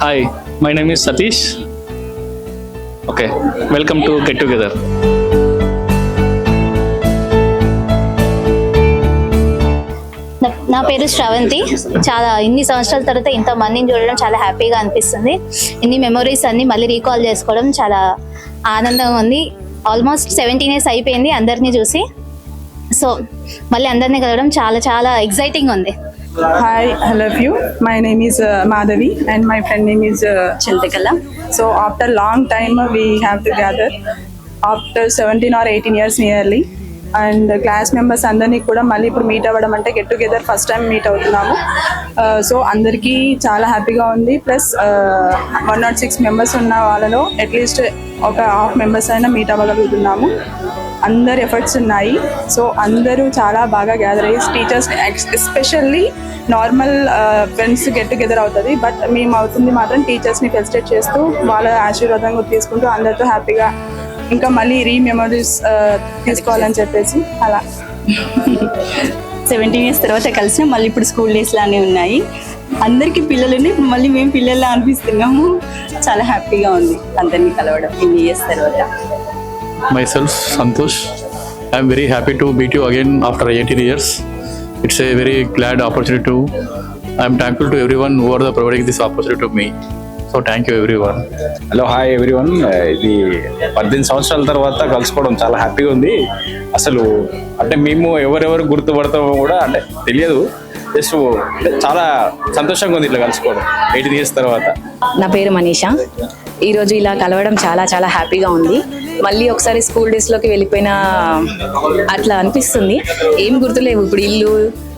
Hi, my name is Satish. Okay, welcome to Get Together. నా పేరు శ్రవంతి. చాలా ఇన్ని సంవత్సరాల తర్వాత ఇంతమందిని చూడడం చాలా హ్యాపీగా అనిపిస్తుంది. ఇన్ని మెమొరీస్ అన్ని మళ్ళీ రీకాల్ చేసుకోవడం చాలా ఆనందంగా ఉంది. ఆల్మోస్ట్ 17 years అయిపోయింది అందరినీ చూసి. సో మళ్ళీ అందరినీ కలవడం చాలా చాలా ఎక్సైటింగ్ ఉంది. Hi, I love you. My name is Madhavi and my friend name is Chintakala. So after long time we have together after 17 or 18 years nearly. And class members అందరినీ కూడా మళ్ళీ ఇప్పుడు మీట్ అవ్వడం అంటే get together first time meet అవుతున్నాము. So అందరికీ చాలా హ్యాపీగా ఉంది. ప్లస్ 106 మెంబర్స్ ఉన్న వాళ్ళలో అట్లీస్ట్ ఒక హాఫ్ మెంబర్స్ అయినా మీట్ అవ్వగలుగుతున్నాము. అందరు ఎఫర్ట్స్ ఉన్నాయి. సో అందరూ చాలా బాగా గ్యాదర్ అయ్యి teachers especially normal friends get together అవుతుంది, బట్ మేము అవుతుంది మాత్రం టీచర్స్ని ఫెలిసిటేట్ చేస్తూ వాళ్ళ ఆశీర్వాదం తీసుకుంటూ అందరితో హ్యాపీగా ఇంకా మళ్ళీ మెమరీస్ తీసుకోవాలని చెప్పేసి అలా 17 years తర్వాత కలిసిన మళ్ళీ ఇప్పుడు స్కూల్ డేస్ లానే ఉన్నాయి. అందరికీ పిల్లలని ఇప్పుడు మళ్ళీ మేము పిల్లల్లా అనిపిస్తున్నాము. చాలా హ్యాపీగా ఉంది అందరినీ కలవడం ఇన్ని ఇయర్స్ తర్వాత. Myself, Santosh. I am very happy to meet you again after 18 years. It's a very glad opportunity to. I am thankful to everyone who are providing this opportunity to me. So thank you everyone. Hello, hi everyone. ఇది 18 సంవత్సరాల తర్వాత కలుసుకోవడం చాలా హ్యాపీగా ఉంది. అసలు అంటే మేము ఎవరెవరు గుర్తుపడతామో కూడా అంటే తెలియదు. జస్ట్ చాలా సంతోషంగా ఉంది ఇట్లా కలుసుకోవడం 18 years తర్వాత. నా పేరు మనీషా. ఈరోజు ఇలా కలవడం చాలా చాలా హ్యాపీగా ఉంది. మళ్ళీ ఒకసారి స్కూల్ డేస్లోకి వెళ్ళిపోయిన అట్లా అనిపిస్తుంది. ఏం గుర్తులేవు ఇప్పుడు, ఇల్లు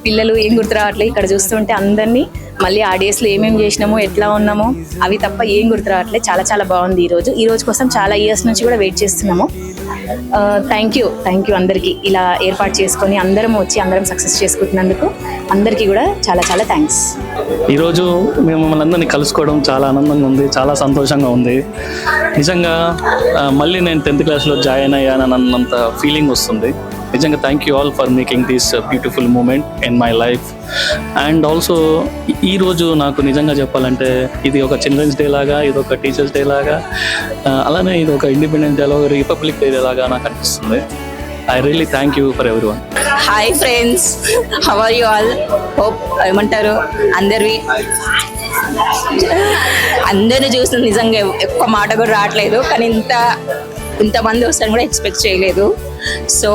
పిల్లలు ఏం గుర్తు రావట్లేదు. ఇక్కడ చూస్తుంటే అందరినీ మళ్ళీ ఆ డేస్లో ఏమేమి చేసినామో ఎట్లా ఉన్నామో అవి తప్ప ఏం గుర్తు రావట్లేదు. చాలా చాలా బాగుంది ఈ రోజు కోసం చాలా ఇయర్స్ నుంచి కూడా వెయిట్ చేస్తున్నాము. థ్యాంక్ యూ అందరికీ ఇలా ఏర్పాటు చేసుకొని అందరం వచ్చి అందరం సక్సెస్ చేసుకుంటున్నందుకు అందరికీ కూడా చాలా చాలా థ్యాంక్స్. ఈరోజు మేము మమ్మల్ని అందరినీ కలుసుకోవడం చాలా ఆనందంగా ఉంది, చాలా సంతోషంగా ఉంది. నిజంగా మళ్ళీ నేను 10th classలో జాయిన్ అయ్యానన్నంత ఫీలింగ్ వస్తుంది. నిజంగా thank you all for making this beautiful moment in my life. And also ఈరోజు నాకు నిజంగా చెప్పాలంటే ఇది ఒక చిల్డ్రన్స్ డే లాగా, ఇది ఒక టీచర్స్ డే లాగా, అలానే ఇది ఒక ఇండిపెండెన్స్ డే లాగా, రిపబ్లిక్ డే లాగా నాకు అనిపిస్తుంది. I really thank you for everyone. Hi friends, how are you all? Hope ఏమంటారు అందరిని చూసిన నిజంగా ఎక్కువ మాట కూడా రావట్లేదు, కానీ ఇంతమంది వస్తారని కూడా ఎక్స్పెక్ట్ చేయలేదు. సో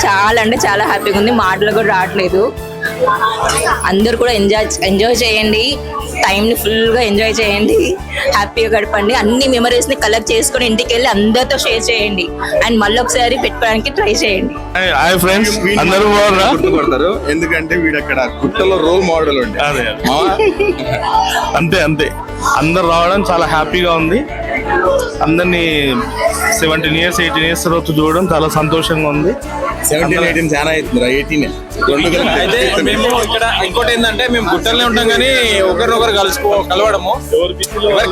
చాలా అంటే చాలా హ్యాపీగా ఉంది. మాటలు కూడా రావట్లేదు. అందరు కూడా ఎంజాయ్ చేయండి, టైంని ఫుల్గా ఎంజాయ్ చేయండి, హ్యాపీగా గడపండి. అన్ని మెమరీస్ని కలెక్ట్ చేసుకొని ఇంటికి వెళ్ళి అందరితో షేర్ చేయండి అండ్ మళ్ళీ ఒకసారి పెట్టుకోవడానికి ట్రై చేయండి. హాయ్ ఫ్రెండ్స్, అందరూ గుర్తుపడతారు ఎందుకంటే వీడు అక్కడ గుట్టలో రోల్ మోడల్ ఉండే. అంతే అందరు రావడం చాలా హ్యాపీగా ఉంది. అందరినీ 17 years 18 years తర్వాత చూడడం చాలా సంతోషంగా ఉంది. 17 18 చాలా అవుతుంది. 18 అయితే మేము ఇక్కడ ఇంకోటి ఏంటంటే మేము గుట్టలనే ఉంటాం కానీ ఒకరినొకరు కలవడము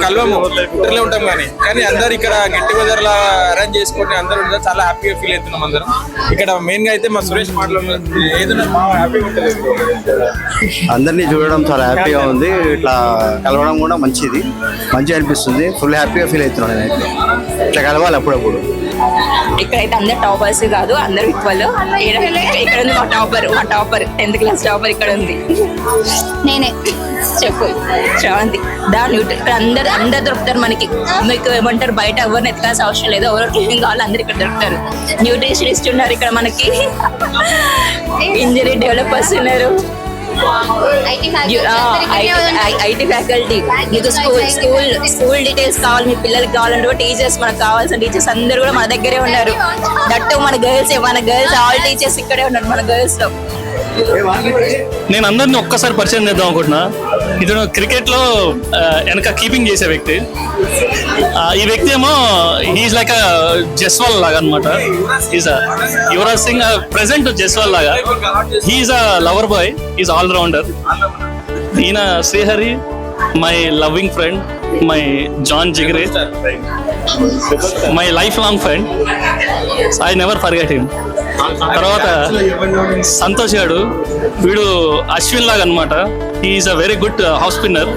కలవము గుట్టలే ఉంటాం కానీ అందరు ఇక్కడ గెట్ టుగెదర్ లా అరేంజ్ చేసుకొని అందరూ చాలా హ్యాపీగా ఫీల్ అవుతున్నాం. అందరం ఇక్కడ మెయిన్ గా అయితే మా సురేష్ మాటలు ఏదైనా హ్యాపీగా ఉంటుంది. అందరినీ చూడడం చాలా హ్యాపీగా ఉంది. ఇట్లా కలవడం కూడా మంచిగా అనిపిస్తుంది. ఫుల్ హ్యాపీగా ఫీల్ అవుతున్నాను నేనైతే. ఇట్లా కలవాలి అప్పుడప్పుడు. ఇక్కడైతే అందరు టాపర్స్ కాదు, అందరు ఈక్వల్. ఇక్కడ ఉంది మా టాపర్ 10th class టాపర్ ఇక్కడ ఉంది. నేనే చెప్పు శ్రవంతి. ఇక్కడ అందరు దొరుకుతారు మనకి. మీకు ఏమంటారు, బయట ఎవరిని ఎత్తుకాల్సిన అవసరం లేదు. ఎవరో ఏం కావాలి అందరు ఇక్కడ దొరుకుతారు. న్యూట్రిషనిస్ట్ ఉన్నారు ఇక్కడ మనకి, ఇంజనీరింగ్ డెవలపర్స్ ఉన్నారు, ఐటీ ఫ్యాకల్టీ. మీకు స్కూల్ డీటెయిల్స్ కావాలి, మీ పిల్లలకి కావాలంటే టీచర్స్, మనకు కావాల్సిన టీచర్స్ అందరూ కూడా మన దగ్గరే ఉన్నారు. దట్టు మన గర్ల్స్ ఆల్ టీచర్స్ ఇక్కడే ఉన్నారు మన గర్ల్స్ లో. నేను అందరినీ ఒక్కసారి పరిచయం చేద్దాం అనుకుంటున్నా. ఇతను క్రికెట్ లో వెనక కీపింగ్ చేసే వ్యక్తి. ఈ వ్యక్తి ఏమో హీఈస్ లైక్ జస్వాల్ లాగా అనమాట. యువరాజ్ సింగ్ ప్రెసెంట్ జస్వాల్ లాగా. He's a lover boy, is all rounder. ఈయన Srihari, my loving friend, my జాన్ జిగ్రే, my life long friend. I never forget him. తర్వాత సంతోష్ గారు, వీడు అశ్విన్ లాగా అనమాట. Is a very good house spinner,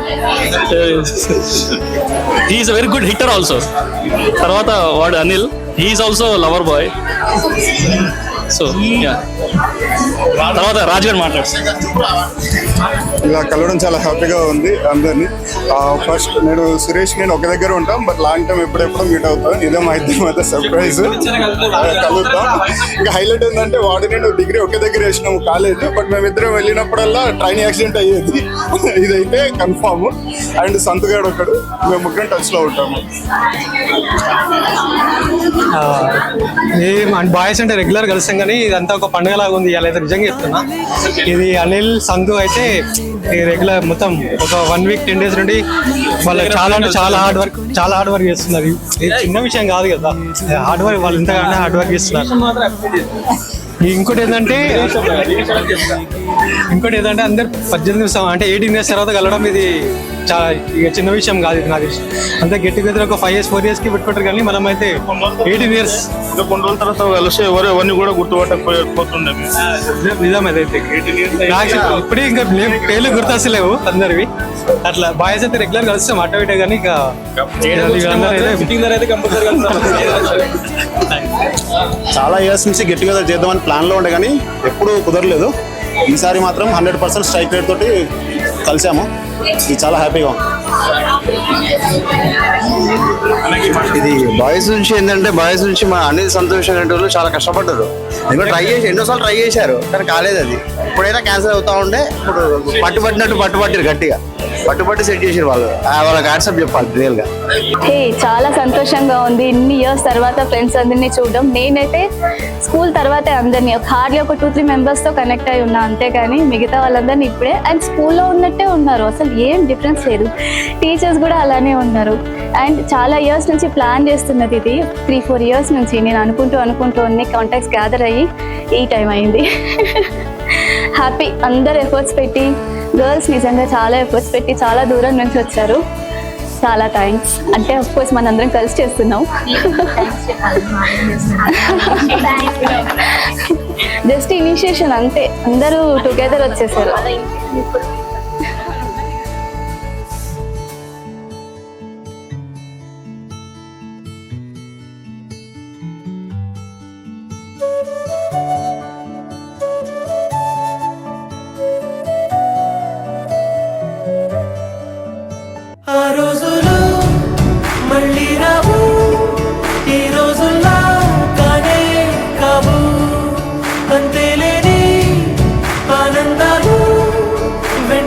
is a very good hitter also. తర్వాత వాడు Anil, he's also lover boy. So తర్వాత రాజ్ గారు మాట్లాడుతారు. ఇలా కలవడం చాలా హ్యాపీగా ఉంది అందరినీ. ఫస్ట్ నేను సురేష్ నేను ఒక దగ్గర ఉంటాం, బట్ లాంగ్ టైం ఎప్పుడెప్పుడు మీట్ అవుతాం. ఇదే మా ఇద్దరి మధ్య సర్ప్రైజ్ కలుగుతాం. ఇంకా హైలైట్ ఏంటంటే వాడు నేను డిగ్రీ ఒకే దగ్గర వేసినాము కాలేజ్, బట్ మేమిద్దరం వెళ్ళినప్పుడల్లా ట్రైన్ యాక్సిడెంట్ అయ్యేది. ఇదైతే కన్ఫామ్. అండ్ సంతుగాడు ఒకడు, మేము ముగ్గురం టచ్ లో ఉంటాము. బాయ్స్ అంటే రెగ్యులర్ కలుస్తాం కానీ ఇదంతా ఒక పండుగ లాగా ఉంది. ఇలా అయితే నిజంగా చెప్తున్నా, ఇది అనిల్ సంతు అయితే రెగ్యులర్ మొత్తం ఒక 1 వీక్ 10 days నుండి వాళ్ళు చాలా అంటే చాలా హార్డ్ వర్క్ చేస్తున్నారు. ఇది చిన్న విషయం కాదు కదా, హార్డ్ వర్క్ వాళ్ళు ఇంతగానే హార్డ్ వర్క్ చేస్తున్నారు. ఇంకోటి ఏంటంటే అందరు 18 అంటే 18 years తర్వాత కలవడం ఇది చాలా ఇక చిన్న విషయం కాదు. ఇది నాకు తెలిసి అంతే గెట్ టుగెదర్ ఒక 5 years 4 years కి పెట్టుకుంటారు, కానీ మనం అయితే 18 years కొన్ని రోజుల తర్వాత కలిసి ఎవరిని కూడా గుర్తుపట్టకపోతుండే. నిజం అదైతే. ఇప్పుడే ఇంకా పేర్లు గుర్తొస్తలేవు అందరివి. అట్లా బాయ్స్ అయితే రెగ్యులర్ కలుస్తాం అటు ఇటే, కానీ ఇక చాలా ఇయర్స్ నుంచి గెట్ టుగెదర్ చేద్దామని ప్లాన్లో ఉండే కానీ ఎప్పుడూ కుదరలేదు. ఈసారి మాత్రం 100% స్ట్రైక్ రేట్ తోటి కలిసాము. ఇది చాలా హ్యాపీగా ఉంది. ఇది బాయ్స్ నుంచి ఏంటంటే బాయ్స్ నుంచి మా అనిల్ సంతోష్ అనే వాళ్ళు చాలా కష్టపడ్డారు. ఎన్నోసార్లు ట్రై చేశారు కానీ కాలేదు. అది ఇప్పుడైనా క్యాన్సర్ అవుతా ఉండే, ఇప్పుడు పట్టుబట్టిరు గట్టిగా పట్టుబట్టి సెట్ చేసారు వాళ్ళు. వాళ్ళకి వాట్సాప్ చెప్పాలి రియల్ గా. చాలా సంతోషంగా ఉంది ఇన్ని ఇయర్స్ తర్వాత ఫ్రెండ్స్ అందరినీ చూడడం. నేనైతే స్కూల్ తర్వాతే అందరినీ హార్డ్లీ ఒక 2-3 members తో కనెక్ట్ అయి ఉన్నా అంతే, కానీ మిగతా వాళ్ళందరినీ ఇప్పుడే అండ్ స్కూల్లో ఉన్నట్టే ఉన్నారు, అసలు ఏం డిఫరెన్స్ లేదు. టీచర్స్ కూడా అలానే ఉన్నారు. అండ్ చాలా ఇయర్స్ నుంచి ప్లాన్ చేస్తున్నది ఇది, 3-4 years నుంచి నేను అనుకుంటూ అన్ని కాంటాక్ట్స్ గ్యాదర్ అయ్యి ఈ టైం అయింది. హ్యాపీ. అందరు ఎఫర్ట్స్ పెట్టి, గర్ల్స్ నిజంగా చాలా ఎఫర్ట్స్ పెట్టి చాలా దూరం నుంచి వచ్చారు. చాలా థ్యాంక్స్. అంటే ఆఫ్ కోర్స్ మనందరం కలిసి చేస్తున్నాం. జస్ట్ ఇనిషియేషన్ అంతే, అందరూ టుగెదర్ వచ్చేసారు. ఆ రోజులు మళ్ళీ రావు, ఈ రోజుల్లా కానే కావు. అంతేలేని ఆనందాలు వెంట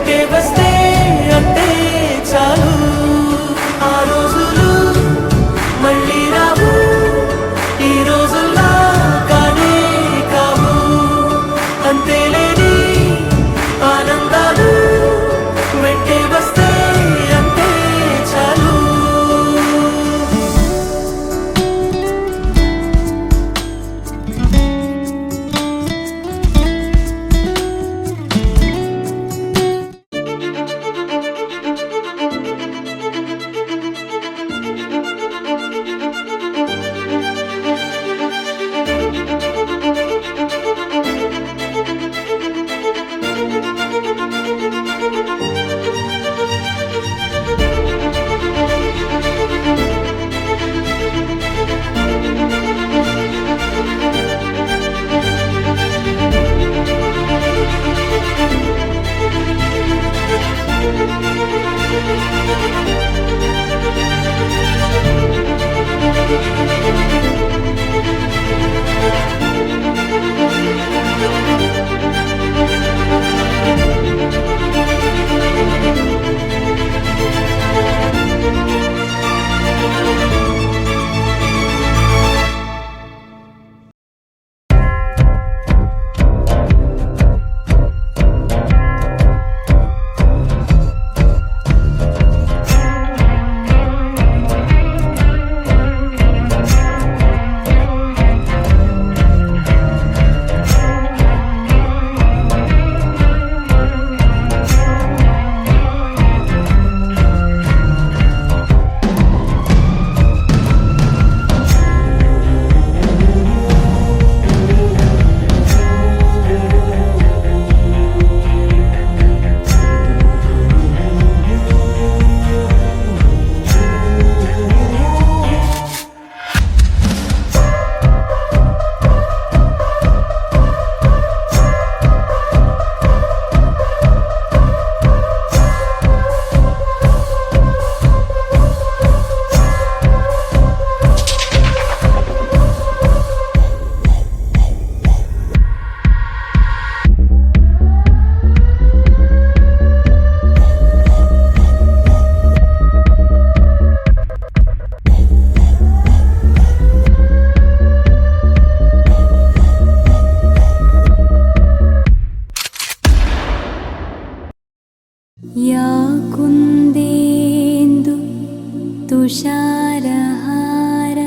या कुन्देन्दु तुषारहार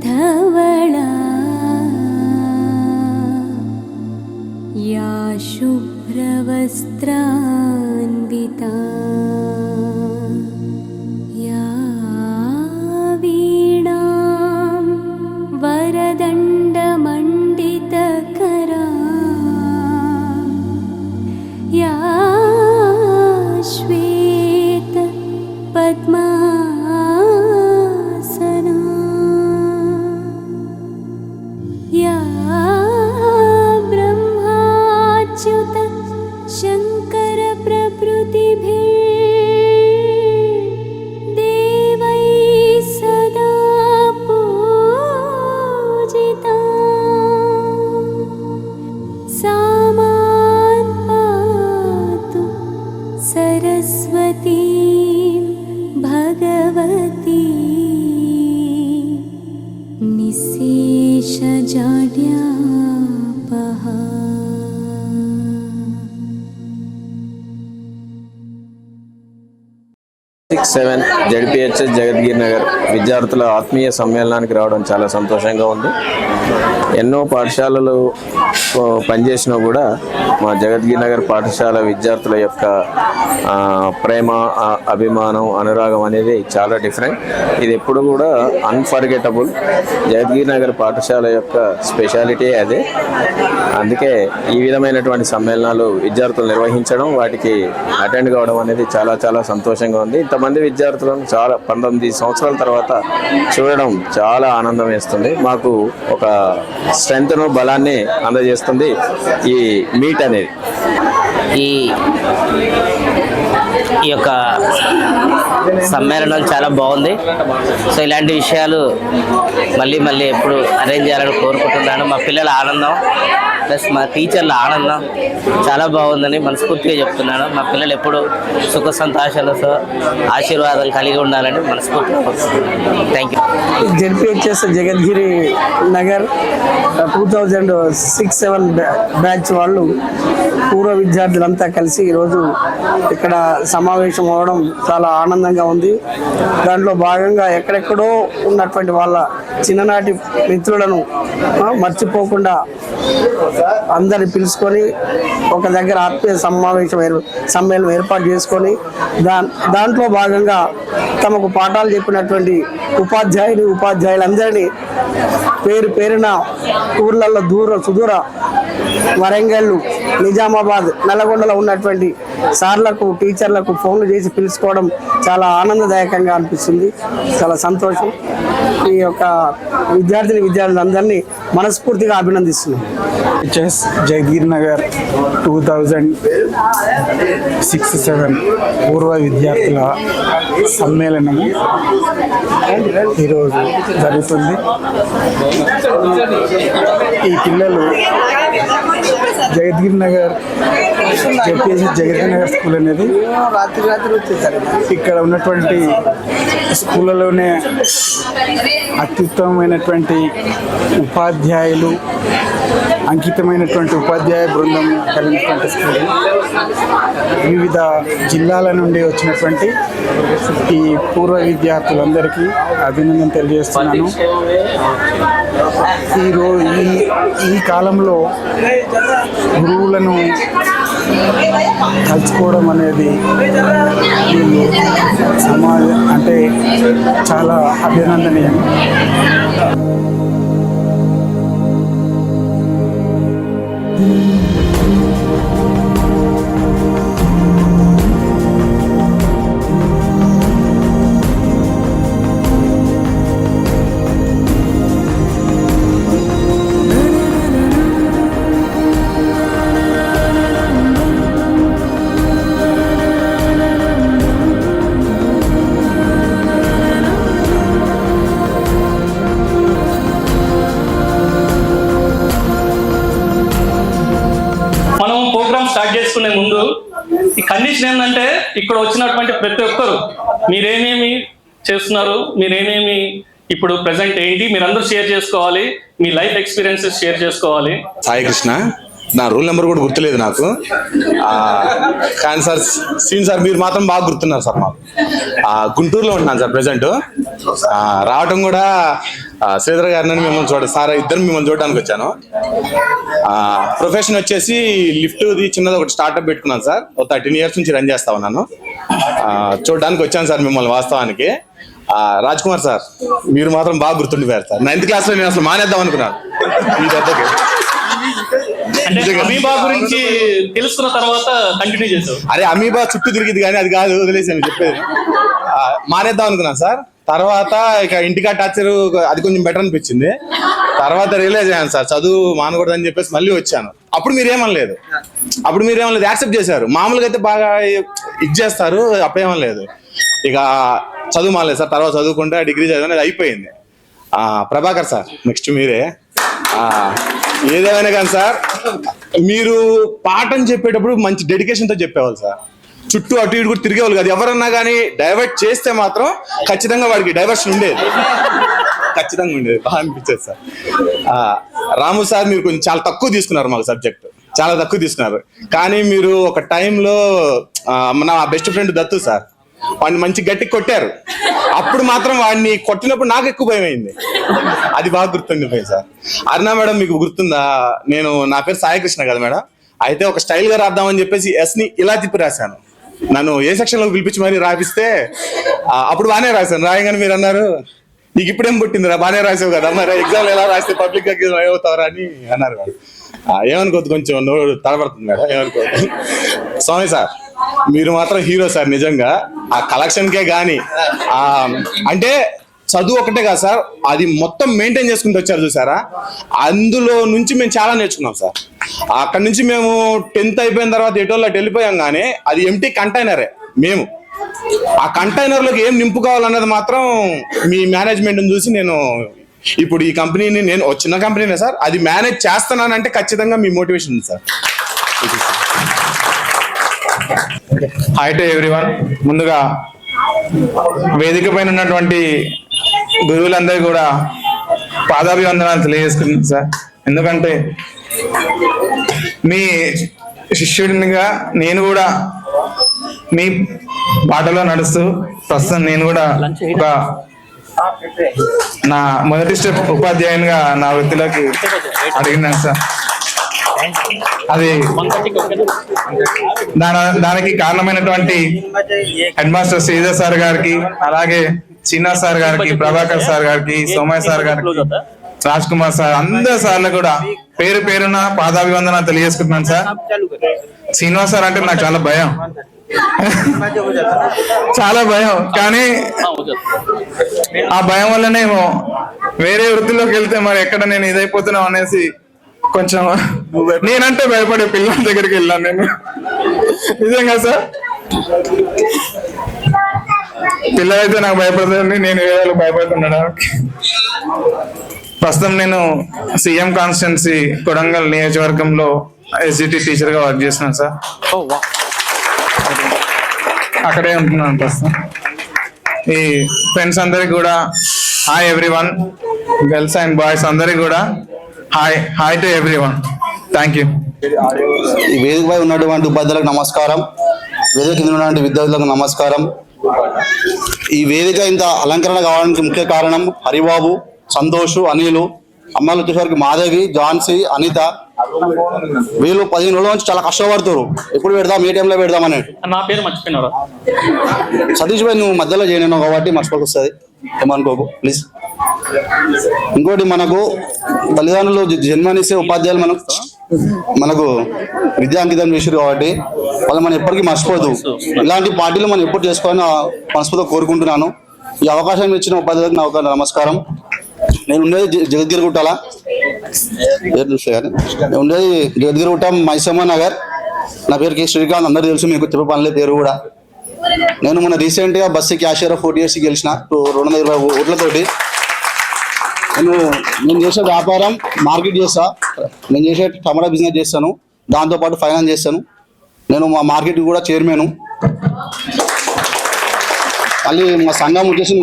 धवला या शुभ्रवस्त्रान्विता या वीणां वरदण्डमण्डितकरा या श्वेत पद्मासना या ब्रह्माच्युत शङ्कर प्रभृतिभिर्देवैः सदा पूजिता सा मां पातु सरस्वती भगवती निःशेषजाड्यापहा। 7 జడ్పీహెచ్ఎస్ జగద్గిరి నగర్ విద్యార్థుల ఆత్మీయ సమ్మేళనానికి రావడం చాలా సంతోషంగా ఉంది. ఎన్నో పాఠశాలలు పనిచేసినా కూడా మా జగద్గిరి నగర్ పాఠశాల విద్యార్థుల యొక్క ప్రేమ, అభిమానం, అనురాగం అనేది చాలా డిఫరెంట్. ఇది ఎప్పుడు కూడా అన్ఫర్గెటబుల్. జగద్గిరి నగర్ పాఠశాల యొక్క స్పెషాలిటీ అదే. అందుకే ఈ విధమైనటువంటి సమ్మేళనాలు విద్యార్థులు నిర్వహించడం, వాటికి అటెండ్ కావడం అనేది చాలా చాలా సంతోషంగా ఉంది. ఇంతమంది విద్యార్థులను చాలా 19 సంవత్సరాల తర్వాత చూడడం చాలా ఆనందం వేస్తుంది. మాకు ఒక స్ట్రెంగ్త్ను, బలాన్ని అందజేస్తుంది ఈ మీట్ అనేది. ఈ యొక్క సమ్మేళనం చాలా బాగుంది. సో ఇలాంటి విషయాలు మళ్ళీ మళ్ళీ ఎప్పుడు అరేంజ్ చేయాలని కోరుకుంటున్నాను. మా పిల్లల ఆనందం ప్లస్ మా టీచర్ల ఆనందం చాలా బాగుందని మనస్ఫూర్తిగా చెప్తున్నాను. మా పిల్లలు ఎప్పుడు సుఖ సంతోషాలతో ఆశీర్వాదం కలిగి ఉండాలని మనస్ఫూర్తిగా కోరుకుంటున్నాను. Thank you. ZPHS Jagadgiri Nagar 2006-7 batch వాళ్ళు పూర్వ విద్యార్థులంతా కలిసి ఈరోజు ఇక్కడ సమావేశం అవ్వడం చాలా ఆనందంగా ఉంది. దాంట్లో భాగంగా ఎక్కడెక్కడో ఉన్నటువంటి వాళ్ళ చిన్ననాటి మిత్రులను మర్చిపోకుండా అందరిని పిలుచుకొని ఒక దగ్గర ఆత్మీయ సమ్మేళనం ఏర్పాటు చేసుకొని దాంట్లో భాగంగా తమకు పాఠాలు చెప్పినటువంటి ఉపాధ్యాయులందరినీ పేరు పేరున ఊర్లలో సుదూర వరంగల్, నిజామాబాద్, నల్గొండలో ఉన్నటువంటి సార్లకు, టీచర్లకు ఫోన్లు చేసి పిలుచుకోవడం చాలా ఆనందదాయకంగా అనిపిస్తుంది. చాలా సంతోషం. ఈ యొక్క విద్యార్థులందరినీ మనస్ఫూర్తిగా అభినందిస్తున్నాం. జగద్గిరి నగర్ 2006-7 పూర్వ విద్యార్థుల సమ్మేళనము ఈరోజు జరుగుతుంది. ఈ పిల్లలు జగద్గిరి నగర్ జగద్గిరి నగర్ స్కూల్ అనేది ఇక్కడ ఉన్నటువంటి స్కూళ్ళలోనే అత్యుత్తమమైనటువంటి ఉపాధ్యాయులు, అంకితమైనటువంటి ఉపాధ్యాయ బృందం కలిగినటువంటి స్కూల్. వివిధ జిల్లాల నుండి వచ్చినటువంటి ఈ పూర్వ విద్యార్థులందరికీ అభినందన తెలియజేస్తున్నాను. ఈ కాలంలో గురువులను కలుసుకోవడం అనేది సమాజం అంటే చాలా అభినందనీయం. చేసుకునే ముందు ఈ కండిషన్ ఏంటంటే ఇక్కడ వచ్చినటువంటి ప్రతి ఒక్కరు మీరేమేమి చేస్తున్నారు, మీరేమేమి ఇప్పుడు ప్రెసెంట్ ఏంటి మీరందరూ షేర్ చేసుకోవాలి, మీ లైఫ్ ఎక్స్పీరియన్సెస్ షేర్ చేసుకోవాలి. సాయి కృష్ణ, నా రూల్ నెంబర్ కూడా గుర్తులేదు నాకు. కానీ సార్ సీన్ సార్ మీరు మాత్రం బాగా గుర్తున్నారు సార్. మాకు గుంటూరులో ఉంటున్నాను సార్ ప్రెసెంట్. రావటం కూడా శ్రీధర్ గారిని మిమ్మల్ని సార్ ఇద్దరు మిమ్మల్ని చూడడానికి వచ్చాను. ప్రొఫెషన్ వచ్చేసి లిఫ్ట్ది చిన్నది ఒకటి స్టార్ట్అప్ పెట్టుకున్నాను సార్. ఒక 13 years నుంచి రన్ చేస్తా ఉన్నాను. చూడడానికి వచ్చాను సార్ మిమ్మల్ని వాస్తవానికి. రాజ్ కుమార్ సార్ మీరు మాత్రం బాగా గుర్తుండిపోయారు సార్. 9th class లో నేను అసలు మానేద్దాం అనుకున్నాను ఈ దెబ్బకి. అంటే అమీబా గురించి తెలుసుకున్న తర్వాత కంటిన్యూ చేసావు? అరే అమీబా చుట్టూ తిరిగింది కానీ అది కాదు, వదిలేసాను చెప్పేది. మానేద్దాం అనుకున్నాను సార్. తర్వాత ఇక ఇంటికా టార్చర్ అది కొంచెం బెటర్ అనిపించింది. తర్వాత రియలైజ్ అయ్యాను సార్ చదువు మానకూడదని చెప్పేసి మళ్ళీ వచ్చాను. అప్పుడు మీరేమనలేదు, యాక్సెప్ట్ చేశారు. మామూలుగా అయితే బాగా ఇచ్చేస్తారు, అప్పుడేమనలేదు. ఇక చదువు మానలేదు సార్. తర్వాత చదువుకుంటే డిగ్రీ చదివి అయిపోయింది. ప్రభాకర్ సార్ నెక్స్ట్ మీరే. ఏదేమైనా కానీ సార్ మీరు పాఠం చెప్పేటప్పుడు మంచి డెడికేషన్తో చెప్పేవాళ్ళు సార్. చుట్టూ అటు ఇటు కూడా తిరిగేవాళ్ళు కాదు. ఎవరన్నా కానీ డైవర్ట్ చేస్తే మాత్రం ఖచ్చితంగా వాడికి డైవర్షన్ ఉండేది, ఖచ్చితంగా ఉండేది. బాగా అనిపించేది సార్. రాము సార్ మీరు కొంచెం చాలా తక్కువ తీసుకున్నారు మాకు సబ్జెక్ట్, చాలా తక్కువ తీసుకున్నారు. కానీ మీరు ఒక టైంలో నా బెస్ట్ ఫ్రెండ్ దత్తు సార్ వాడిని మంచి గట్టి కొట్టారు. అప్పుడు మాత్రం వాడిని కొట్టినప్పుడు నాకు ఎక్కువ భయం అయింది. అది బాగా గుర్తుండిపోయింది సార్. అరుణ మేడం మీకు గుర్తుందా? నా పేరు సాయికృష్ణ కదా మేడం. అయితే ఒక స్టైల్ గా రాద్దామని చెప్పేసి ఎస్ని ఇలా తిప్పి రాశాను. నన్ను ఏ సెక్షన్ లో పిలిపించి మరీ రాపిస్తే అప్పుడు బాగానే రాశాను. రాయగానే మీరు అన్నారు నీకు ఇప్పుడేం పుట్టిందిరా, బాగానే రాసావు కదా, మరి ఎగ్జామ్ ఎలా రాస్తే పబ్లిక్ ఎగ్జామ్ ఏమవుతావరా అని అన్నారు మేడం. ఏమనుకోవద్దు, కొంచెం నోరు తడబడుతుంది మేడం, ఏమనుకోవద్దు. స్వామి సార్ మీరు మాత్రం హీరో సార్ నిజంగా. ఆ కలెక్షన్కే కానీ అంటే చదువు ఒకటే కాదు సార్, అది మొత్తం మెయింటైన్ చేసుకుంటూ వచ్చారు చూసారా. అందులో నుంచి మేము చాలా నేర్చుకున్నాం సార్. అక్కడ నుంచి మేము 10th అయిపోయిన తర్వాత ఎటోళ్ళు అటు వెళ్ళిపోయాం. కానీ అది ఎంటీ కంటైనరే. మేము ఆ కంటైనర్లోకి ఏం నింపుకోవాలన్నది మాత్రం మీ మేనేజ్మెంట్ని చూసి నేను ఇప్పుడు ఈ కంపెనీని, నేను చిన్న కంపెనీనే సార్, అది మేనేజ్ చేస్తున్నానంటే ఖచ్చితంగా మీ మోటివేషన్ ఉంది సార్. Hi to everyone. ముందుగా వేదిక పైన ఉన్నటువంటి గురువులందరూ కూడా పాదాభివందనాలు తెలియజేసుకుంటున్నాను సార్. ఎందుకంటే మీ శిష్యుడినిగా నేను కూడా మీ బాటలో నడుస్తూ ప్రస్తుతం నేను కూడా ఒక నా మొదటి స్టెప్ ఉపాధ్యాయునిగా నా వృత్తిలోకి అడిగినాను సార్. అది దానికి కారణమైనటువంటి హెడ్ మాస్టర్ శ్రీధర్ సార్ గారికి, అలాగే శ్రీనివాస్ సార్ గారికి, ప్రభాకర్ సార్ గారికి, సోమయ్య సార్ గారికి, రాజ్ కుమార్ సార్, అందరు సార్లు కూడా పేరు పేరున పాదాభివందన తెలియజేసుకుంటున్నాను సార్. శ్రీనివాస్ సార్ అంటే నాకు చాలా భయం, చాలా భయం. కానీ ఆ భయం వల్లనేమో వేరే వృత్తిలోకి వెళ్తే మరి ఎక్కడ నేను ఇదైపోతున్నాం అనేసి కొంచెం నేనంటే భయపడే పిల్లల దగ్గరికి వెళ్ళాను నేను. నిజంగా సార్, పిల్లలైతే నాకు భయపడుతుంది, నేను వేరే భయపడుతున్నాను. ప్రస్తుతం నేను సీఎం కాన్స్టిట్యున్సీ కొడంగల్ నియోజకవర్గంలో ఎస్జిటి టీచర్ గా వర్క్ చేస్తున్నాను సార్. అక్కడే ఉంటున్నాను ప్రస్తుతం. ఈ ఫ్రెండ్స్ అందరికి కూడా hi everyone, girls and boys అందరికి కూడా hi to everyone. Thank you. ఈ వేదికపై ఉన్నటువంటి ఉపాధ్యాయులకు నమస్కారం, వేదిక కింద ఉన్నటువంటి విద్యార్థులకు నమస్కారం. ఈ వేదిక ఇంత అలంకరణ కావడానికి ముఖ్య కారణం హరిబాబు, సంతోష్, అనిలు, అమ్మాయిలు వచ్చేసరికి మాధవి, ఝాన్సీ, అనిత. వీళ్ళు 15 రోజుల నుంచి చాలా కష్టపడుతారు. ఎప్పుడు పెడదాం, ఏ టైంలో పెడదాం అనేది. నా పేరు మర్చిపోయినారా? సతీష్ భాయ్ నువ్వు మధ్యలో చేయను కాబట్టి మర్చిపోకొస్తుంది, ఏమనుకోకు ప్లీజ్. ఇంకోటి, మనకు తల్లిదండ్రులు జన్మనిస్తే ఉపాధ్యాయులు మనకు విద్యా అంకితం చేశారు కాబట్టి వాళ్ళు మనం ఎప్పటికీ మర్చిపోదు. ఇలాంటి పార్టీలు మనం ఎప్పుడు చేసుకోవాలని మనస్ఫూర్తిగా కోరుకుంటున్నాను. ఈ అవకాశం ఇచ్చిన ఉపాధ్యాయులకు నా ఒక నమస్కారం. నేను ఉండేది జగద్గిరిగుట్టాల, నేను ఉండేది జగద్గిరిగుట్ట మైసమ్మ నగర్. నా పేరు కే శ్రీకాంత్, అందరూ తెలుసు, మీకు చెప్పే పనులే పేరు కూడా. నేను మొన్న రీసెంట్గా బస్సు క్యాషియర్ 40 years గెలిచిన 220 ఓట్లతోటి. నేను చేసే వ్యాపారం మార్కెట్ చేస్తా, నేను చేసే టమాటా బిజినెస్ చేస్తాను, దాంతోపాటు ఫైనాన్స్ చేస్తాను. నేను మా మార్కెట్ కూడా చైర్మన్. మళ్ళీ మా సంఘం వచ్చేసి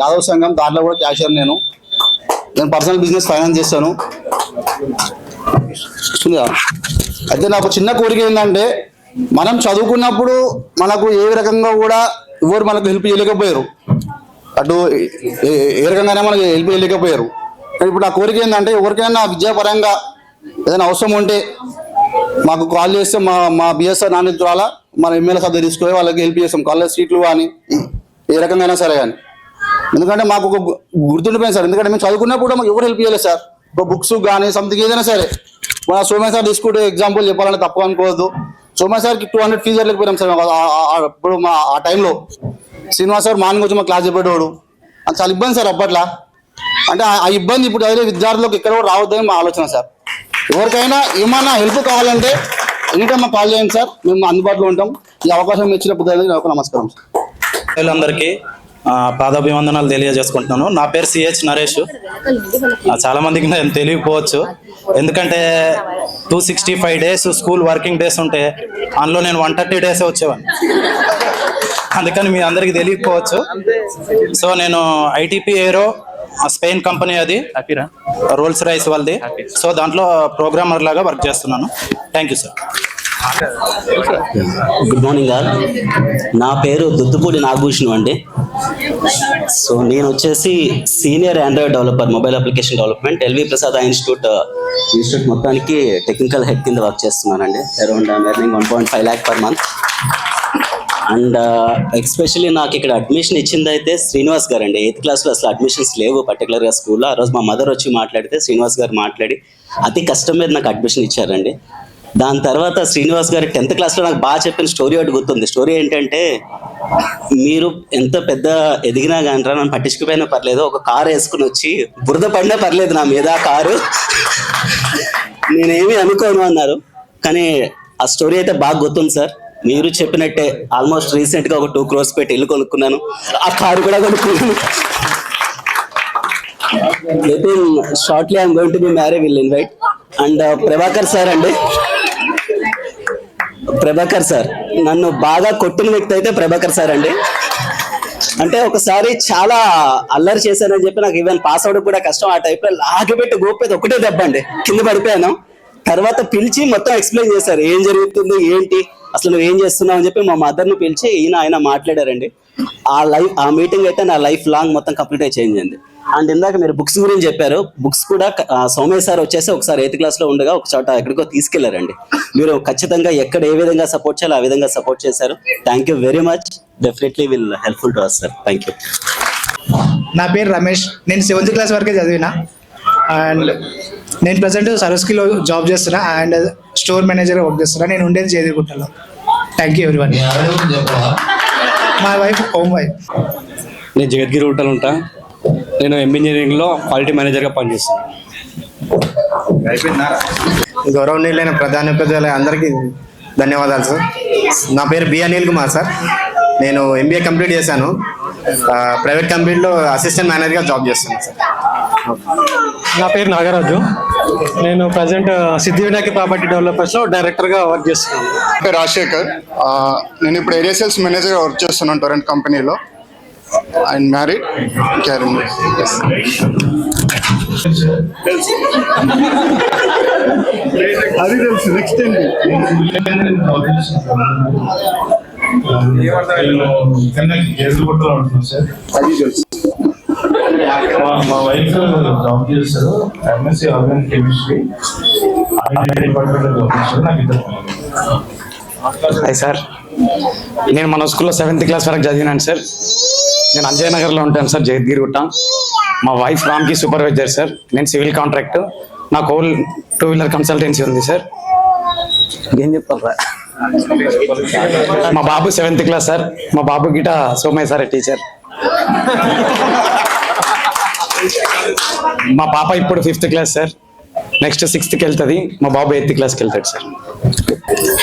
యాదవ్ సంఘం, దాంట్లో కూడా క్యాషియర్. నేను పర్సనల్ బిజినెస్ ఫైనాన్స్ చేస్తాను. అయితే నాకు చిన్న కోరిక ఏంటంటే, మనం చదువుకున్నప్పుడు మనకు ఏ రకంగా కూడా ఎవరు మనకు హెల్ప్ చేయలేకపోయారు, అటు ఏ రకంగానే మనకు హెల్ప్ చేయలేకపోయారు. ఇప్పుడు నా కోరిక ఏంటంటే, ఎవరికైనా విద్యాపరంగా ఏదైనా అవసరం ఉంటే మాకు కాల్ చేస్తే మా బిఎస్ఆర్ నాణ్యత ద్వారా మన ఎమ్మెల్యే సభ తీసుకొని వాళ్ళకి హెల్ప్ చేస్తాం. కాలేజ్ సీట్లు కానీ ఏ రకంగా అయినా సరే కానీ. ఎందుకంటే మాకు ఒక గుర్తుండిపోయింది సార్, ఎందుకంటే మేము చదువుకున్నప్పుడు మాకు ఎవరు హెల్ప్ చేయలేదు సార్. ఒక బుక్స్ కానీ సంథింగ్ ఏదైనా సరే. మన సోమయ్య సార్ తీసుకుంటే ఎగ్జాంపుల్ చెప్పాలంటే తప్పు అనుకోవద్దు. సోమయ్య సార్కి 200 ఫీజు వెళ్ళకపోయినాం సార్. ఇప్పుడు ఆ టైంలో శ్రీనివాస్ సార్ మార్నింగ్ వచ్చి మా క్లాస్ చెప్పేటోడు. అది చాలా ఇబ్బంది సార్ అప్పట్లో. అంటే ఆ ఇబ్బంది ఇప్పుడు చదివే విద్యార్థులకు ఎక్కడ కూడా రావద్దని మా ఆలోచన సార్. ఎవరికైనా ఏమన్నా హెల్ప్ కావాలంటే ఎనీటైం మాకు కాల్ చేయండి సార్, మేము అందుబాటులో ఉంటాం. ఈ అవకాశం ఇచ్చినప్పుడు నమస్కారం సార్. అందరికీ పాదాభివందనాలు తెలియజేసుకుంటున్నాను. నా పేరు సిహెచ్ నరేష్. చాలా మందికి నేను తెలియకపోవచ్చు, ఎందుకంటే 265 డేస్ స్కూల్ వర్కింగ్ డేస్ ఉంటే అందులో నేను 130 డేసే వచ్చేవాడిని. అందుకని మీ అందరికి తెలియకపోవచ్చు. సో నేను ఐటీపీ ఏరో స్పెయిన్ కంపెనీ, అది రోల్స్ రైస్ వాళ్ళది. సో దాంట్లో ప్రోగ్రామర్ లాగా వర్క్ చేస్తున్నాను. Thank you sir. Good morning all. నా పేరు దుద్దుపూడి నాగభూషణం అండి. సో నేను వచ్చేసి senior Android developer, mobile application development, LV Prasad institute మొత్తానికి టెక్నికల్ హెడ్ కింద వర్క్ చేస్తున్నానండి. Around earning 1.5 lakh per month. And especially నాకు ఇక్కడ అడ్మిషన్ ఇచ్చింది అయితే శ్రీనివాస్ గారు అండి. 8th క్లాస్లో అసలు అడ్మిషన్స్ లేవు పర్టికులర్గా స్కూల్లో. ఆ రోజు మా మదర్ వచ్చి మాట్లాడితే శ్రీనివాస్ గారు మాట్లాడి అతి కష్టం మీద నాకు అడ్మిషన్ ఇచ్చారండి. దాని తర్వాత శ్రీనివాస్ గారు 10th క్లాస్లో నాకు బాగా చెప్పిన స్టోరీ ఒకటి గుర్తుంది. స్టోరీ ఏంటంటే, మీరు ఎంత పెద్ద ఎదిగినా కానీ నన్ను పట్టించుకుపోయినా పర్లేదు, ఒక కారు వేసుకుని వచ్చి బురద పడినా పర్లేదు నా మీద కారు, నేనేమీ అనుకోను అన్నారు. కానీ ఆ స్టోరీ అయితే బాగా గుర్తుంది సార్. మీరు చెప్పినట్టే ఆల్మోస్ట్ రీసెంట్గా ఒక 2 crores పెట్టి ఇల్లు కొనుక్కున్నాను, ఆ కారు కూడా కొనుక్కున్నాను. Shortly I'm going to be marry, will invite. And Prabhakar sir అండి, ప్రభాకర్ సార్ నన్ను బాగా కొట్టిన వ్యక్తి అయితే ప్రభాకర్ సార్ అండి. అంటే ఒకసారి చాలా అల్లరి చేశానని చెప్పి నాకు ఈవెన్ పాస్ అవడం కూడా కష్టం. ఆ టైప్లో లాగిపెట్టి గోపేది ఒకటే దెబ్బ అండి, కింద పడిపోయాను. తర్వాత పిలిచి మొత్తం ఎక్స్ప్లెయిన్ చేశారు, ఏం జరుగుతుంది ఏంటి అసలు నువ్వు ఏం చేస్తున్నావు అని చెప్పి మా మదర్ని పిలిచి ఆయన మాట్లాడారండి. ఆ మీటింగ్ అయితే నా లైఫ్ లాంగ్ మొత్తం కంప్లీట్గా చేంజ్ అయింది. అండ్ ఇందాక మీరు బుక్స్ గురించి చెప్పారు. బుక్స్ కూడా సౌమ్య సార్ వచ్చేసి ఒకసారి 8th క్లాస్లో ఉండగా ఒక చోట ఎక్కడికో తీసుకెళ్లారండి. మీరు ఖచ్చితంగా ఎక్కడ ఏ విధంగా సపోర్ట్ చేయాలో ఆ విధంగా సపోర్ట్ చేశారు. Thank you very much. Definitely will helpful to us sir. Thank you. నా పేరు రమేష్. నేను 7th క్లాస్ వరకే చదివిన. అండ్ నేను ప్రజెంట్ సరస్కిలో జాబ్ చేస్తున్నా అండ్ స్టోర్ మేనేజర్గా వర్క్ చేస్తున్నా. నేను ఉండేది జయదిగుట్టలో. Thank you everyone. My wife home wife. నేను జగద్గిరి గుట్టలో ఉంటా. నేను ఇంజనీరింగ్లో క్వాలిటీ మేనేజర్గా పనిచేస్తాను. గౌరవనీయులైన ప్రధాన ప్రజల అందరికీ ధన్యవాదాలు సార్. నా పేరు బి అనిల్ కుమార్ సార్. నేను MBA కంప్లీట్ చేశాను. ప్రైవేట్ కంపెనీలో అసిస్టెంట్ మేనేజర్గా జాబ్ చేస్తున్నాను సార్. నా పేరు నాగరాజు. నేను ప్రజెంట్ సిద్ధి వినాయక ప్రాపర్టీ డెవలపర్స్లో డైరెక్టర్గా వర్క్ చేస్తున్నాను. నా పేరు రాజశేఖర్. నేను ఇప్పుడు ఏరియా సేల్స్ మేనేజర్గా వర్క్ చేస్తున్నాను టొరెంట్ కంపెనీలో. And married, carrying. అది తెలుసు. నెక్స్ట్ ఏంటి? మా వైఫ్ జాబ్ చేస్తారు, MSc ఆర్గానిక్ కెమిస్ట్రీ, డిపార్ట్మెంట్లో జాబ్ చేస్తారు. నాకు 2 హాయ్ సార్. నేను మన స్కూల్లో 7th క్లాస్ వరకు చదివినాను సార్. నేను అంజయ్ నగర్లో ఉంటాను సార్, జగద్గిరి గుట్ట. మా వైఫ్ రామ్కి సూపర్వైజర్ సార్. నేను సివిల్ కాంట్రాక్ట్. నాకు ఓల్ 2-wheeler కన్సల్టెన్సీ ఉంది సార్. ఏం చెప్పారా? మా బాబు 7th క్లాస్ సార్. మా బాబు గిట సోమయ్య సార్ టీచర్. మా పాప ఇప్పుడు 5th class sir. Next 6th వెళ్తుంది. మా బాబు 8th క్లాస్కి వెళ్తాడు సార్.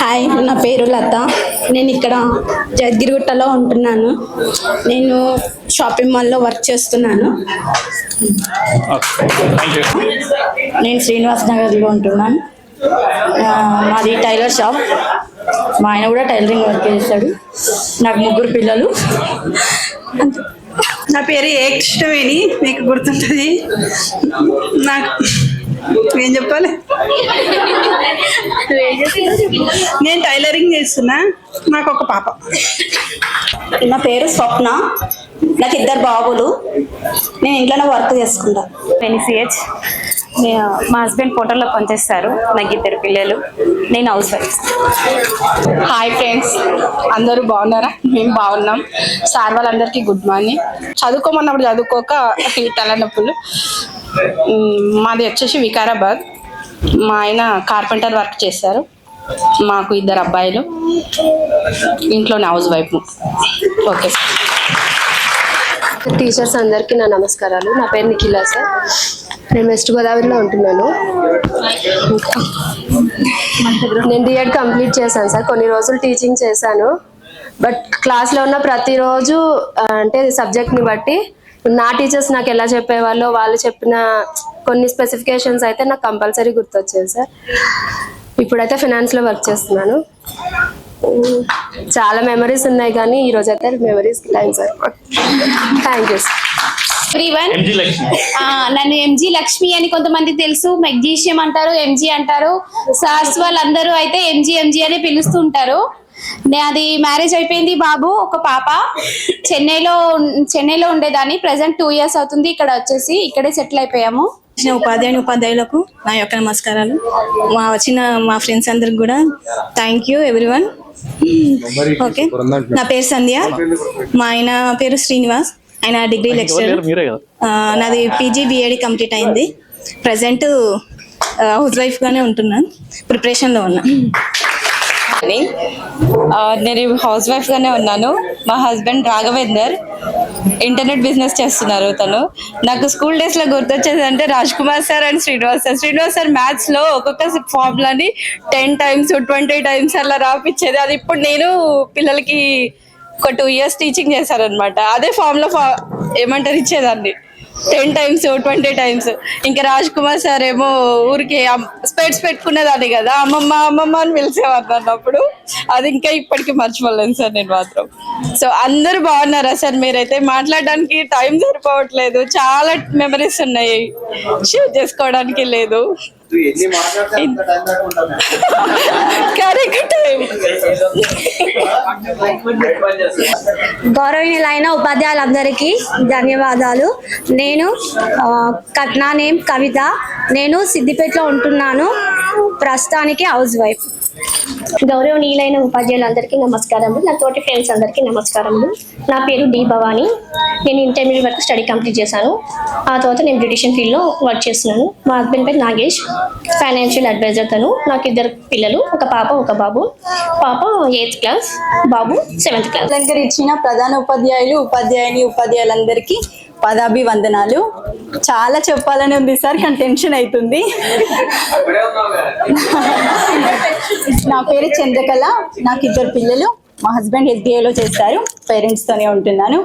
హాయ్, నా పేరు లత. నేను ఇక్కడ జగద్గిరిగుట్టలో ఉంటున్నాను. నేను షాపింగ్ మాల్లో వర్క్ చేస్తున్నాను. నేను శ్రీనివాస్ నగర్లో ఉంటున్నాను. మాది టైలర్ షాప్. మా ఆయన కూడా టైలరింగ్ వర్క్ చేస్తాడు. నాకు 3 పిల్లలు. నా పేరు ఏకృష్ణవేణి, మీకు గుర్తుంటుంది. ఏం చెప్పాలి? నేను టైలరింగ్ చేస్తున్నా, నాకు ఒక పాప. నా పేరు స్వప్న, నాకు 2 బాబులు. నేను ఇంట్లోనే వర్క్ చేసుకుంటా. సిహెచ్, మా హస్బెండ్ హోటల్లో పనిచేస్తారు, నాకు 2 పిల్లలు, నేను హౌస్ వైఫ్. హాయ్ ఫ్రెండ్స్, అందరూ బాగున్నారా? మేము బాగున్నాం. సార్ వాళ్ళందరికీ గుడ్ మార్నింగ్. చదువుకోమన్నప్పుడు చదువుకోక ఈ తలనొప్పులు. మాది వచ్చేసి వికారాబాద్. మా ఆయన కార్పెంటర్ వర్క్ చేస్తారు. మాకు 2 అబ్బాయిలు, ఇంట్లోనే house wife. Okay sir. Teachers అందరికీ నా నమస్కారాలు. నా పేరు నిఖిలా సార్, నేను వెస్ట్ గోదావరిలో ఉంటున్నాను. నేను డిఎడ్ కంప్లీట్ చేశాను సార్. కొన్ని రోజులు టీచింగ్ చేశాను. బట్ క్లాస్లో ఉన్న ప్రతిరోజు అంటే సబ్జెక్ట్ని బట్టి నా టీచర్స్ నాకు ఎలా చెప్పేవాళ్ళో, వాళ్ళు చెప్పిన కొన్ని స్పెసిఫికేషన్స్ అయితే నాకు కంపల్సరీ గుర్తొచ్చాయి సార్. ఇప్పుడైతే ఫినాన్స్లో వర్క్ చేస్తున్నాను. చాలా మెమరీస్ ఉన్నాయి, కానీ ఈరోజు అయితే memories time sir. Thank you sir. నన్ను ఎంజీ లక్ష్మి అని కొంతమంది తెలుసు, మెగ్జీషియం అంటారు, ఎంజీ అంటారు. సార్స్ వాళ్ళందరూ అయితే ఎంజీ అని పిలుస్తూ ఉంటారు. అది మ్యారేజ్ అయిపోయింది, బాబు ఒక పాప. చెన్నైలో ఉండేదాన్ని, ప్రెసెంట్ 2 years అవుతుంది ఇక్కడ వచ్చేసి, ఇక్కడే సెటిల్ అయిపోయాము. ఉపాధ్యాయులకు నా యొక్క నమస్కారాలు. మా ఫ్రెండ్స్ అందరికి కూడా థ్యాంక్ యూ ఎవ్రీవన్. ఓకే, నా పేరు సంధ్య, మా ఆయన పేరు శ్రీనివాస్, ఆయన డిగ్రీ లెక్చరర్. నాది పీజీ బిఏడి కంప్లీట్ అయింది. ప్రజెంట్ హౌస్ వైఫ్ గానే ఉంటున్నాను, ప్రిపరేషన్ లో ఉన్నా. నేను హౌస్ వైఫ్ గానే ఉన్నాను. మా హస్బెండ్ రాఘవేందర్ ఇంటర్నెట్ బిజినెస్ చేస్తున్నారు. తను నాకు స్కూల్ డేస్ లో గుర్తొచ్చేది అంటే Raj Kumar sir and Srinivas sir maths లో ఒక్కొక్క ఫార్ములాని 10 times 20 times అలా రాపిచ్చేది. అది ఇప్పుడు నేను పిల్లలకి ఒక 2 years టీచింగ్ చేశారనమాట. అదే ఫార్ములా ఏమంటారు ఇచ్చేదాన్ని 10 times 20 times. ఇంకా రాజ్ కుమార్ సార్ ఏమో ఊరికి స్పెట్స్ పెట్టుకునేదాన్ని కదా, అమ్మమ్మ అని పిలిచేవారు అన్నప్పుడు. అది ఇంకా ఇప్పటికీ మర్చిపోలేను సార్ నేను మాత్రం. సో అందరూ బాగున్నారా సార్? మీరైతే మాట్లాడడానికి టైం సరిపోవట్లేదు, చాలా మెమరీస్ ఉన్నాయి, షేర్ చేసుకోవడానికి లేదు. గౌరవనీయులైన ఉపాధ్యాయులందరికీ ధన్యవాదాలు. నా నేమ్ కవిత, నేను సిద్దిపేటలో ఉంటున్నాను, ప్రస్తుతానికి హౌస్ వైఫ్. గౌరవనీయులైన ఉపాధ్యాయులందరికీ నమస్కారములు. నా తోటి ఫ్రెండ్స్ అందరికీ నమస్కారములు. నా పేరు డి భవాని, నేను ఇంటర్మీడియట్ వరకు స్టడీ కంప్లీట్ చేశాను. ఆ తర్వాత నేను బ్యూటిషియన్ ఫీల్డ్లో వర్క్ చేస్తున్నాను. మా హస్బెండ్ పేరు నాగేష్, ఫైనాన్షియల్ అడ్వైజర్. తను. నాకు 2 పిల్లలు, ఒక పాప ఒక బాబు. పాప 8th class, బాబు 7th class. అలంకరించిన ప్రధాన ఉపాధ్యాయులందరికీ పదాభివందనాలు. చాలా చెప్పాలని ఉంది సార్, కానీ టెన్షన్ అవుతుంది. నా పేరు చంద్రకళ, నాకు 2 పిల్లలు. మా హస్బెండ్ SBIలో చేస్తారు, పేరెంట్స్తోనే ఉంటున్నాను.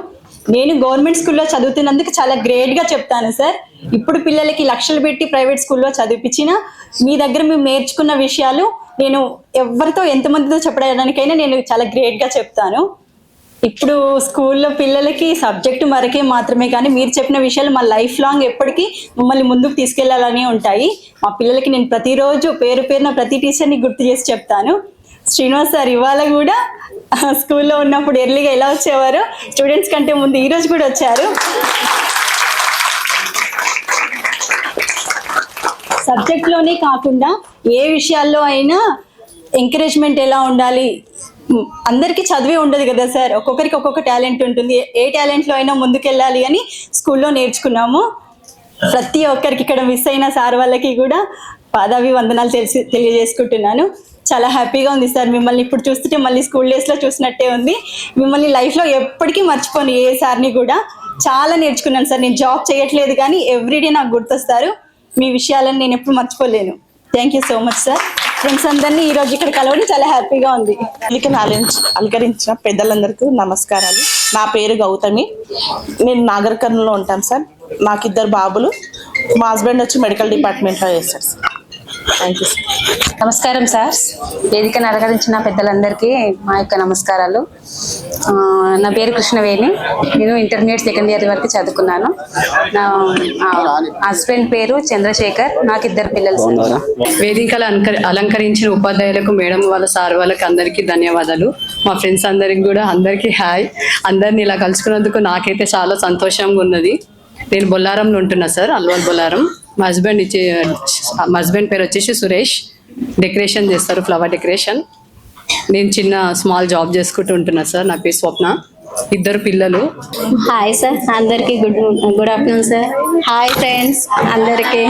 నేను గవర్నమెంట్ స్కూల్లో చదువుతున్నందుకు చాలా గ్రేట్గా చెప్తాను సార్. ఇప్పుడు పిల్లలకి లక్షలు పెట్టి ప్రైవేట్ స్కూల్లో చదివించిన మీ దగ్గర మేము నేర్చుకున్న విషయాలు నేను ఎవరితో ఎంతమందితో చెప్పడానికైనా నేను చాలా గ్రేట్గా చెప్తాను. ఇప్పుడు స్కూల్లో పిల్లలకి సబ్జెక్టు మరకే మాత్రమే, కానీ మీరు చెప్పిన విషయాలు మా లైఫ్ లాంగ్ ఎప్పటికీ మమ్మల్ని ముందుకు తీసుకెళ్లాలని ఉంటాయి. మా పిల్లలకి నేను ప్రతిరోజు పేరున ప్రతి టీచర్ని గుర్తు చేసి చెప్తాను. శ్రీనివాస్ సార్ ఇవాళ కూడా స్కూల్లో ఉన్నప్పుడు ఎర్లీగా ఎలా వచ్చేవారు, స్టూడెంట్స్ కంటే ముందు ఈరోజు కూడా వచ్చారు. సబ్జెక్ట్లోనే కాకుండా ఏ విషయాల్లో అయినా ఎంకరేజ్మెంట్ ఎలా ఉండాలి. అందరికీ చదివే ఉండదు కదా సార్, ఒక్కొక్కరికి ఒక్కొక్క టాలెంట్ ఉంటుంది. ఏ టాలెంట్లో అయినా ముందుకెళ్ళాలి అని స్కూల్లో నేర్చుకున్నాము. ప్రతి ఒక్కరికి ఇక్కడ మిస్ అయిన సార్ వాళ్ళకి కూడా పాదాభివందనాలు తెలియజేసుకుంటున్నాను. చాలా హ్యాపీగా ఉంది సార్, మిమ్మల్ని ఇప్పుడు చూస్తుంటే మళ్ళీ స్కూల్ డేస్లో చూసినట్టే ఉంది. మిమ్మల్ని లైఫ్లో ఎప్పటికీ మర్చిపోను ఏ సార్ని కూడా. చాలా నేర్చుకున్నాను సార్. నేను జాబ్ చేయట్లేదు కానీ ఎవ్రీడే నాకు గుర్తొస్తారు. మీ విషయాలను నేను ఎప్పుడు మర్చిపోలేను. Thank you so much sir. Friends అందరినీ ఈరోజు ఇక్కడ కలవడం చాలా హ్యాపీగా ఉంది. అలంకరించిన పెద్దలందరికీ నమస్కారాలు. నా పేరు గౌతమి, నేను నాగర్ కర్నూలులో ఉంటాను సార్. నాకు 2 బాబులు. మా హస్బెండ్ వచ్చి మెడికల్ డిపార్ట్మెంట్లో చేస్తారు సార్. Thank you. నమస్కారం సార్. వేదికను అలంకరించిన పెద్దలందరికీ మా యొక్క నమస్కారాలు. నా పేరు కృష్ణవేణి. నేను ఇంటర్మీడియట్ సెకండ్ ఇయర్ వరకు చదువుకున్నాను. నా హస్బెండ్ పేరు చంద్రశేఖర్. నాకు 2 పిల్లలు సార్. వేదికలు అలంకరించిన ఉపాధ్యాయులకు, మేడం వాళ్ళ, సార్ వాళ్ళకి అందరికీ ధన్యవాదాలు. మా ఫ్రెండ్స్ అందరికి కూడా అందరికీ హాయ్. అందరిని ఇలా కలుసుకున్నందుకు నాకైతే చాలా సంతోషంగా ఉన్నది. నేను బొల్లారంలో ఉంటున్నా సార్, అల్వాల్ బొల్లారం. మా హస్బెండ్ పేరు వచ్చేసి సురేష్. డెకరేషన్ చేస్తారు, ఫ్లవర్ డెకరేషన్. నేను చిన్న స్మాల్ జాబ్ చేసుకుంటూ ఉంటున్నా సార్. నా పేరు స్వప్న. 2 పిల్లలు. హాయ్ సార్, అందరికీ good afternoon sir. Hi friends అందరికీ.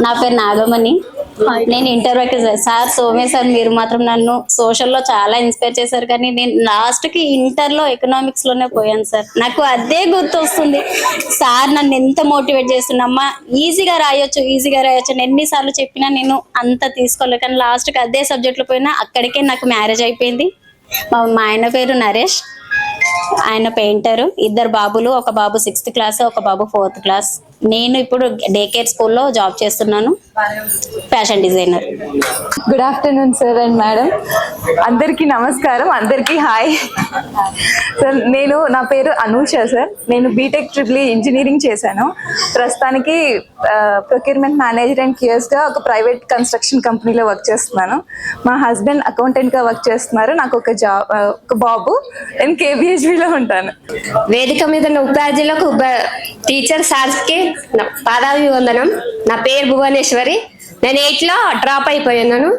నా పేరు నాగమణి. నేను ఇంటర్ వరకు సార్ సోమే సార్ మీరు మాత్రం నన్ను సోషల్లో చాలా ఇన్స్పైర్ చేశారు, కానీ నేను లాస్ట్కి ఇంటర్లో ఎకనామిక్స్లోనే పోయాను సార్. నాకు అదే గుర్తు వస్తుంది. సార్ నన్ను ఎంత మోటివేట్ చేస్తున్నామ్మా, ఈజీగా రాయొచ్చు అని ఎన్నిసార్లు చెప్పినా నేను అంత తీసుకోలేదు, కానీ లాస్ట్కి అదే సబ్జెక్ట్లో పోయినా అక్కడికే నాకు మ్యారేజ్ అయిపోయింది. మా ఆయన పేరు నరేష్. ఆయన పెయింటరు. 2 బాబులు, ఒక బాబు 6th క్లాస్, ఒక బాబు 4th క్లాస్. నేను ఇప్పుడు డే కేర్ స్కూల్లో జాబ్ చేస్తున్నాను, fashion designer. Good afternoon sir and madam. అందరికీ నమస్కారం, అందరికీ హాయ్ సార్. నా పేరు అనూష సార్. నేను బీటెక్ ట్రిపుల్ ఇంజనీరింగ్ చేశాను. ప్రస్తుతానికి ప్రొక్యూర్మెంట్ మేనేజర్ అండ్ క్యూఎస్గా ఒక ప్రైవేట్ కన్స్ట్రక్షన్ కంపెనీలో వర్క్ చేస్తున్నాను. మా హస్బెండ్ అకౌంటెంట్గా వర్క్ చేస్తున్నారు. నాకు ఒక బాబు. నేను కేబిహెచ్బిలో ఉంటాను. వేదిక మీద ఉన్న ఉపాధ్యాయులకు, టీచర్ సార్స్కి పాదాభివందనం. నా పేరు భువనేశ్వరి. నేను 8లో డ్రాప్ అయిపోయాను.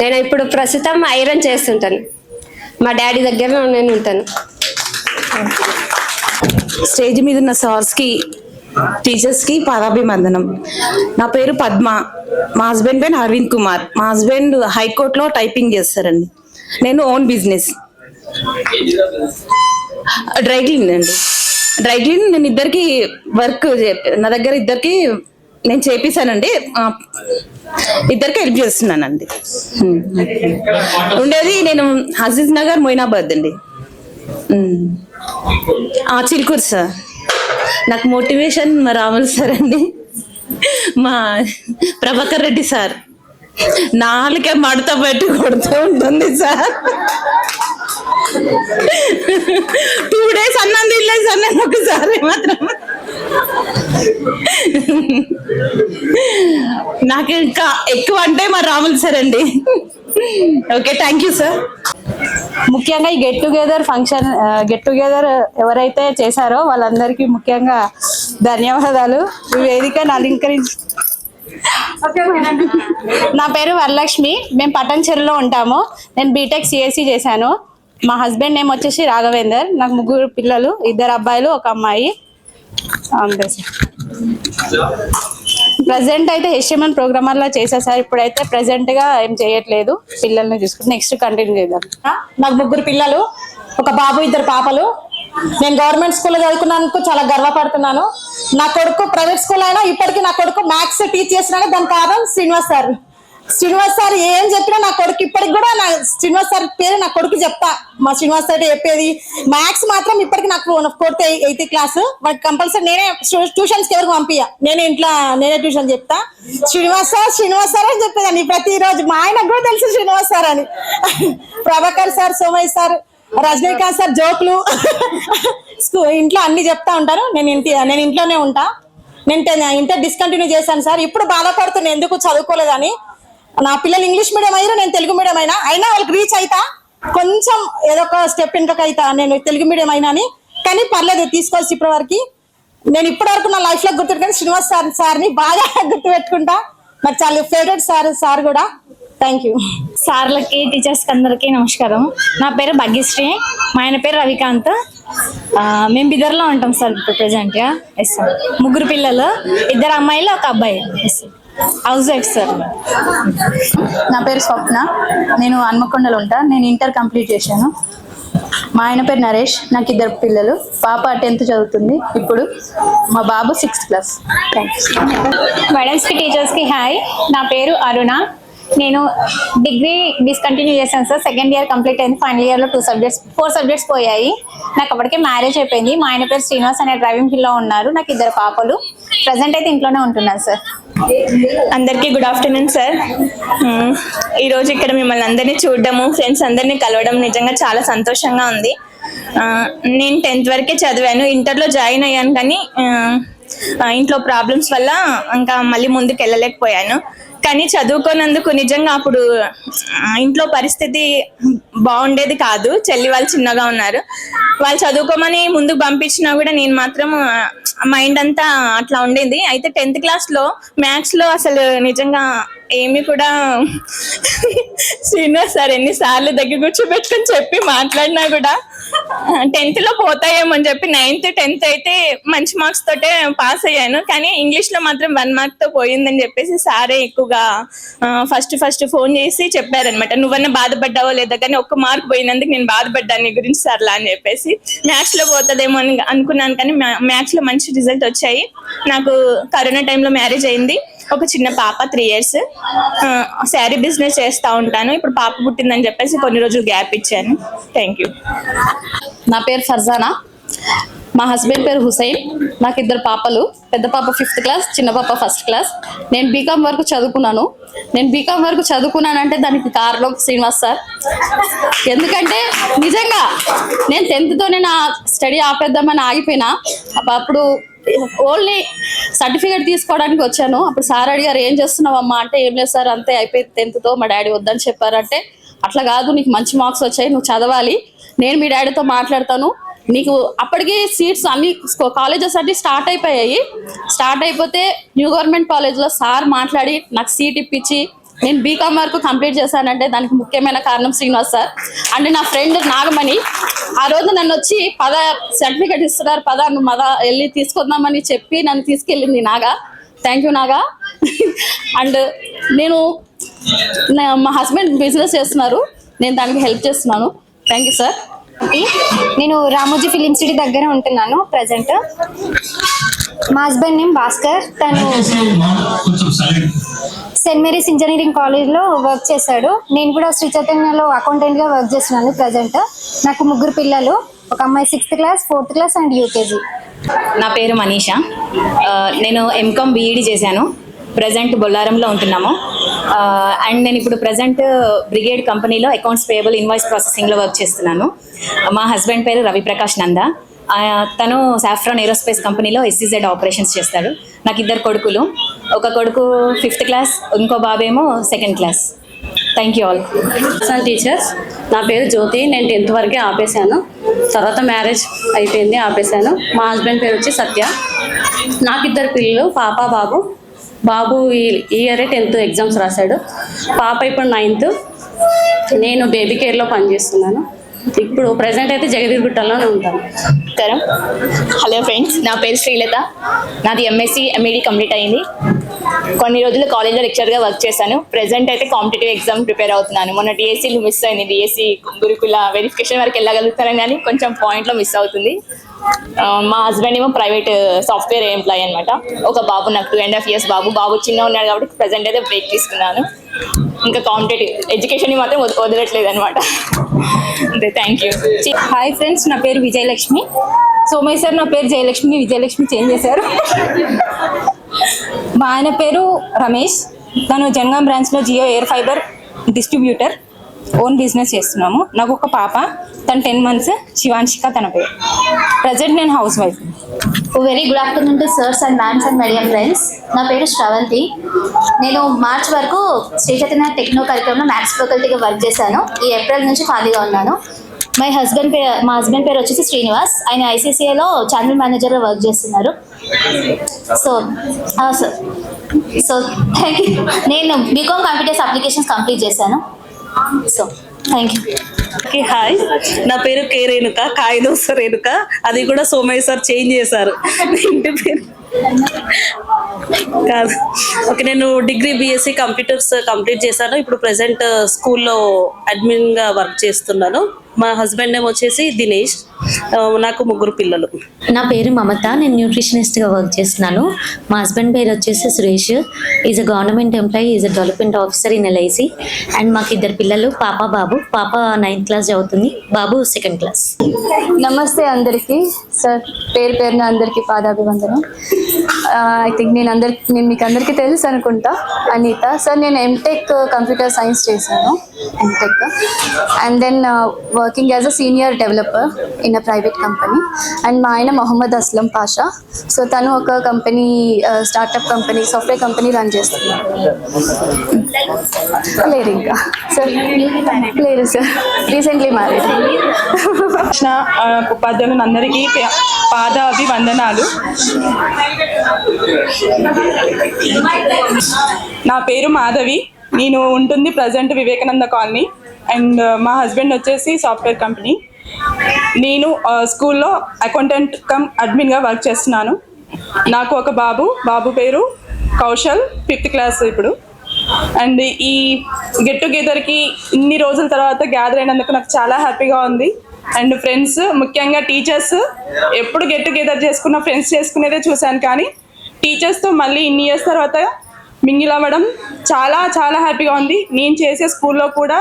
నేను ఇప్పుడు ప్రస్తుతం ఐరన్ చేస్తుంటాను. మా డాడీ దగ్గర నేను ఉంటాను. స్టేజ్ మీద ఉన్న సార్స్కి, టీచర్స్కి పాదాభివందనం. నా పేరు పద్మ. మా హస్బెండ్ పేరు అరవింద్ కుమార్. మా హస్బెండ్ హైకోర్టులో టైపింగ్ చేస్తారండి. నేను ఓన్ బిజినెస్ డ్రై క్లీన్ అండి. డ్రై క్లీన్ నేను 2కి వర్క్ నా దగ్గర 2కి నేను చేపిస్తానండి. 2కి హెల్ప్ చేస్తున్నానండి. ఉండేది నేను అజీజ్ నగర్, మొయినాబాద్ అండి. చిలుకూరు సార్. నాకు మోటివేషన్ మా రాములు సార్ అండి, మా ప్రభాకర్ రెడ్డి సార్. 4కే మడత పెట్టి కొడుతూ ఉంటుంది సార్. 2 days అన్నం తినలేదు సార్ నేను ఒకసారి మాత్రం. నాకు ఇంకా ఎక్కువ అంటే మా రాములు సార్ అండి. Okay, thank you sir. ముఖ్యంగా ఈ గెట్ టుగెదర్ ఎవరైతే చేశారో వాళ్ళందరికీ ముఖ్యంగా ధన్యవాదాలు. ఈ వేదికను అలంకరించి. నా పేరు వరలక్ష్మి. మేము పట్టణచెరులో ఉంటాము. నేను బీటెక్ సిఎస్సి చేశాను. మా హస్బెండ్ నేమ్ వచ్చేసి రాఘవేందర్. నాకు 3 పిల్లలు, 2 అబ్బాయిలు, 1 అమ్మాయి. ప్రజెంట్ అయితే HMN ప్రోగ్రామర్లా చేసా సార్. ఇప్పుడైతే ప్రెసెంట్గా ఏం చేయట్లేదు, పిల్లల్ని చూసుకుంటే నెక్స్ట్ కంటిన్యూ చేద్దాం. నాకు 3 పిల్లలు, ఒక బాబు, 2 పాపలు. నేను గవర్నమెంట్ స్కూల్లో చదువుకున్నందుకు చాలా గర్వపడుతున్నాను. నా కొడుకు ప్రైవేట్ స్కూల్ అయినా ఇప్పటికీ నా కొడుకు మ్యాథ్స్ టీచ్ చేసినా దాని కారణం శ్రీనివాస్ సార్. శ్రీనివాస్ సార్ ఏం చెప్పినా నా కొడుకు ఇప్పటికి కూడా నా శ్రీనివాస్ సార్ పేరు నా కొడుకు చెప్తా. మా శ్రీనివాస్ సార్ చెప్పేది మ్యాథ్స్ మాత్రం ఇప్పటికి నాకు 4th 8th క్లాస్ వాటి కంపల్సరీ నేనే ట్యూషన్స్కి ఎవరికి పంపియ్య. నేనే ట్యూషన్ చెప్తా. శ్రీనివాస్ సార్ అని చెప్పేదాన్ని ప్రతిరోజు. మా ఆయనకు కూడా తెలుసు శ్రీనివాస్ సార్ అని. Prabhakar sir, Somaiah sir, Rajinikanth sir జోకులు ఇంట్లో అన్ని చెప్తా ఉంటారు. నేను ఇంట్లోనే ఉంటా. నేను ఇంటర్ డిస్కంటిన్యూ చేశాను సార్. ఇప్పుడు బాధపడుతున్నా ఎందుకు చదువుకోలేదని. నా పిల్లలు ఇంగ్లీష్ మీడియం అయ్యారు, నేను తెలుగు మీడియం అయినా వాళ్ళకి రీచ్ అవుతా. కొంచెం ఏదో ఒక స్టెప్ ఇంట్లోకి అవుతా. నేను తెలుగు మీడియం అయినా అని, కానీ పర్లేదు తీసుకోవచ్చు. ఇప్పటి వరకు నేను ఇప్పటివరకు నా లైఫ్ లో గుర్తుపెట్టుకుని శ్రీనివాస్ సార్ని బాగా గుర్తుపెట్టుకుంటా. నాకు చాలా ఫేవరెట్ సార్ కూడా. Thank you. సార్లకి, టీచర్స్కి అందరికీ నమస్కారం. నా పేరు భాగ్యశ్రీ. మా ఆయన పేరు రవికాంత్. మేము బిదర్లో ఉంటాం సార్ ఇప్పుడు ప్రెజెంట్గా. Yes sir. 3 పిల్లలు, 2 అమ్మాయిలు, 1 అబ్బాయి. Yes sir. House wife sir. నా పేరు స్వప్న. నేను హన్మకొండలో ఉంటా. నేను ఇంటర్ కంప్లీట్ చేశాను. మా ఆయన పేరు నరేష్. నాకు 2 పిల్లలు. పాప 10th చదువుతుంది ఇప్పుడు. మా బాబు 6th క్లాస్. థ్యాంక్స్. మేడమ్స్కి, టీచర్స్కి హాయ్. నా పేరు అరుణ. నేను డిగ్రీ డిస్కంటిన్యూ చేశాను సార్. సెకండ్ ఇయర్ కంప్లీట్ అయింది. ఫైనల్ ఇయర్లో 4 సబ్జెక్ట్స్ పోయాయి. నాకు అప్పటికే మ్యారేజ్ అయిపోయింది. మా ఆయన పేరు శ్రీనివాస్ అనే డ్రైవింగ్ ఫీల్డ్లో ఉన్నారు. నాకు 2 పాపలు. ప్రజెంట్ అయితే ఇంట్లోనే ఉంటున్నాను సార్. అందరికీ గుడ్ ఆఫ్టర్నూన్ సార్. ఈరోజు ఇక్కడ మిమ్మల్ని అందరినీ చూడడము, ఫ్రెండ్స్ అందరినీ కలవడం నిజంగా చాలా సంతోషంగా ఉంది. నేను 10th వరకే చదివాను, ఇంటర్లో జాయిన్ అయ్యాను, కానీ ఇంట్లో ప్రాబ్లమ్స్ వల్ల ఇంకా మళ్ళీ ముందుకు వెళ్ళలేకపోయాను. కానీ చదువుకోనందుకు నిజంగా అప్పుడు ఇంట్లో పరిస్థితి బాగుండేది కాదు. చెల్లి వాళ్ళు చిన్నగా ఉన్నారు, వాళ్ళు చదువుకోమని ముందుకు పంపించినా కూడా నేను మాత్రం మైండ్ అంతా అట్లా ఉండేది. అయితే 10th క్లాస్లో మ్యాథ్స్లో అసలు నిజంగా ఏమి కూడా శ్రీనివాస్ సార్ ఎన్నిసార్లు దగ్గర కూర్చోబెట్టుకొని చెప్పి మాట్లాడినా కూడా 10th పోతాయేమో అని చెప్పి 9th 10th అయితే మంచి మార్క్స్ తోటే పాస్ అయ్యాను. కానీ ఇంగ్లీష్లో మాత్రం 1 మార్క్తో పోయిందని చెప్పేసి సారే ఎక్కువగా ఫస్ట్ ఫోన్ చేసి చెప్పారనమాట, నువ్వన్నా బాధపడ్డావో లేదా, కానీ 1 మార్క్ పోయినందుకు నేను బాధపడ్డాను నీ గురించి సర్లా అని చెప్పేసి. మ్యాథ్స్లో పోతుందేమో అని అనుకున్నాను, కానీ మ్యాథ్స్లో మంచి రిజల్ట్ వచ్చాయి. నాకు కరోనా టైంలో మ్యారేజ్ అయింది, ఒక చిన్న పాప 3 years. శారీ బిజినెస్ చేస్తూ ఉంటాను. ఇప్పుడు పాప పుట్టిందని చెప్పేసి కొన్ని రోజులు గ్యాప్ ఇచ్చాను. Thank you. నా పేరు ఫర్జానా, మా హస్బెండ్ పేరు హుసైన్. నాకు 2 పాపలు, పెద్ద పాప 5th క్లాస్, చిన్న పాప 1st క్లాస్. నేను బీకామ్ వరకు చదువుకున్నాను. నేను బీకామ్ వరకు చదువుకున్నానంటే దానికి కారణం శ్రీనివాస్ సార్. ఎందుకంటే నిజంగా నేను 10th నా స్టడీ ఆపేద్దామని ఆగిపోయినా. అప్పుడు ఓన్లీ సర్టిఫికేట్ తీసుకోవడానికి వచ్చాను. అప్పుడు సార్ అడిగారు, ఏం చేస్తున్నావు అమ్మా అంటే, ఏం లేదు సార్, అంతే అయిపోయింది 10th మా డాడీ వద్దని చెప్పారంటే, అట్లా కాదు, నీకు మంచి మార్క్స్ వచ్చాయి, నువ్వు చదవాలి, నేను మీ డాడీతో మాట్లాడతాను, నీకు అప్పటికి సీట్స్ అన్ని కాలేజెస్ అన్ని స్టార్ట్ అయిపోయాయి. స్టార్ట్ అయిపోతే న్యూ గవర్నమెంట్ కాలేజ్లో సార్ మాట్లాడి నాకు సీట్ ఇప్పించి నేను బీకామ్ వరకు కంప్లీట్ చేశానంటే దానికి ముఖ్యమైన కారణం శ్రీనివాస్ సార్. అంటే నా ఫ్రెండ్ నాగమణి ఆ రోజు నన్ను వచ్చి సర్టిఫికేట్ ఇస్తున్నారు, నువ్వు వెళ్ళి తీసుకుందామని చెప్పి నన్ను తీసుకెళ్ళింది Naga. Thank you Naga. And మా హస్బెండ్ బిజినెస్ చేస్తున్నారు, నేను దానికి హెల్ప్ చేస్తున్నాను. Thank you sir. నేను రామోజీ ఫిలిం సిటీ దగ్గర ఉంటున్నాను ప్రజెంట్. మా హస్బెండ్ నేమ్ భాస్కర్, తను సెయింట్ మేరీస్ ఇంజనీరింగ్ కాలేజ్లో వర్క్ చేశాడు. నేను కూడా శ్రీ చైతన్యలో అకౌంటెంట్గా వర్క్ చేస్తున్నాను ప్రజెంట్. నాకు 3 పిల్లలు, ఒక అమ్మాయి 6th class, 4th class and UKG. నా పేరు మనీషా, నేను ఎంకామ్ బీఈడి చేశాను. ప్రజెంట్ బొల్లారంలో ఉంటున్నాము. అండ్ నేను ఇప్పుడు ప్రజెంట్ బ్రిగేడ్ కంపెనీలో అకౌంట్స్ పేయబుల్ ఇన్వాయిస్ ప్రాసెసింగ్లో వర్క్ చేస్తున్నాను. మా హస్బెండ్ పేరు రవిప్రకాష్ నంద, తను సాఫ్రాన్ ఏరోస్పేస్ కంపెనీలో SEZ ఆపరేషన్స్ చేస్తాడు. నాకు 2 కొడుకులు, ఒక కొడుకు 5th క్లాస్, ఇంకో బాబేమో 2nd class. Thank you all. Teachers, నా పేరు జ్యోతి, నేను 10th వరకే ఆపేశాను, తర్వాత మ్యారేజ్ అయిపోయింది ఆపేశాను. మా హస్బెండ్ పేరు వచ్చి సత్య. నాకు 2 పిల్లలు, పాప బాబు. బాబు ఈ ఇయరే 10th ఎగ్జామ్స్ రాశాడు, పాప ఇప్పుడు 9th. నేను బేబీ కేర్లో పనిచేస్తున్నాను. ఇప్పుడు ప్రజెంట్ అయితే జగదీర్గుట్టలోనే ఉంటాను. హలో ఫ్రెండ్స్, నా పేరు శ్రీలత, నాది MSc MED కంప్లీట్ అయింది. కొన్ని రోజులు కాలేజ్లో లెక్చర్గా వర్క్ చేశాను. ప్రెజెంట్ అయితే కాంపిటేటివ్ ఎగ్జామ్ ప్రిపేర్ అవుతున్నాను. మొన్న డిఎస్సీలు మిస్ అయింది, డిఎస్సీ గురుకుల వెరిఫికేషన్ వరకు వెళ్ళగలుగుతాను, కానీ కొంచెం పాయింట్లో మిస్ అవుతుంది. మా హస్బెండ్ ఏమో ప్రైవేట్ సాఫ్ట్వేర్ ఎంప్లాయీ అనమాట. ఒక బాబు, నాకు 2.5 years బాబు చిన్న ఉన్నాడు కాబట్టి ప్రజెంట్ అయితే బ్రేక్ తీసుకున్నాను. ఇంకా కాంపిటేటివ్ ఎడ్యుకేషన్ మాత్రం వదలట్లేదు అనమాట. అంతే, థ్యాంక్ యూ. హాయ్ ఫ్రెండ్స్, నా పేరు విజయలక్ష్మి. సోమయ్య సార్ నా పేరు జయలక్ష్మి, విజయలక్ష్మి చేంజ్ చేశారు. మా ఆయన పేరు రమేష్, తను జనగాం బ్రాంచ్లో Jio Air Fiber distributor, own business చేస్తున్నాము. నాకు ఒక పాప, తను 10 months, శివాంశిక తన పేరు. ప్రజెంట్ నేను house wife. Very good afternoon to sirs and ma'ams and my dear friends. నా పేరు శ్రవంతి. నేను మార్చ్ వరకు శ్రీ చైతన్య టెక్నో కరికులంలో మ్యాథ్స్ ఫ్యాకల్టీగా వర్క్ చేశాను. ఈ ఏప్రిల్ నుంచి ఖాళీగా ఉన్నాను. మా హస్బెండ్ పేరు వచ్చేసి శ్రీనివాస్, ఆయన ICCIలో ఛానల్ మేనేజర్గా వర్క్ చేస్తున్నారు. So thank you. నేను బీకామ్ కంప్యూటర్స్ అప్లికేషన్స్ కంప్లీట్ చేశాను. So thank you. హాయ్, నా పేరు కే రేణుక, కాయదోస రేణుక. అది కూడా సోమయ్య సార్ చేంజ్ చేశారు ఇంటి పేరు కాదు. ఓకే, నేను డిగ్రీ BSc కంప్యూటర్స్ కంప్లీట్ చేశాను. ఇప్పుడు ప్రెసెంట్ స్కూల్లో అడ్మిన్గా వర్క్ చేస్తున్నాను. మా హస్బెండ్ నేమ్ వచ్చేసి దినేష్. నాకు 3 పిల్లలు. నా పేరు మమత, నేను న్యూట్రిషనిస్ట్గా వర్క్ చేస్తున్నాను. మా హస్బెండ్ పేరు వచ్చేసి Suresh. Is a government employee, is a development officer in LIC. And మాకు 2 పిల్లలు, పాప బాబు. పాప 9th క్లాస్ చదువుతుంది, బాబు 2nd క్లాస్. నమస్తే అందరికీ. సార్ పేరున అందరికీ పాదాభివందనం. ఐ థింక్ నేను మీకు అందరికీ తెలుసు అనుకుంటా, అనిత. సార్ నేను ఎంటెక్ కంప్యూటర్ సైన్స్ చేశాను, MTech. And then working as a senior developer in a private company. And మా ఆయన మొహమ్మద్ అస్లం పాషా. సో తను ఒక company, startup company, software company run చేస్తున్నారు. లేదు ఇంకా సార్, లేదు సార్, రీసెంట్లీ మ్యారీడ్. ఉపాధ్యాయులందరికీ పాదాభివందనాలు. నా పేరు మాధవి, నేను ఉంటుంది ప్రజెంట్ వివేకానంద కాలనీ. అండ్ మా హస్బెండ్ వచ్చేసి సాఫ్ట్వేర్ కంపెనీ. నేను స్కూల్లో అకౌంటెంట్ కమ్ అడ్మిన్గా వర్క్ చేస్తున్నాను. నాకు ఒక బాబు పేరు కౌశల్, 5th క్లాస్ ఇప్పుడు. అండ్ ఈ గెట్ టుగెదర్కి ఇన్ని రోజుల తర్వాత గ్యాదర్ అయినందుకు నాకు చాలా హ్యాపీగా ఉంది. అండ్ ఫ్రెండ్స్, ముఖ్యంగా టీచర్స్, ఎప్పుడు గెట్ టుగెదర్ చేసుకున్న ఫ్రెండ్స్ చేసుకునేదే చూశాను, కానీ టీచర్స్తో మళ్ళీ ఇన్ని ఇయర్స్ తర్వాత మింగిల్ అవ్వడం చాలా చాలా హ్యాపీగా ఉంది. నేను చేసే స్కూల్లో కూడా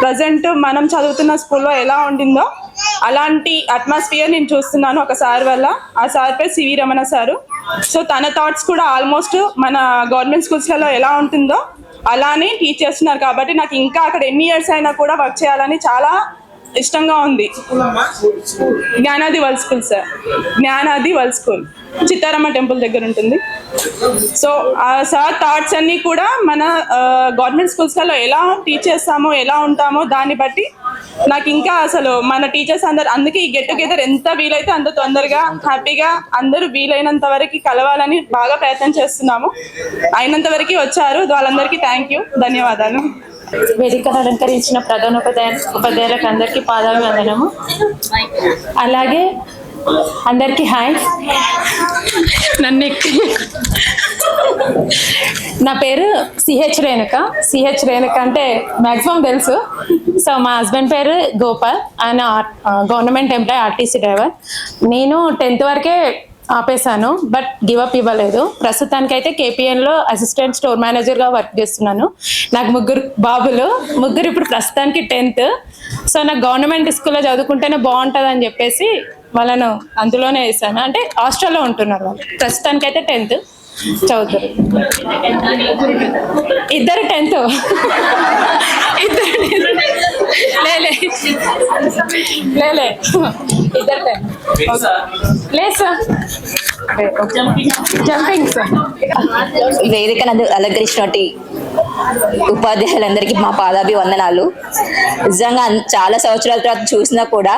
ప్రజెంట్ మనం చదువుతున్న స్కూల్లో ఎలా ఉండిందో అలాంటి అట్మాస్ఫియర్ నేను చూస్తున్నాను ఒక సార్ వల్ల. ఆ సార్ పేరు సివి రమణ సారు. సో తన థాట్స్ కూడా ఆల్మోస్ట్ మన గవర్నమెంట్ స్కూల్స్లలో ఎలా ఉంటుందో అలానే టీచ్ చేస్తున్నారు. కాబట్టి నాకు ఇంకా అక్కడ ఎన్ని ఇయర్స్ అయినా కూడా వర్క్ చేయాలని చాలా ఇష్టంగా ఉంది. Gnanadi world school sir, Gnanadi world school Chittaramma temple దగ్గర ఉంటుంది. సో ఆ సార్ థాట్స్ అన్నీ కూడా మన గవర్నమెంట్ స్కూల్స్లలో ఎలా టీచ్ చేస్తామో, ఎలా ఉంటామో దాన్ని బట్టి నాకు ఇంకా అసలు మన టీచర్స్ అందరు, అందుకే ఈ గెట్ టుగెదర్ ఎంత వీలైతే అంత తొందరగా హ్యాపీగా అందరూ వీలైనంత వరకు కలవాలని బాగా ప్రయత్నం చేస్తున్నాము. అయినంత వరకు వచ్చారు, వాళ్ళందరికీ థ్యాంక్ యూ, ధన్యవాదాలు. వేదికను అలంకరించిన ఉపాధ్యాయులకు అందరికీ పాదాభివందనము. అలాగే అందరికీ హాయ్. నా పేరు సిహెచ్ రేణుక అంటే మ్యాక్సిమం తెలుసు. సో మా హస్బెండ్ పేరు గోపాల్, ఆయన గవర్నమెంట్ ఎంప్లాయీ, RTC డ్రైవర్. నేను 10th వరకే ఆపేశాను, బట్ గివ్ అప్ ఇవ్వలేదు. ప్రస్తుతానికైతే KPNలో అసిస్టెంట్ స్టోర్ మేనేజర్గా వర్క్ చేస్తున్నాను. నాకు 3 బాబులు, 3 ఇప్పుడు ప్రస్తుతానికి 10th. సో నాకు గవర్నమెంట్ స్కూల్లో చదువుకుంటేనే బాగుంటుంది అని చెప్పేసి వాళ్ళను అందులోనే వేసాను. అంటే హాస్టల్లో ఉంటున్నారు వాళ్ళు. ప్రస్తుతానికైతే 10th చదువుతారు. 2 10th. లేలే 2 10th. లేదు సార్, జంపింగ్ సార్. వేదికను అలంకరించినటువంటి ఉపాధ్యాయులందరికీ మా పాదాభివందనాలు. నిజంగా చాలా సంవత్సరాల తర్వాత చూసినా కూడా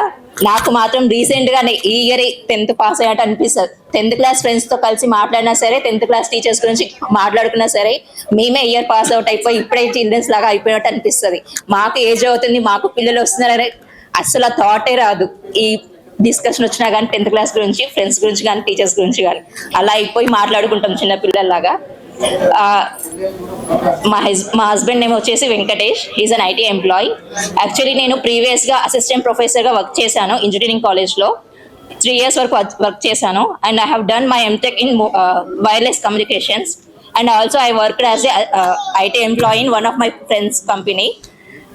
నాకు మాత్రం రీసెంట్గానే ఈ ఇయర్ 10th పాస్ అయ్యాట అనిపిస్తుంది. 10th క్లాస్ ఫ్రెండ్స్తో కలిసి మాట్లాడినా సరే, 10th క్లాస్ టీచర్స్ గురించి మాట్లాడుకున్నా సరే, మేమే ఇయర్ పాస్ అవుట్ అయిపోయి ఇప్పుడే చిల్డ్రన్స్ లాగా అయిపోయినట్టు అనిపిస్తుంది. మాకు ఏజ్ అవుతుంది, మాకు పిల్లలు వస్తున్నారనే అసలు ఆ థాటే రాదు. ఈ డిస్కషన్ వచ్చినా కానీ 10th క్లాస్ గురించి, ఫ్రెండ్స్ గురించి కానీ, టీచర్స్ గురించి కానీ అలా అయిపోయి మాట్లాడుకుంటాం చిన్న పిల్లల్లాగా. మా హస్బెండ్ నేమ్ వచ్చేసి Venkatesh. Is an IT employee. Actually నేను ప్రీవియస్గా అసిస్టెంట్ ప్రొఫెసర్గా వర్క్ చేశాను ఇంజనీరింగ్ కాలేజ్లో. 3 years వరకు వర్క్ చేశాను. And I have done my MTech in wireless communications. And also I worked as IT employee in one of my friends company.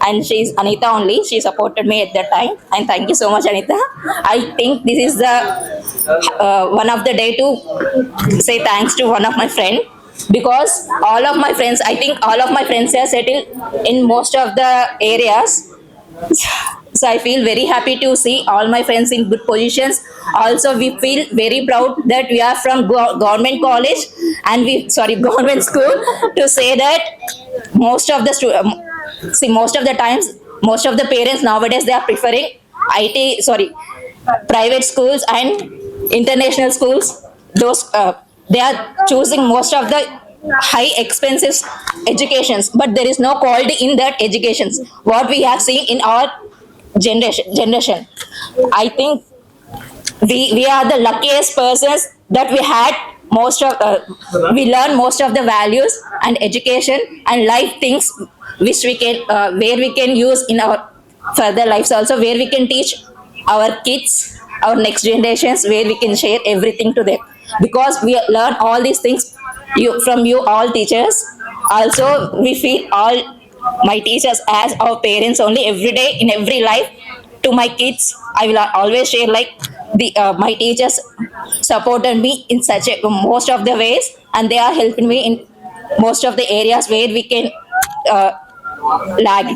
And she's Anita only. She supported me at that time. And thank you so much, Anita. I think this is the one of the day to say thanks to one of my friend, because all of my friends, I think all of my friends are settled in most of the areas. So I feel very happy to see all my friends in good positions. Also, we feel very proud that we are from government college and government school, to say that most of the times, most of the parents nowadays, they are preferring private schools and international schools. Those they are choosing most of the high expensive educations, but there is no quality in that educations what we have seen in our generation. I think we are the luckiest persons that we had we learn most of the values and education and life things which we can where we can use in our further lives also, where we can teach our kids, our next generations, where we can share everything to them, because we learn all these things from you all teachers. Also we feel all my teachers as our parents only. Every day in every life to my kids I will always share like my teachers supported me in such a most of the ways, and they are helping me in most of the areas where we can lag.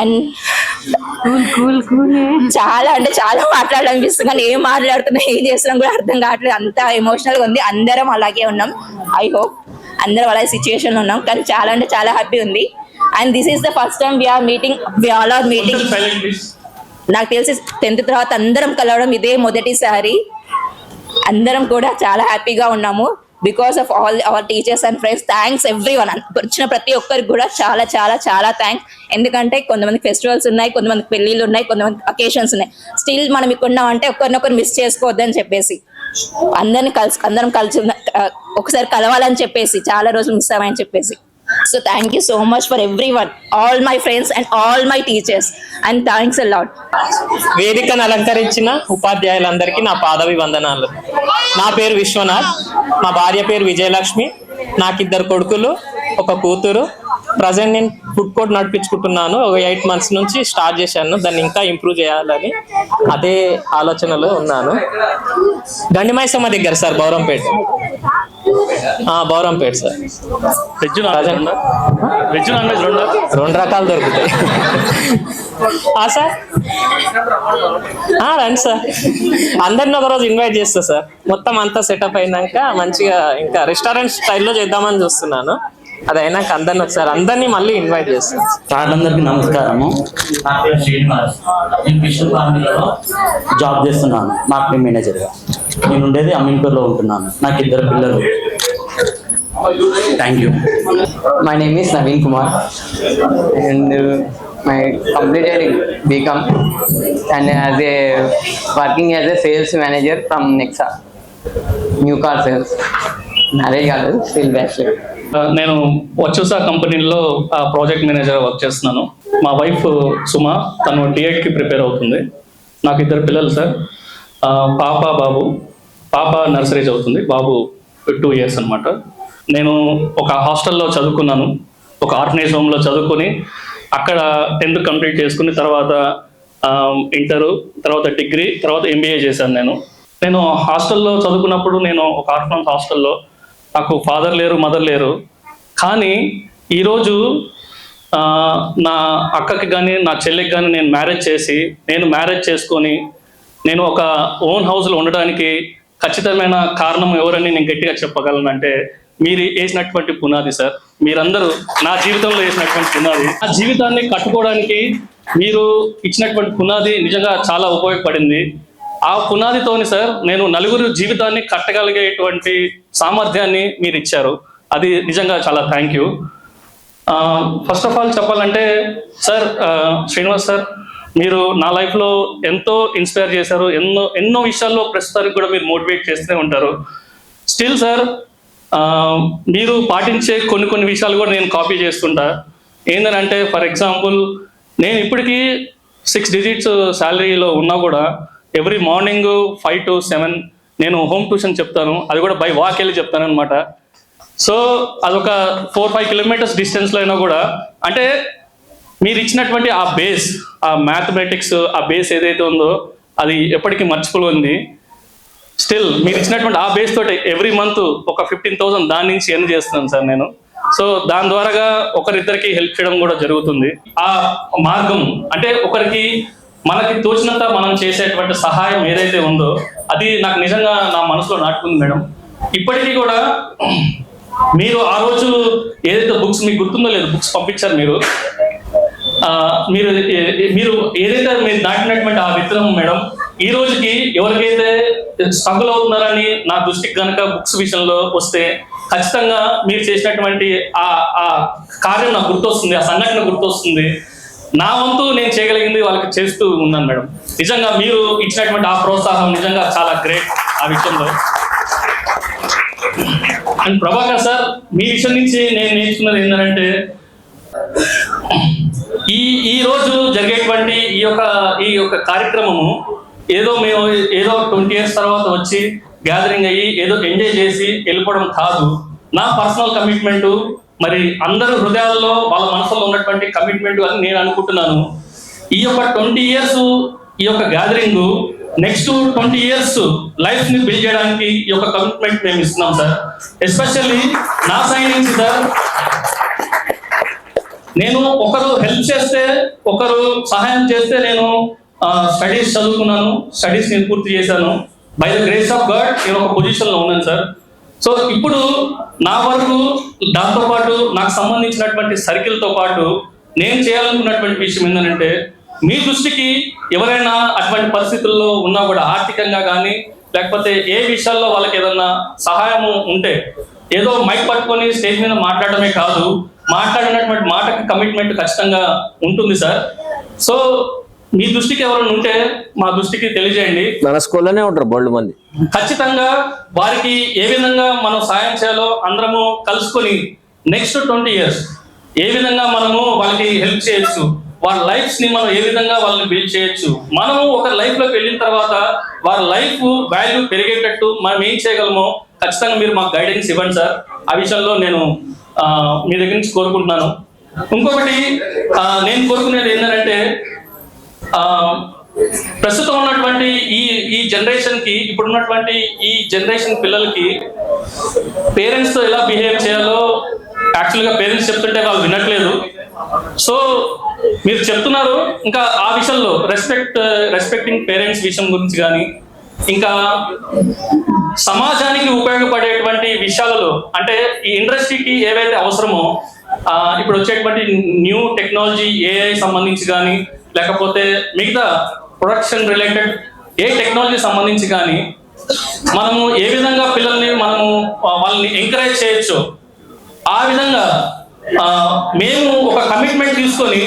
And చాలా అంటే చాలా మాట్లాడాలనిపిస్తుంది, కానీ ఏం మాట్లాడుతున్నా ఏం చేస్తున్నాం కూడా అర్థం కావట్లేదు, అంత ఎమోషనల్ గా ఉంది. అందరం అలాగే ఉన్నాం. ఐ హోప్ అందరం అలాగే సిచ్యుయేషన్ ఉన్నాం, కానీ చాలా అంటే చాలా హ్యాపీ ఉంది. And this is the first time we all are meeting. నాకు తెలిసి 10th తర్వాత అందరం కలవడం ఇదే మొదటిసారి. అందరం కూడా చాలా హ్యాపీగా ఉన్నాము because of all our teachers and friends. Thanks everyone, వచ్చిన ప్రతి ఒక్కరికి కూడా చాలా చాలా చాలా థ్యాంక్స్. ఎందుకంటే కొంతమంది ఫెస్టివల్స్ ఉన్నాయి, కొంతమంది పెళ్ళిళ్ళు ఉన్నాయి, కొంతమంది అకేషన్స్ ఉన్నాయి. స్టిల్ మనం ఇక్కడ ఉన్నామంటే ఒకరినొకరు మిస్ చేసుకోవద్దని చెప్పేసి అందరం కలిసి ఒకసారి కలవాలని చెప్పేసి చాలా రోజులు మిస్ అవ్వాలని చెప్పేసి. So thank you so much for everyone, all my friends and all my teachers, and thanks a lot. వేదికను అలంకరించిన ఉపాధ్యాయులందరికీ నా పాదవి వందనాలు. నా పేరు విశ్వనాథ్, మా భార్య పేరు విజయలక్ష్మి, నాకు 2 కొడుకులు, 1 కూతురు. ప్రజెంట్ నేను ఫుడ్ కోర్ట్ నడిపించుకుంటున్నాను. ఒక 8 months నుంచి స్టార్ట్ చేశాను, దాన్ని ఇంకా ఇంప్రూవ్ చేయాలని అదే ఆలోచనలో ఉన్నాను. గండిమైసమ్మ దగ్గర sir, Bowrampet. Bowrampet sir. Veg non veg 2 రకాలు దొరుకుతాయి సార్. రండి సార్, అందరిని ఒకరోజు ఇన్వైట్ చేస్తా సార్. మొత్తం అంతా సెటప్ అయినాక మంచిగా ఇంకా రెస్టారెంట్ స్టైల్లో చేద్దామని చూస్తున్నాను. అది అయినాక అందరినీ మళ్ళీ ఇన్వైట్ చేస్తాను. అందరికీ నమస్కారము. నా పేరు శ్రీనివాస్, నేను విష్ణు ఫ్యామిలీలో జాబ్ చేస్తున్నాను మార్కెటింగ్ మేనేజర్గా. నేను ఉండేది అమీన్పూర్లో ఉంటున్నాను. నాకు 2 పిల్లలు. Thank you. My name is Naveen Kumar and my completed BCom and as a working as a sales manager from Nexa, new car sales. Marriage కాలేదు, స్టిల్ బ్యాచిలర్. నేను వచ్చూసా కంపెనీలో ప్రాజెక్ట్ మేనేజర్ వర్క్ చేస్తున్నాను. మా వైఫ్ సుమ, తను D.Ed.కి prepare అవుతుంది. నాకు 2 పిల్లలు sir, పాప బాబు. పాప నర్సరీ చదువుతుంది, బాబు 2 years అనమాట. నేను ఒక హాస్టల్లో చదువుకున్నాను, ఒక ఆర్ఫనేజ్ హోమ్లో చదువుకొని అక్కడ 10th కంప్లీట్ చేసుకుని తర్వాత ఇంటరు, తర్వాత డిగ్రీ, తర్వాత MBA చేశాను. నేను హాస్టల్లో చదువుకున్నప్పుడు నేను ఒక ఆర్ఫనైజ్ హాస్టల్లో, నాకు ఫాదర్ లేరు, మదర్ లేరు. కానీ ఈరోజు నా అక్కకి కానీ నా చెల్లికి కానీ నేను మ్యారేజ్ చేసుకొని నేను ఒక ఓన్ హౌస్లో ఉండడానికి ఖచ్చితమైన కారణం ఎవరని నేను గట్టిగా చెప్పగలనంటే మీరు వేసినటువంటి పునాది సార్. మీరందరూ నా జీవితంలో వేసినటువంటి పునాది. నా జీవితాన్ని కట్టుకోవడానికి మీరు ఇచ్చినటువంటి పునాది నిజంగా చాలా ఉపయోగపడింది. ఆ పునాదితోని సార్ నేను నలుగురు జీవితాన్ని కట్టగలిగేటువంటి సామర్థ్యాన్ని మీరు ఇచ్చారు. అది నిజంగా చాలా thank you. First of all చెప్పాలంటే సార్, శ్రీనివాస్ సార్, మీరు నా లైఫ్లో ఎంతో ఇన్స్పైర్ చేశారు. ఎన్నో విషయాల్లో ప్రస్తుతానికి కూడా మీరు మోటివేట్ చేస్తూనే ఉంటారు. స్టిల్ సార్, మీరు పాటించే కొన్ని విషయాలు కూడా నేను కాపీ చేస్తుంటా. ఏంటంటే ఫర్ ఎగ్జాంపుల్, నేను ఇప్పటికీ 6 digits శాలరీలో ఉన్నా కూడా ఎవ్రీ మార్నింగ్ 5 to 7 నేను హోమ్ ట్యూషన్ చెప్తాను. అది కూడా బై వాక్ వెళ్ళి చెప్తాను అనమాట. సో అదొక 4-5 kilometers డిస్టెన్స్లో అయినా కూడా, అంటే మీరు ఇచ్చినటువంటి ఆ బేస్, ఆ మ్యాథమెటిక్స్, ఆ బేస్ ఏదైతే ఉందో అది ఎప్పటికీ మర్చిపోయింది. స్టిల్ మీరు ఇచ్చినటువంటి ఆ బేస్ తోటి ఎవ్రీ మంత్ ఒక 15,000 దాని నుంచి ఎర్న్ చేస్తున్నాను సార్ నేను. సో దాని ద్వారాగా ఒకరిద్దరికి హెల్ప్ చేయడం కూడా జరుగుతుంది. ఆ మార్గం అంటే ఒకరికి మనకి తోచినంత మనం చేసేటువంటి సహాయం ఏదైతే ఉందో అది నాకు నిజంగా నా మనసులో నాటుకుంది మేడం. ఇప్పటికీ కూడా మీరు ఆ రోజు ఏదైతే బుక్స్, మీకు గుర్తుందో లేదు, బుక్స్ పంపించారు మీరు ఏదైతే మీరు నాటినటువంటి ఆ విత్తనం మేడం, ఈ రోజుకి ఎవరికైతే స్ట్రగుల్ అవుతున్నారని నా దృష్టికి కనుక బుక్స్ విషయంలో వస్తే ఖచ్చితంగా మీరు చేసినటువంటి ఆ కార్యం నాకు గుర్తొస్తుంది, ఆ సంఘటన గుర్తొస్తుంది. నా వంతు నేను చేయగలిగింది వాళ్ళకి చేస్తూ ఉన్నాను మేడం. నిజంగా మీరు ఇచ్చినటువంటి ఆ ప్రోత్సాహం నిజంగా చాలా గ్రేట్ ఆ విషయంలో. అండ్ ప్రభాకర్ సార్, మీ విషయం నుంచి నేను నేర్చుకున్నది ఏంటంటే ఈ రోజు జరిగేటువంటి ఈ యొక్క కార్యక్రమము మేము 20 years తర్వాత వచ్చి గ్యాదరింగ్ అయ్యి ఏదో ఎంజాయ్ చేసి వెళ్ళిపోవడం కాదు. నా పర్సనల్ కమిట్మెంట్, మరి అందరు హృదయాల్లో వాళ్ళ మనసులో ఉన్నటువంటి కమిట్మెంట్ అని నేను అనుకుంటున్నాను. ఈ యొక్క 20 years ఈ యొక్క గ్యాదరింగ్ నెక్స్ట్ 20 years లైఫ్ ని బిల్డ్ చేయడానికి ఈ యొక్క కమిట్మెంట్ మేము ఇస్తున్నాం సార్. ఎస్పెషల్లీ నా సైడ్ నుంచి సార్, నేను ఒకరు హెల్ప్ చేస్తే, ఒకరు సహాయం చేస్తే నేను స్టడీస్ చదువుకున్నాను, స్టడీస్ నేను పూర్తి చేశాను. By the grace of God నేను ఒక పొజిషన్లో ఉన్నాను సార్. సో ఇప్పుడు నా వరకు దాంతోపాటు నాకు సంబంధించినటువంటి సర్కిల్తో పాటు నేను చేయాలనుకున్నటువంటి విషయం ఏంటంటే, మీ దృష్టికి ఎవరైనా అటువంటి పరిస్థితుల్లో ఉన్నా కూడా ఆర్థికంగా కానీ లేకపోతే ఏ విషయాల్లో వాళ్ళకి ఏదన్నా సహాయము ఉంటే, ఏదో మైక్ పట్టుకొని స్టేజ్ మీద మాట్లాడమే కాదు, మాట్లాడినటువంటి మాటకి కమిట్మెంట్ ఖచ్చితంగా ఉంటుంది సార్. సో మీ దృష్టికి ఎవరైనా ఉంటే మా దృష్టికి తెలియజేయండి. మన స్కూల్లోనే ఉంటారు బోల్డ్ మంది. ఖచ్చితంగా వారికి ఏ విధంగా మనం సాయం చేయాలో అందరము కలుసుకొని నెక్స్ట్ 20 years ఏ విధంగా మనము వాళ్ళకి హెల్ప్ చేయొచ్చు, వాళ్ళ లైఫ్స్ ని మనం ఏ విధంగా వాళ్ళని బిల్డ్ చేయొచ్చు, మనము ఒక లైఫ్ లోకి వెళ్ళిన తర్వాత వారి లైఫ్ వాల్యూ పెరిగేటట్టు మనం ఏం చేయగలమో ఖచ్చితంగా మీరు మాకు గైడెన్స్ ఇవ్వండి సార్. ఆ విషయంలో నేను మీ దగ్గర నుంచి కోరుకుంటున్నాను. ఇంకొకటి నేను కోరుకునేది ఏంటంటే, ప్రస్తుతం ఉన్నటువంటి ఈ జనరేషన్ కి, ఇప్పుడున్నటువంటి ఈ జనరేషన్ పిల్లలకి పేరెంట్స్ తో ఎలా బిహేవ్ చేయాలో యాక్చువల్గా పేరెంట్స్ చెప్తుంటే వాళ్ళు వినట్లేదు. సో మీరు చెప్తున్నారు, ఇంకా ఆ విషయంలో రెస్పెక్టింగ్ పేరెంట్స్ విషయం గురించి కానీ, ఇంకా సమాజానికి ఉపయోగపడేటువంటి విషయాలలో, అంటే ఈ ఇండస్ట్రీకి ఏవైతే అవసరమో ఇప్పుడు వచ్చేటువంటి న్యూ టెక్నాలజీ, ఏఐ సంబంధించి కానీ లేకపోతే మిగతా ప్రొడక్షన్ రిలేటెడ్ ఏ టెక్నాలజీ సంబంధించి కానీ మనము ఏ విధంగా పిల్లల్ని మనము వాళ్ళని ఎంకరేజ్ చేయొచ్చు, ఆ విధంగా మేము ఒక కమిట్మెంట్ తీసుకొని,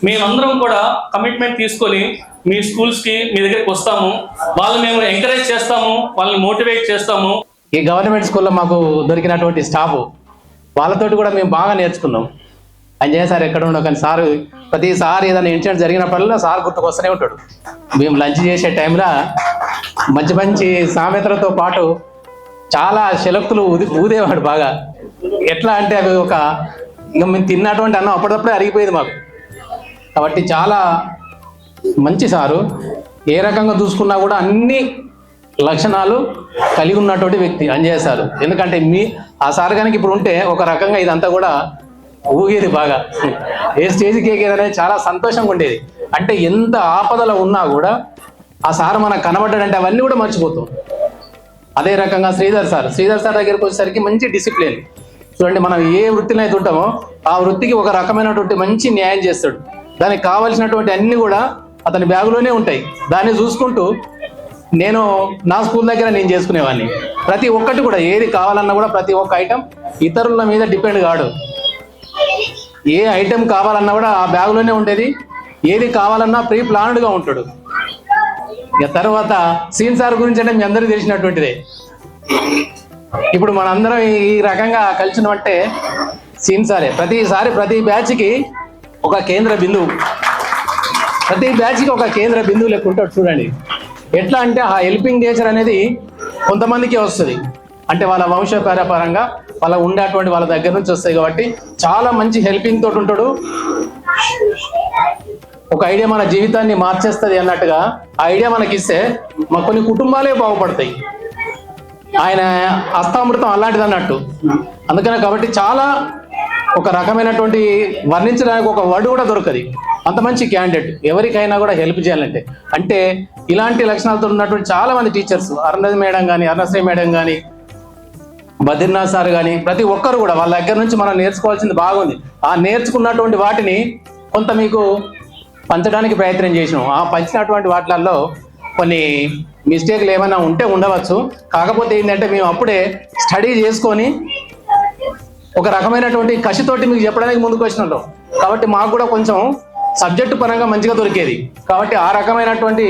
మేమందరం కూడా కమిట్మెంట్ తీసుకొని మీ స్కూల్స్కి మీ దగ్గరికి వస్తాము, వాళ్ళు మేము ఎంకరేజ్ చేస్తాము, వాళ్ళని మోటివేట్ చేస్తాము. ఈ గవర్నమెంట్ స్కూల్లో మాకు దొరికినటువంటి స్టాఫ్ వాళ్ళతోటి కూడా మేము బాగా నేర్చుకున్నాం. అంజయ్య సార్ ఎక్కడ ఉండవు, కానీ సార్ ప్రతిసారి ఏదైనా ఇన్సిడెంట్ జరిగినప్పుడల్లా సార్ గుర్తుకొస్తూనే ఉంటాడు. మేము లంచ్ చేసే టైంలో మంచి మంచి సామెతలతో పాటు చాలా శలక్తులు ఊదేవాడు బాగా. ఎట్లా అంటే అవి ఇంకా మేము తిన్నటువంటి అన్నం అప్పటికప్పుడే అరిగిపోయేది మాకు. కాబట్టి చాలా మంచి సారు, ఏ రకంగా చూసుకున్నా కూడా అన్ని లక్షణాలు కలిగి ఉన్నటువంటి వ్యక్తి అంజయ్య సారు. ఎందుకంటే ఆ సార్ కనుక ఇప్పుడు ఉంటే ఒక రకంగా ఇదంతా కూడా ఊగేది బాగా, ఏ స్టేజ్కి ఎగేదనేది చాలా సంతోషంగా ఉండేది. అంటే ఎంత ఆపదలో ఉన్నా కూడా ఆ సార్ మనకు కనబడ్డాడంటే అవన్నీ కూడా మర్చిపోతాం. అదే రకంగా శ్రీధర్ సార్ దగ్గరికి వచ్చేసరికి మంచి డిసిప్లిన్. చూడండి, మనం ఏ వృత్తిలో అయితే ఉంటామో ఆ వృత్తికి ఒక రకమైనటువంటి మంచి న్యాయం చేస్తాడు. దానికి కావాల్సినటువంటి అన్ని కూడా అతని బ్యాగులోనే ఉంటాయి. దాన్ని చూసుకుంటూ నేను నా స్కూల్ దగ్గర నేను చేసుకునేవాడిని. ప్రతి ఒక్కటి కూడా ఏది కావాలన్నా కూడా ప్రతి ఒక్క ఐటెం ఇతరుల మీద డిపెండ్ కాడు. ఏ ఐటెం కావాలన్నా కూడా ఆ బ్యాగులోనే ఉండేది. ఏది కావాలన్నా ప్రీ ప్లాన్డ్గా ఉంటాడు. ఇక తర్వాత సీన్ సార్ గురించి అంటే మీ అందరికీ తెలిసినటువంటిదే. ఇప్పుడు మనందరం ఈ రకంగా కలిసినట్టే సీన్ సారే ప్రతిసారి ప్రతి బ్యాచ్కి ఒక కేంద్ర బిందువు, ప్రతి బ్యాచ్కి ఒక కేంద్ర బిందువు లెక్క ఉంటాడు. చూడండి ఎట్లా అంటే ఆ హెల్పింగ్ నేచర్ అనేది కొంతమందికి వస్తుంది, అంటే వాళ్ళ వంశపారపరంగా వాళ్ళ ఉండేటువంటి వాళ్ళ దగ్గర నుంచి వస్తాయి. కాబట్టి చాలా మంచి హెల్పింగ్ తోటి ఉంటాడు. ఒక ఐడియా మన జీవితాన్ని మార్చేస్తుంది అన్నట్టుగా ఆ ఐడియా మనకిస్తే కొన్ని కుటుంబాలే బాగుపడతాయి. ఆయన హస్తామృతం అలాంటిది అన్నట్టు. అందుకనే కాబట్టి చాలా ఒక రకమైనటువంటి వర్ణించడానికి ఒక వర్డ్ కూడా దొరకదు. అంత మంచి క్యాండిడేట్, ఎవరికైనా కూడా హెల్ప్ చేయాలంటే. అంటే ఇలాంటి లక్షణాలతో ఉన్నటువంటి చాలా మంది టీచర్స్, అరుణశ్రీ మేడం కానీ బద్రీనాథ్ సార్ కానీ ప్రతి ఒక్కరు కూడా వాళ్ళ దగ్గర నుంచి మనం నేర్చుకోవాల్సింది బాగుంది. ఆ నేర్చుకున్నటువంటి వాటిని కొంత మీకు పంచడానికి ప్రయత్నం చేసినాం. ఆ పంచినటువంటి వాటిల్లో కొన్ని మిస్టేక్లు ఏమైనా ఉంటే ఉండవచ్చు. కాకపోతే ఏంటంటే మేము అప్పుడే స్టడీ చేసుకొని ఒక రకమైనటువంటి కసితోటి మీకు చెప్పడానికి ముందుకు వచ్చినాం. కాబట్టి మాకు కూడా కొంచెం సబ్జెక్టు పరంగా మంచిగా దొరికేది. కాబట్టి ఆ రకమైనటువంటి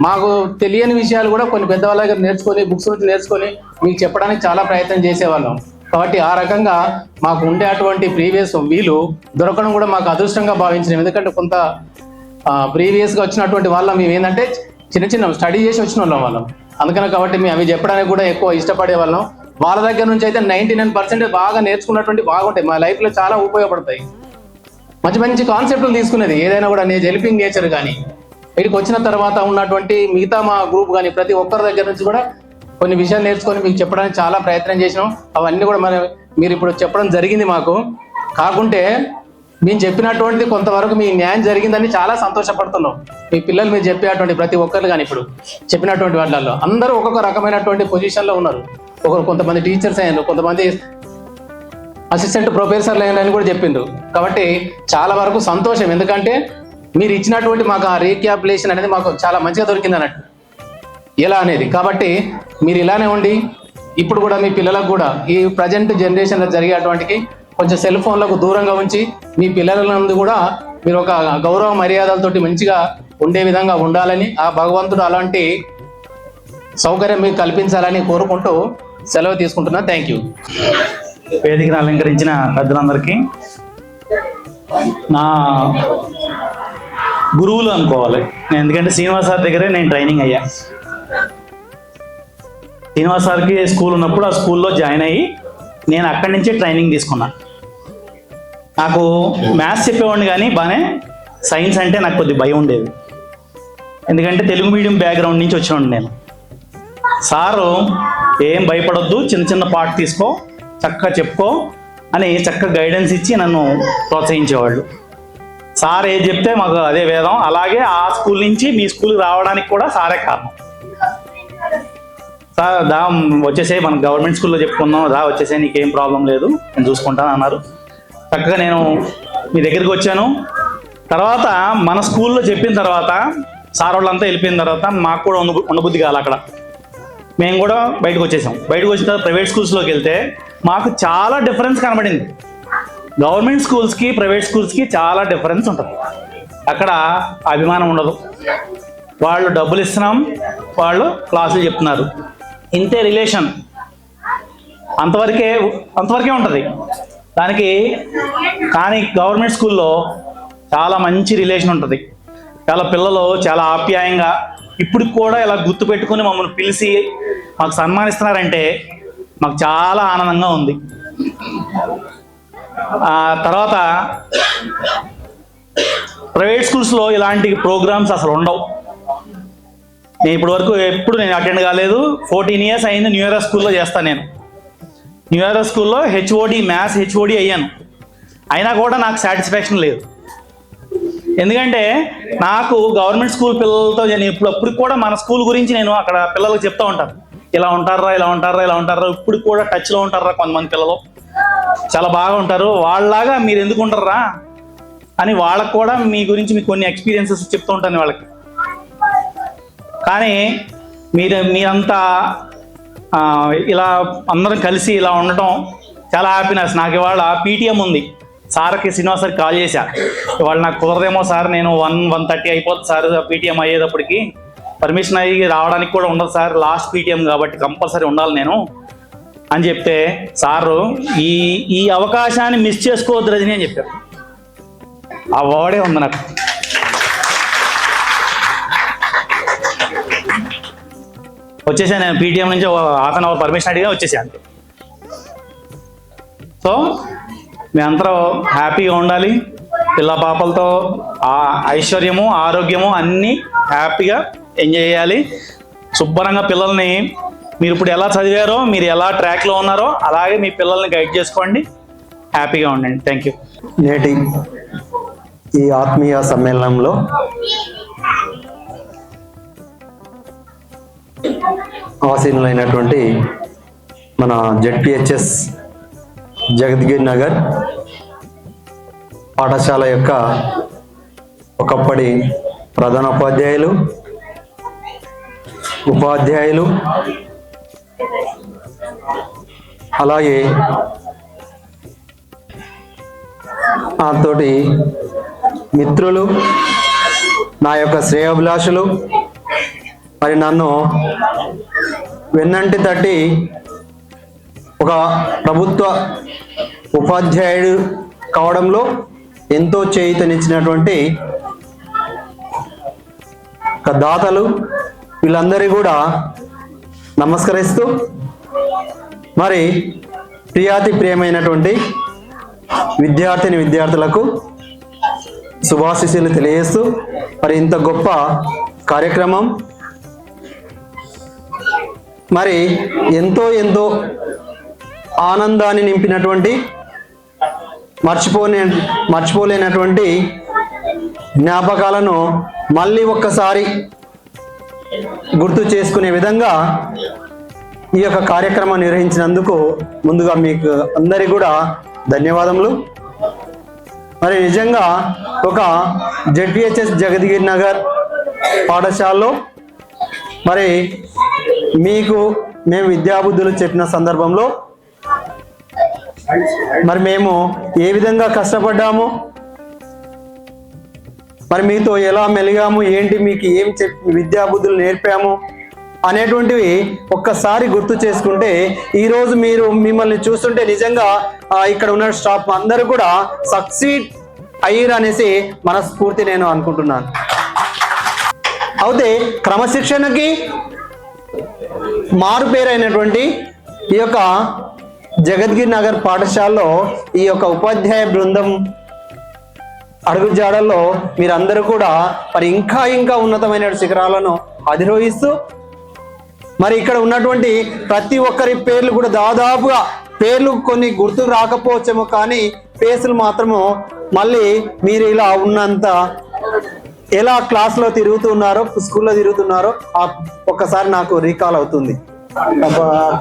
మాకు తెలియని విషయాలు కూడా కొన్ని పెద్దవాళ్ళ దగ్గర నేర్చుకొని, బుక్స్ నుంచి నేర్చుకొని మీకు చెప్పడానికి చాలా ప్రయత్నం చేసేవాళ్ళం. కాబట్టి ఆ రకంగా మాకు ఉండే అటువంటి ప్రీవియస్ వీలు దొరకడం కూడా మాకు అదృష్టంగా భావించినాం. ఎందుకంటే కొంత ప్రీవియస్గా వచ్చినటువంటి వాళ్ళం మేము ఏంటంటే చిన్న స్టడీ చేసి వచ్చిన వాళ్ళం అందుకని కాబట్టి మేము అవి చెప్పడానికి కూడా ఎక్కువ ఇష్టపడే వాళ్ళం. వాళ్ళ దగ్గర నుంచి అయితే 99% బాగా నేర్చుకున్నటువంటి బాగుంటాయి, మా లైఫ్లో చాలా ఉపయోగపడతాయి. మంచి కాన్సెప్ట్లు తీసుకునేది ఏదైనా కూడా హెల్పింగ్ నేచర్ కానీ వీటికి వచ్చిన తర్వాత ఉన్నటువంటి మిగతా మా గ్రూప్ కానీ ప్రతి ఒక్కరి దగ్గర నుంచి కూడా కొన్ని విషయాలు నేర్చుకొని మీకు చెప్పడానికి చాలా ప్రయత్నం చేసినాం. అవన్నీ కూడా మీరు ఇప్పుడు చెప్పడం జరిగింది మాకు. కాకుంటే మేము చెప్పినటువంటిది కొంతవరకు మీ న్యాయం జరిగిందని చాలా సంతోషపడుతున్నాం. మీ పిల్లలు మీరు చెప్పేటువంటి ప్రతి ఒక్కరు కానీ ఇప్పుడు చెప్పినటువంటి వాళ్ళల్లో అందరూ ఒక్కొక్క రకమైనటువంటి పొజిషన్లో ఉన్నారు. కొంతమంది టీచర్స్ అయ్యారు, కొంతమంది అసిస్టెంట్ ప్రొఫెసర్లు అయ్యారని కూడా చెప్పిండ్రు. కాబట్టి చాలా వరకు సంతోషం, ఎందుకంటే మీరు ఇచ్చినటువంటి మాకు ఆ రీక్యాపులేషన్ అనేది మాకు చాలా మంచిగా దొరికింది అన్నట్టు ఎలా అనేది. కాబట్టి మీరు ఇలానే ఉండి ఇప్పుడు కూడా మీ పిల్లలకు కూడా ఈ ప్రజెంట్ జనరేషన్లో జరిగేటువంటికి కొంచెం సెల్ ఫోన్లకు దూరంగా ఉంచి మీ పిల్లల నుండి కూడా మీరు ఒక గౌరవ మర్యాదలతోటి మంచిగా ఉండే విధంగా ఉండాలని ఆ భగవంతుడు అలాంటి సౌకర్యం మీకు కల్పించాలని కోరుకుంటూ సెలవు తీసుకుంటున్నా. Thank you. వేదికను అలంకరించిన పెద్దలందరికీ, నా గురువులు అనుకోవాలి. ఎందుకంటే శ్రీనివాస్ సార్ దగ్గరే నేను ట్రైనింగ్ అయ్యా. శ్రీనివాస్ సార్కి స్కూల్ ఉన్నప్పుడు ఆ స్కూల్లో జాయిన్ అయ్యి నేను అక్కడి నుంచే ట్రైనింగ్ తీసుకున్నా. నాకు మ్యాథ్స్ చెప్పేవాడిని కానీ బాగానే సైన్స్ అంటే నాకు కొద్దిగా భయం ఉండేది, ఎందుకంటే తెలుగు మీడియం బ్యాక్గ్రౌండ్ నుంచి వచ్చినాడు నేను. సారు ఏం భయపడొద్దు, చిన్న పార్ట్ తీసుకో, చక్కగా చెప్పుకో అని చక్కగా గైడెన్స్ ఇచ్చి నన్ను ప్రోత్సహించేవాళ్ళు. సార్ ఏది చెప్తే మాకు అదే వేదం. అలాగే ఆ స్కూల్ నుంచి మీ స్కూల్కి రావడానికి కూడా సారే కారణం. సార్ వచ్చేసే మనం గవర్నమెంట్ స్కూల్లో చెప్పుకుందాం, వచ్చేసే నీకేం ప్రాబ్లం లేదు, నేను చూసుకుంటాను అన్నారు. చక్కగా నేను మీ దగ్గరికి వచ్చాను. తర్వాత మన స్కూల్లో చెప్పిన తర్వాత సార్ వాళ్ళంతా వెళ్ళిపోయిన తర్వాత మాకు కూడా ఉండబుద్ధి కాదు అక్కడ. మేము కూడా బయటకు వచ్చేసాం. బయటకు వచ్చిన తర్వాత ప్రైవేట్ స్కూల్స్లోకి వెళ్తే మాకు చాలా డిఫరెన్స్ కనబడింది. గవర్నమెంట్ స్కూల్స్కి ప్రైవేట్ స్కూల్స్కి చాలా డిఫరెన్స్ ఉంటుంది. అక్కడ అభిమానం ఉండదు, వాళ్ళు డబ్బులు ఇస్తున్నాం, వాళ్ళు క్లాసులు చెప్తున్నారు, ఇంతే రిలేషన్, అంతవరకే ఉంటుంది దానికి. కానీ గవర్నమెంట్ స్కూల్లో చాలా మంచి రిలేషన్ ఉంటుంది. చాలా పిల్లలు చాలా ఆప్యాయంగా ఇప్పుడు కూడా ఇలా గుర్తుపెట్టుకుని మమ్మల్ని పిలిచి మాకు సన్మానిస్తున్నారంటే మాకు చాలా ఆనందంగా ఉంది. తర్వాత ప్రైవేట్ స్కూల్స్లో ఇలాంటి ప్రోగ్రామ్స్ అసలు ఉండవు. నేను ఇప్పటి వరకు నేను అటెండ్ కాలేదు. 14 years అయింది న్యూ ఇయర్ స్కూల్లో చేస్తాను. నేను న్యూ ఇయర్ స్కూల్లో హెచ్ఓడి మ్యాథ్స్ హెచ్ఓడి అయ్యాను. అయినా కూడా నాకు సాటిస్ఫాక్షన్ లేదు. ఎందుకంటే నాకు గవర్నమెంట్ స్కూల్ పిల్లలతో నేను ఇప్పుడు కూడా మన స్కూల్ గురించి నేను అక్కడ పిల్లలకు చెప్తూ ఉంటాను, ఇలా ఉంటారా ఇలా ఉంటారా ఇలా ఉంటారా, ఇప్పుడు కూడా టచ్లో ఉంటారా కొంతమంది పిల్లలు, చాలా బాగా ఉంటారు, వాళ్ళలాగా మీరు ఎందుకు ఉంటారా అని వాళ్ళకు కూడా మీ గురించి మీకు కొన్ని ఎక్స్పీరియన్సెస్ చెప్తూ ఉంటాను వాళ్ళకి. కానీ మీరంతా ఇలా అందరం కలిసి ఇలా ఉండటం చాలా హ్యాపీనెస్. నాకు ఇవాళ పీటీఎం ఉంది. సార్కి శ్రీనివాస్ సార్కి కాల్ చేశా, ఇవాళ నాకు కుదరదేమో సార్, నేను 1:30 అయిపోతుంది సార్ పీటీఎం అయ్యేటప్పటికి, పర్మిషన్ అయ్యి రావడానికి కూడా ఉండదు సార్, లాస్ట్ పీటీఎం కాబట్టి కంపల్సరీ ఉండాలి నేను అని చెప్తే సారు ఈ అవకాశాన్ని మిస్ చేసుకోవద్దు రజని అని చెప్పారు. ఆ వర్డే ఉంది నాకు. వచ్చేసాను నేను పీటీఎం నుంచి 1/2 hour పర్మిషన్ అడిగా వచ్చేసాను. సో మేమందరూ హ్యాపీగా ఉండాలి, పిల్ల పాపలతో ఐశ్వర్యము ఆరోగ్యము అన్నీ హ్యాపీగా ఎంజాయ్ చేయాలి. శుభ్రంగా పిల్లల్ని మీరు ఇప్పుడు ఎలా చదివారో, మీరు ఎలా ట్రాక్లో ఉన్నారో అలాగే మీ పిల్లల్ని గైడ్ చేసుకోండి, హ్యాపీగా ఉండండి. Thank you. నేటి ఈ ఆత్మీయ సమ్మేళనంలో ఆసీనులైనటువంటి మన జెడ్పిహెచ్ఎస్ జగద్గిరి నగర్ పాఠశాల యొక్క ఒకప్పటి ప్రధానోపాధ్యాయులు, ఉపాధ్యాయులు, అలాగే నాతోటి మిత్రులు, నా యొక్క శ్రేయోభిలాషులు, మరి నన్ను వెన్నంటి తట్టి ఒక ప్రభుత్వ ఉపాధ్యాయుడు కావడంలో ఎంతో చేయూతనిచ్చినటువంటి ఒక దాతలు వీళ్ళందరికీ కూడా నమస్కరిస్తూ, మరి ప్రియాతి ప్రియమైనటువంటి విద్యార్థులకు శుభాశీస్సులు తెలియజేస్తూ, మరి ఇంత గొప్ప కార్యక్రమం మరి ఎంతో ఆనందాన్ని నింపినటువంటి మర్చిపోలేనటువంటి జ్ఞాపకాలను మళ్ళీ ఒక్కసారి గుర్తు చేసుకునే విధంగా ఈ యొక్క కార్యక్రమం నిర్వహించినందుకు ముందుగా మీకు అందరికీ కూడా ధన్యవాదములు. మరి నిజంగా ఒక జెడ్పిహెచ్ఎస్ జగద్గిరి నగర్ పాఠశాలలో మరి మేము విద్యాబుద్ధులు చెప్పిన సందర్భంలో మరి మేము ఏ విధంగా కష్టపడ్డాము, మరి మీతో ఎలా మెలిగాము, ఏంటి మీకు ఏం విద్యాబుద్ధులు నేర్పాము అనేటువంటివి ఒక్కసారి గుర్తు చేసుకుంటే ఈరోజు మిమ్మల్ని చూస్తుంటే నిజంగా ఇక్కడ ఉన్న స్టాఫ్ అందరూ కూడా సక్సీడ్ అయ్యారు అనేసి మనస్ఫూర్తి నేను అనుకుంటున్నాను. అయితే క్రమశిక్షణకి మారుపేరైనటువంటి ఈ యొక్క జగద్గిరి నగర్ పాఠశాలలో ఈ యొక్క ఉపాధ్యాయ బృందం అడుగుజాడల్లో మీరందరూ కూడా మరి ఇంకా ఉన్నతమైన శిఖరాలను అధిరోహిస్తూ మరి ఇక్కడ ఉన్నటువంటి ప్రతి ఒక్కరి పేర్లు కూడా దాదాపుగా పేర్లు కొన్ని గుర్తు రాకపోవచ్చేమో, కానీ ఫేసులు మాత్రము మళ్ళీ మీరు ఇలా ఉన్నంత ఎలా క్లాస్లో తిరుగుతున్నారో స్కూల్లో తిరుగుతున్నారో ఒక్కసారి నాకు రీకాల్ అవుతుంది.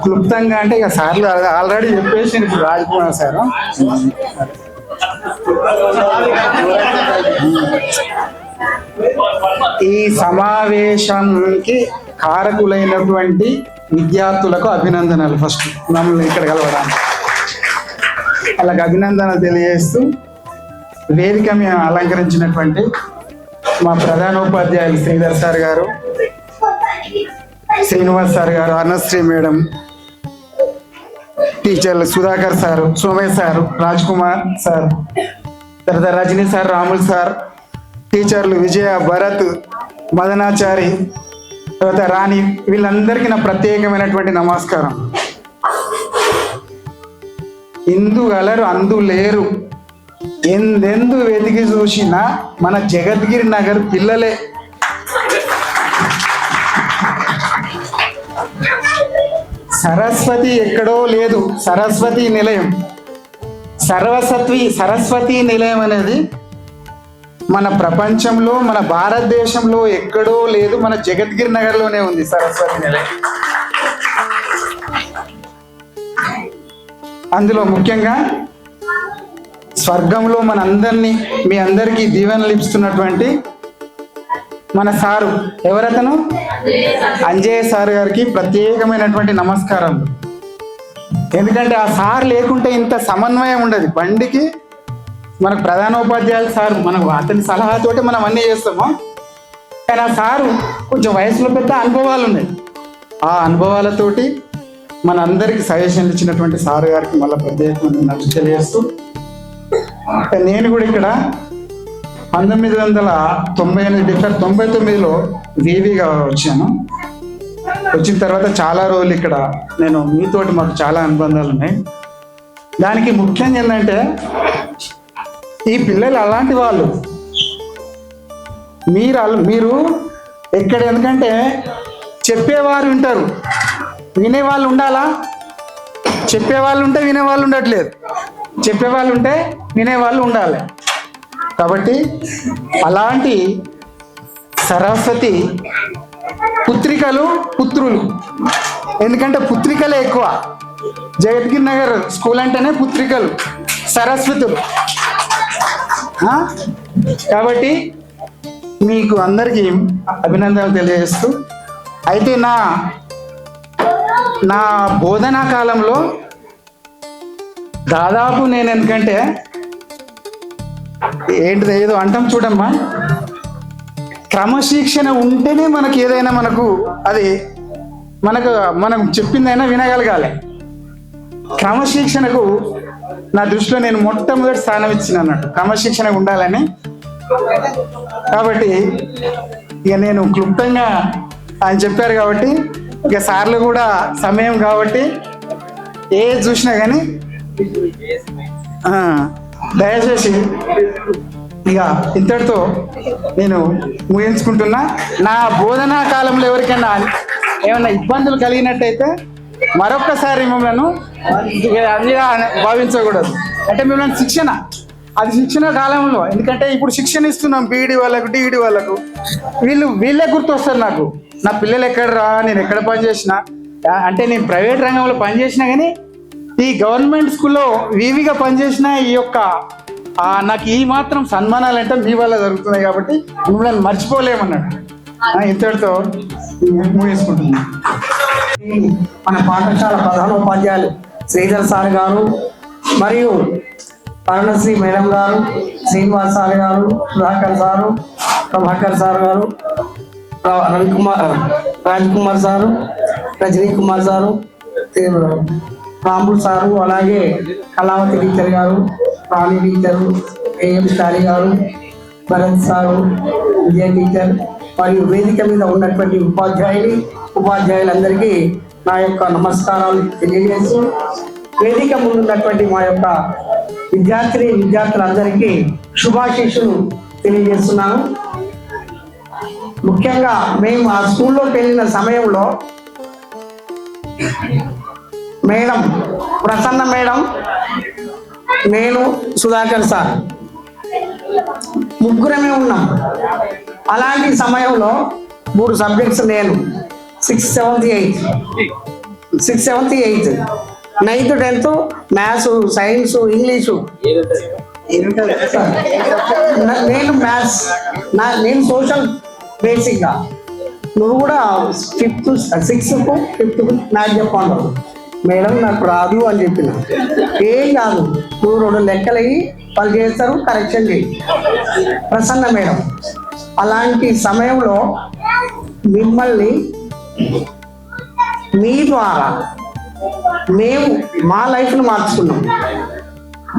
క్లుప్తంగా అంటే ఇక సార్లు ఆల్రెడీ చెప్పేసి ఇప్పుడు రాజకుమార్ సార్ ఈ సమావేశానికి కారకులైనటువంటి విద్యార్థులకు అభినందనలు. ఫస్ట్ మమ్మల్ని ఇక్కడ కలవడానికి వాళ్ళకి అభినందనలు తెలియజేస్తూ, వేదిక మేము అలంకరించినటువంటి మా ప్రధానోపాధ్యాయులు శ్రీధర్ సార్ గారు, శ్రీనివాస్ సార్ గారు, అన్నశ్రీ మేడం, టీచర్లు Sudhakar sir, Somesh sir, Raj Kumar sir, తర్వాత రజనీ సార్, రాముల్ సార్, టీచర్లు విజయ, భరత్, మదనాచారి, తర్వాత రాణి, వీళ్ళందరికీ నా ప్రత్యేకమైనటువంటి నమస్కారం. ఇందు గలరు అందు లేరు, ఎందెందు వెతికి చూసినా మన జగద్గిరి నగర్ పిల్లలే. సరస్వతి ఎక్కడో లేదు, సరస్వతి నిలయం. సరస్వతి నిలయం అనేది మన ప్రపంచంలో, మన భారతదేశంలో ఎక్కడో లేదు, మన జగద్గిరి నగర్లోనే ఉంది సరస్వతి నిలయం. అందులో ముఖ్యంగా స్వర్గంలో మన అందరినీ, మీ అందరికీ దీవెనలు ఇస్తున్నటువంటి మన సారు, ఎవరతను అంజయ్య సార్ గారికి ప్రత్యేకమైనటువంటి నమస్కారాలు. ఎందుకంటే ఆ సార్ లేకుంటే ఇంత సమన్వయం ఉండదు బండికి. మనకు ప్రధానోపాధ్యాయులు సార్, మనకు అతని సలహాతోటి మనం అన్నీ చేస్తాము. కానీ ఆ సారు కొంచెం వయసులో పెద్ద అనుభవాలు ఉన్నాయి. ఆ అనుభవాలతోటి మన అందరికి సజెషన్లు ఇచ్చినటువంటి సార్ గారికి మళ్ళీ ప్రత్యేకమైన నచ్చ తెలియజేస్తూ, నేను కూడా ఇక్కడ 1999లో వీవీగా వచ్చాను. వచ్చిన తర్వాత చాలా రోజులు ఇక్కడ మీతోటి మాకు చాలా అనుబంధాలు ఉన్నాయి. దానికి ముఖ్యంగా ఏంటంటే ఈ పిల్లలు అలాంటి వాళ్ళు, మీరు ఎక్కడ, ఎందుకంటే చెప్పేవారు వింటారు, వినేవాళ్ళు ఉండాలా. చెప్పేవాళ్ళు ఉంటే వినేవాళ్ళు ఉండట్లేదు, చెప్పేవాళ్ళు ఉంటే వినేవాళ్ళు ఉండాలి. కాబట్టి అలాంటి సరస్వతి పుత్రికలు, పుత్రులు, ఎందుకంటే పుత్రికలే ఎక్కువ. జగద్గిరి నగర్ స్కూల్ అంటేనే పుత్రికలు, సరస్వతులు. కాబట్టి మీకు అందరికీ అభినందనలు తెలియజేస్తూ, అయితే నా బోధనా కాలంలో దాదాపు నేను, ఎందుకంటే ఏంటిది ఏదో అంటాం చూడమ్మా, క్రమశిక్షణ ఉంటేనే మనకి ఏదైనా మనం చెప్పిందైనా వినగలగాలి. క్రమశిక్షణకు నా దృష్టిలో నేను మొట్టమొదటి స్థానం ఇచ్చిన అన్నట్టు, క్రమశిక్షణగా ఉండాలని. కాబట్టి ఇక నేను క్లుప్తంగా ఆయన చెప్పారు కాబట్టి, ఇక సార్లు కూడా సమయం కాబట్టి ఏది చూసినా కానీ దయచేసి ఇక ఇంతటితో నేను ముగించుకుంటున్నా. నా బోధనా కాలంలో ఎవరికైనా ఏమైనా ఇబ్బందులు కలిగినట్టయితే మరొక్కసారి మిమ్మల్ని అదిగా భావించకూడదు. అంటే మిమ్మల్ని శిక్షణ, అది శిక్షణ కాలంలో, ఎందుకంటే ఇప్పుడు శిక్షణ ఇస్తున్నాం బీఈడి వాళ్ళకు, డిఈడి వాళ్ళకు, వీళ్ళే గుర్తు వస్తారు నాకు. నా పిల్లలు ఎక్కడరా, నేను ఎక్కడ పనిచేసిన, అంటే నేను ప్రైవేట్ రంగంలో పనిచేసినా కానీ ఈ గవర్నమెంట్ స్కూల్లో వీవిగా పనిచేసిన ఈ యొక్క నాకు ఈ మాత్రం సన్మానాలు అంటే మీ వల్ల జరుగుతున్నాయి కాబట్టి మిమ్మల్ని మర్చిపోలేమన్నాడు. ఇంతటితో ముగించుకుంటున్నాను. మన పాఠశాల ప్రధానోపాధ్యాయులు శ్రీధర్ సార్ గారు మరియు అరుణశ్రీ మేడం గారు, శ్రీనివాస్ సార్ గారు, సుధాకర్ సారు, ప్రభాకర్ సార్ గారు, రాజ్ కుమార్ సారు, రజనీ కుమార్ సారు, రాముడు సారు, అలాగే కళావతి టీచర్ గారు, రాణి టీచరు, ఏఎం చారి గారు, భరత్ సారు, విజయ టీచర్ మరియు వేదిక మీద ఉన్నటువంటి ఉపాధ్యాయులందరికీ నా యొక్క నమస్కారాలు తెలియజేస్తూ, వేదిక ముందున్నటువంటి మా యొక్క విద్యార్థులందరికీ శుభాశీస్సులు తెలియజేస్తున్నాను. ముఖ్యంగా మేము ఆ స్కూల్లోకి వెళ్ళిన సమయంలో మేడం ప్రసన్న మేడం, నేను, సుధాకర్ సార్ ముగ్గురమే ఉన్నాం. అలాంటి సమయంలో 3 సబ్జెక్ట్స్ నేను 6th, 7th, 8th, 9th, 10th maths, science, English. నేను మ్యాథ్స్, నేను సోషల్ బేసిక్గా. నువ్వు కూడా 5th, 6th, 5th మ్యాథ్స్ చెప్పండి. మేడం నాకు రాదు అని చెప్పిన. ఏం కాదు, నువ్వు 2 లెక్కలు అయ్యి వాళ్ళు చేస్తారు, కరెక్షన్ చేయి. ప్రసన్న మేడం, అలాంటి సమయంలో మిమ్మల్ని మీ ద్వారా మేము మా లైఫ్ను మార్చుకున్నాం,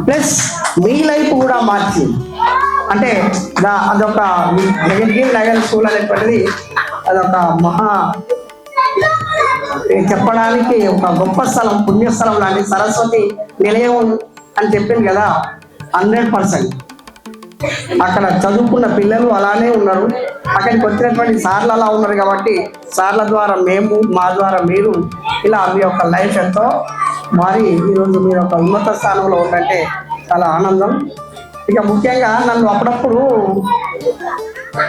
ప్లస్ మీ లైఫ్ కూడా మార్చి, అంటే అదొక జగద్గిరి నగర్ స్కూల్ అనేటువంటిది అదొక చెప్పడానికి ఒక గొప్ప స్థలం, పుణ్యస్థలం లాంటి సరస్వతి నిలయం అని చెప్పింది కదా. 100% అక్కడ చదువుకున్న పిల్లలు అలానే ఉన్నారు. అక్కడికి వచ్చినటువంటి సార్లు అలా ఉన్నారు కాబట్టి సార్ల ద్వారా మేము, మా ద్వారా మీరు, ఇలా మీ యొక్క లైఫ్ ఎంతో మారి ఈరోజు మీరు ఒక ఉన్నత స్థానంలో ఉందంటే చాలా ఆనందం. ఇక ముఖ్యంగా నన్ను అప్పుడప్పుడు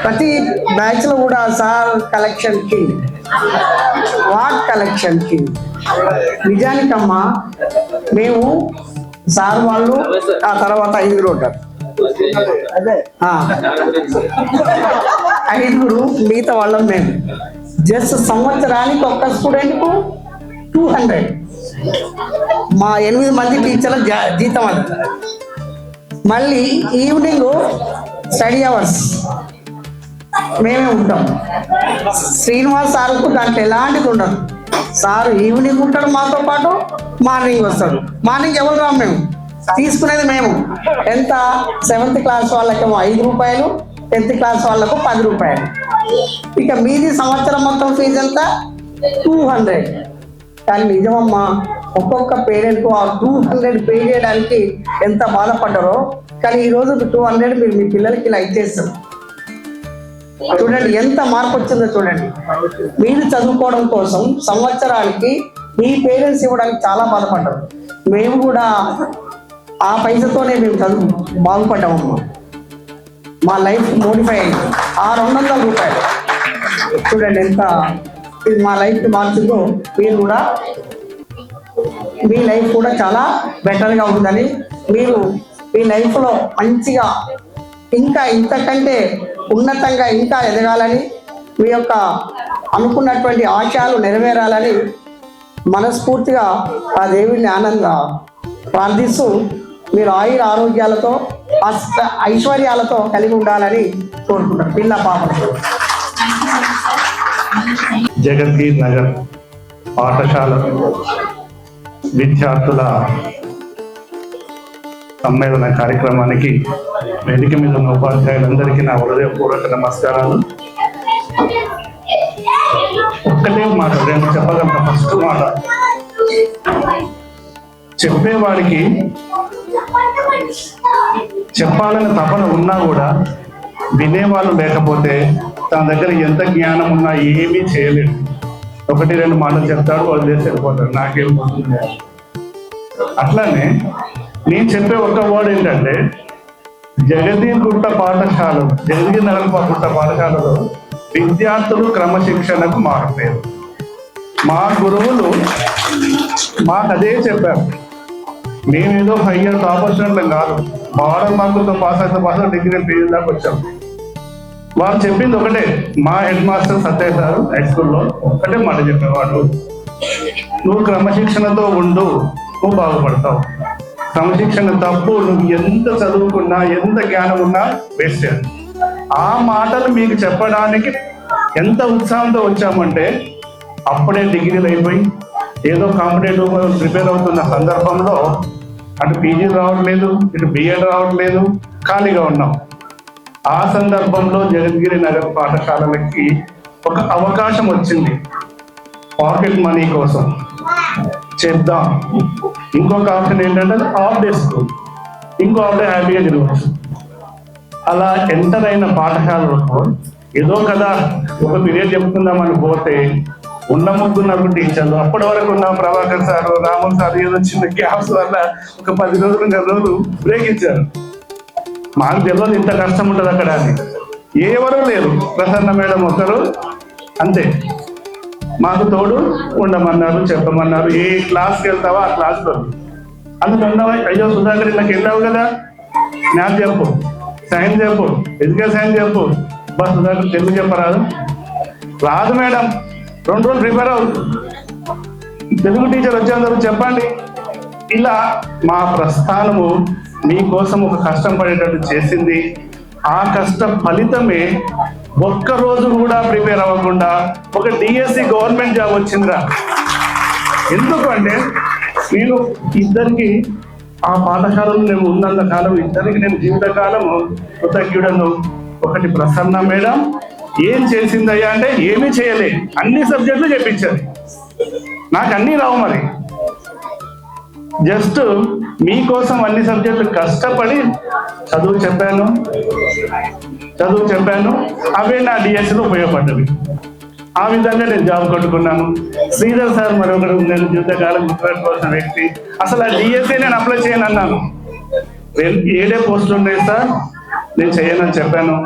ప్రతి బ్యాచ్లో కూడా sir collection king, what collection king. నిజానికమ్మా మేము సార్ వాళ్ళు, ఆ తర్వాత 5 ఉంటారు, 5 మిగతా వాళ్ళం మేము. జస్ట్ సంవత్సరానికి ఒక్క స్టూడెంట్కు 200. మా 8 మంది టీచర్ల జీతం అది. మళ్ళీ ఈవినింగ్ స్టడీ అవర్స్ మేమే ఉంటాం. శ్రీనివాస్ సార్కు దాంట్లో ఎలాంటిది ఉండదు. సార్ ఈవినింగ్ ఉంటాడు మాతో పాటు, మార్నింగ్ వస్తాడు. మార్నింగ్ ఎవరు రాము, మేము తీసుకునేది మేము. ఎంత 7th క్లాస్ వాళ్ళకేమో 5 రూపాయలు, 10th క్లాస్ వాళ్ళకు 10 రూపాయలు. ఇక మీది సంవత్సరం మొత్తం ఫీజు ఎంత? 200. కానీ నిజమమ్మా, ఒక్కొక్క పేరెంట్కు ఆ 200 పే చేయడానికి ఎంత బాధపడ్డారో. కానీ ఈరోజు 200 మీరు మీ పిల్లలకి ఇలా ఇచ్చేస్తారు. చూడండి ఎంత మార్పు వచ్చిందో చూడండి. మీరు చదువుకోవడం కోసం సంవత్సరానికి మీ పేరెంట్స్ ఇవ్వడానికి చాలా బాధపడ్డారు. మేము కూడా ఆ పైసతోనే మేము చదువు బాగుపడ్డామమ్మా. మా లైఫ్ మోడిఫై అయింది. 600 రూపాయలు చూడండి ఎంత ఇది మా లైఫ్ మార్చిందో. మీరు కూడా మీ లైఫ్ కూడా చాలా బెటర్గా ఉందని, మీరు మీ లైఫ్లో మంచిగా ఇంకా ఇంతకంటే ఉన్నతంగా ఇంకా ఎదగాలని, మీ యొక్క అనుకున్నటువంటి ఆశయాలు నెరవేరాలని మనస్ఫూర్తిగా ఆ దేవుడిని ఆనందంగా ప్రార్థిస్తూ, మీరు ఆయుర ఆరోగ్యాలతో ఐశ్వర్యాలతో కలిగి ఉండాలని కోరుకుంటారు పిల్ల పాపలతో. జగద్గిరి నగర్ పాఠశాల విద్యార్థుల సమ్మేళన కార్యక్రమానికి వేదిక మీద ఉన్న ఉపాధ్యాయులందరికీ నా హృదయపూర్వక నమస్కారాలు. ఒక్కటే మాట నేను చెప్పగలను. ఫస్ట్ మాట, చెప్పేవాడికి చెప్పాలని తపన ఉన్నా కూడా వినేవాళ్ళు లేకపోతే తన దగ్గర ఎంత జ్ఞానం ఉన్నా ఏమీ చేయలేడు. 1-2 మాటలు చెప్తాడు, వాళ్ళు చేసి వెళ్ళిపోతాడు, నాకేం పోతుంది. అట్లానే నేను చెప్పే ఒక్క వర్డ్ ఏంటంటే, జగదీగుట్ట పాఠశాలలో, జగదీ నగరగుట్ట పాఠశాలలో విద్యార్థులు క్రమశిక్షణకు మారిపోయారు. మా గురువులు మాకు అదే చెప్పారు. మేమేదో 5 years ఆపర్చునిటీ కాదు, 12 మార్కులతో పాస్ అయితే డిగ్రీ పేరు దాకా వచ్చాం. వాళ్ళు చెప్పింది ఒకటే. మా head master Satyayya sir high స్కూల్లో ఒకటే మాట చెప్పేవాడు, నువ్వు క్రమశిక్షణతో ఉండు, నువ్వు బాగుపడతావు. క్రమశిక్షణ తప్పు, నువ్వు ఎంత చదువుకున్నా ఎంత జ్ఞానం ఉన్నా వేస్ట్. ఆ మాటలు మీకు చెప్పడానికి ఎంత ఉత్సాహంతో వచ్చామంటే, అప్పుడే డిగ్రీలు అయిపోయి ఏదో కాంపిటేటివ్ ప్రిపేర్ అవుతున్న సందర్భంలో అటు పీజీ రావట్లేదు, ఇటు బిఎడ్ రావట్లేదు, ఖాళీగా ఉన్నాం. ఆ సందర్భంలో జగద్గిరి నగర్ పాఠశాలలకి ఒక అవకాశం వచ్చింది. పాకెట్ మనీ కోసం చేద్దాం. ఇంకొక ఆప్షన్ ఏంటంటే హాఫ్ డే స్కూల్, ఇంకో హాఫ్ డే హ్యాపీగా తిరగవచ్చు. అలా ఎంటర్ అయిన పాఠశాలలో ఏదో కదా ఒక పీరియడ్ చెప్పుకుందామని పోతే ఉన్న 3 టీచర్లు, అప్పటి వరకు ఉన్న ప్రభాకర్ సారు, రామన్ సార్ ఏదో చిన్న గ్యాప్స్ వల్ల ఒక 10 రోజులు 2 రోజులు బ్రేక్ ఇచ్చారు. మాకు తెలియదు ఇంత కష్టం ఉంటుంది అక్కడ అని. ఎవరూ లేరు, ప్రసన్న మేడం ఒకరు అంతే. మాకు తోడు ఉండమన్నారు, చెప్పమన్నారు. ఏ క్లాస్కి వెళ్తావో ఆ క్లాస్లో అందులో ఉన్నావా, అయ్యో సుధాకర్ ఇళ్ళకి వెళ్ళావు కదా, మ్యాథ్స్ చెప్పు, సైన్స్ చెప్పు, ఫిజికల్ సైన్స్ చెప్పు. బస్ సుధాకర్ తెలుగు చెప్పరాదు, రాదు మేడం, 2 రోజులు ప్రిపేర్ అవుతుంది, తెలుగు టీచర్ వచ్చేందుకు చెప్పండి. ఇలా మా ప్రస్థానము మీకోసం ఒక కష్టం పడేటట్టు చేసింది. ఆ కష్ట ఫలితమే ఒక్కరోజు కూడా ప్రిపేర్ అవ్వకుండా ఒక డిఎస్సి గవర్నమెంట్ జాబ్ వచ్చిందిరా. ఎందుకంటే నేను ఇద్దరికి ఆ పాఠశాలలో నేను ఉన్నంత కాలం ఇద్దరికి నేను జీవితకాలము కృతజ్ఞుడను. ఒకటి ప్రసన్న మేడం ఏం చేసిందయ్యా అంటే ఏమీ చేయలే, అన్ని సబ్జెక్టులు చెప్పించారు. నాకు అన్నీ రావు, మరి జస్ట్ మీకోసం అన్ని సబ్జెక్టులు కష్టపడి చదువు చెప్పాను. అవే నా డిఎస్సిలో ఉపయోగపడ్డవి. ఆ విధంగా నేను జాబ్ కొట్టుకున్నాను. శ్రీధర్ సార్ మరొకరు, నేను జీవితకాలం గుర్తుపెట్టుకోవాల్సిన వ్యక్తి. అసలు ఆ డిఎస్సి నేను అప్లై చేయను అన్నాను. 7 పోస్టులు ఉన్నాయి సార్, నేను చేయనని చెప్పాను.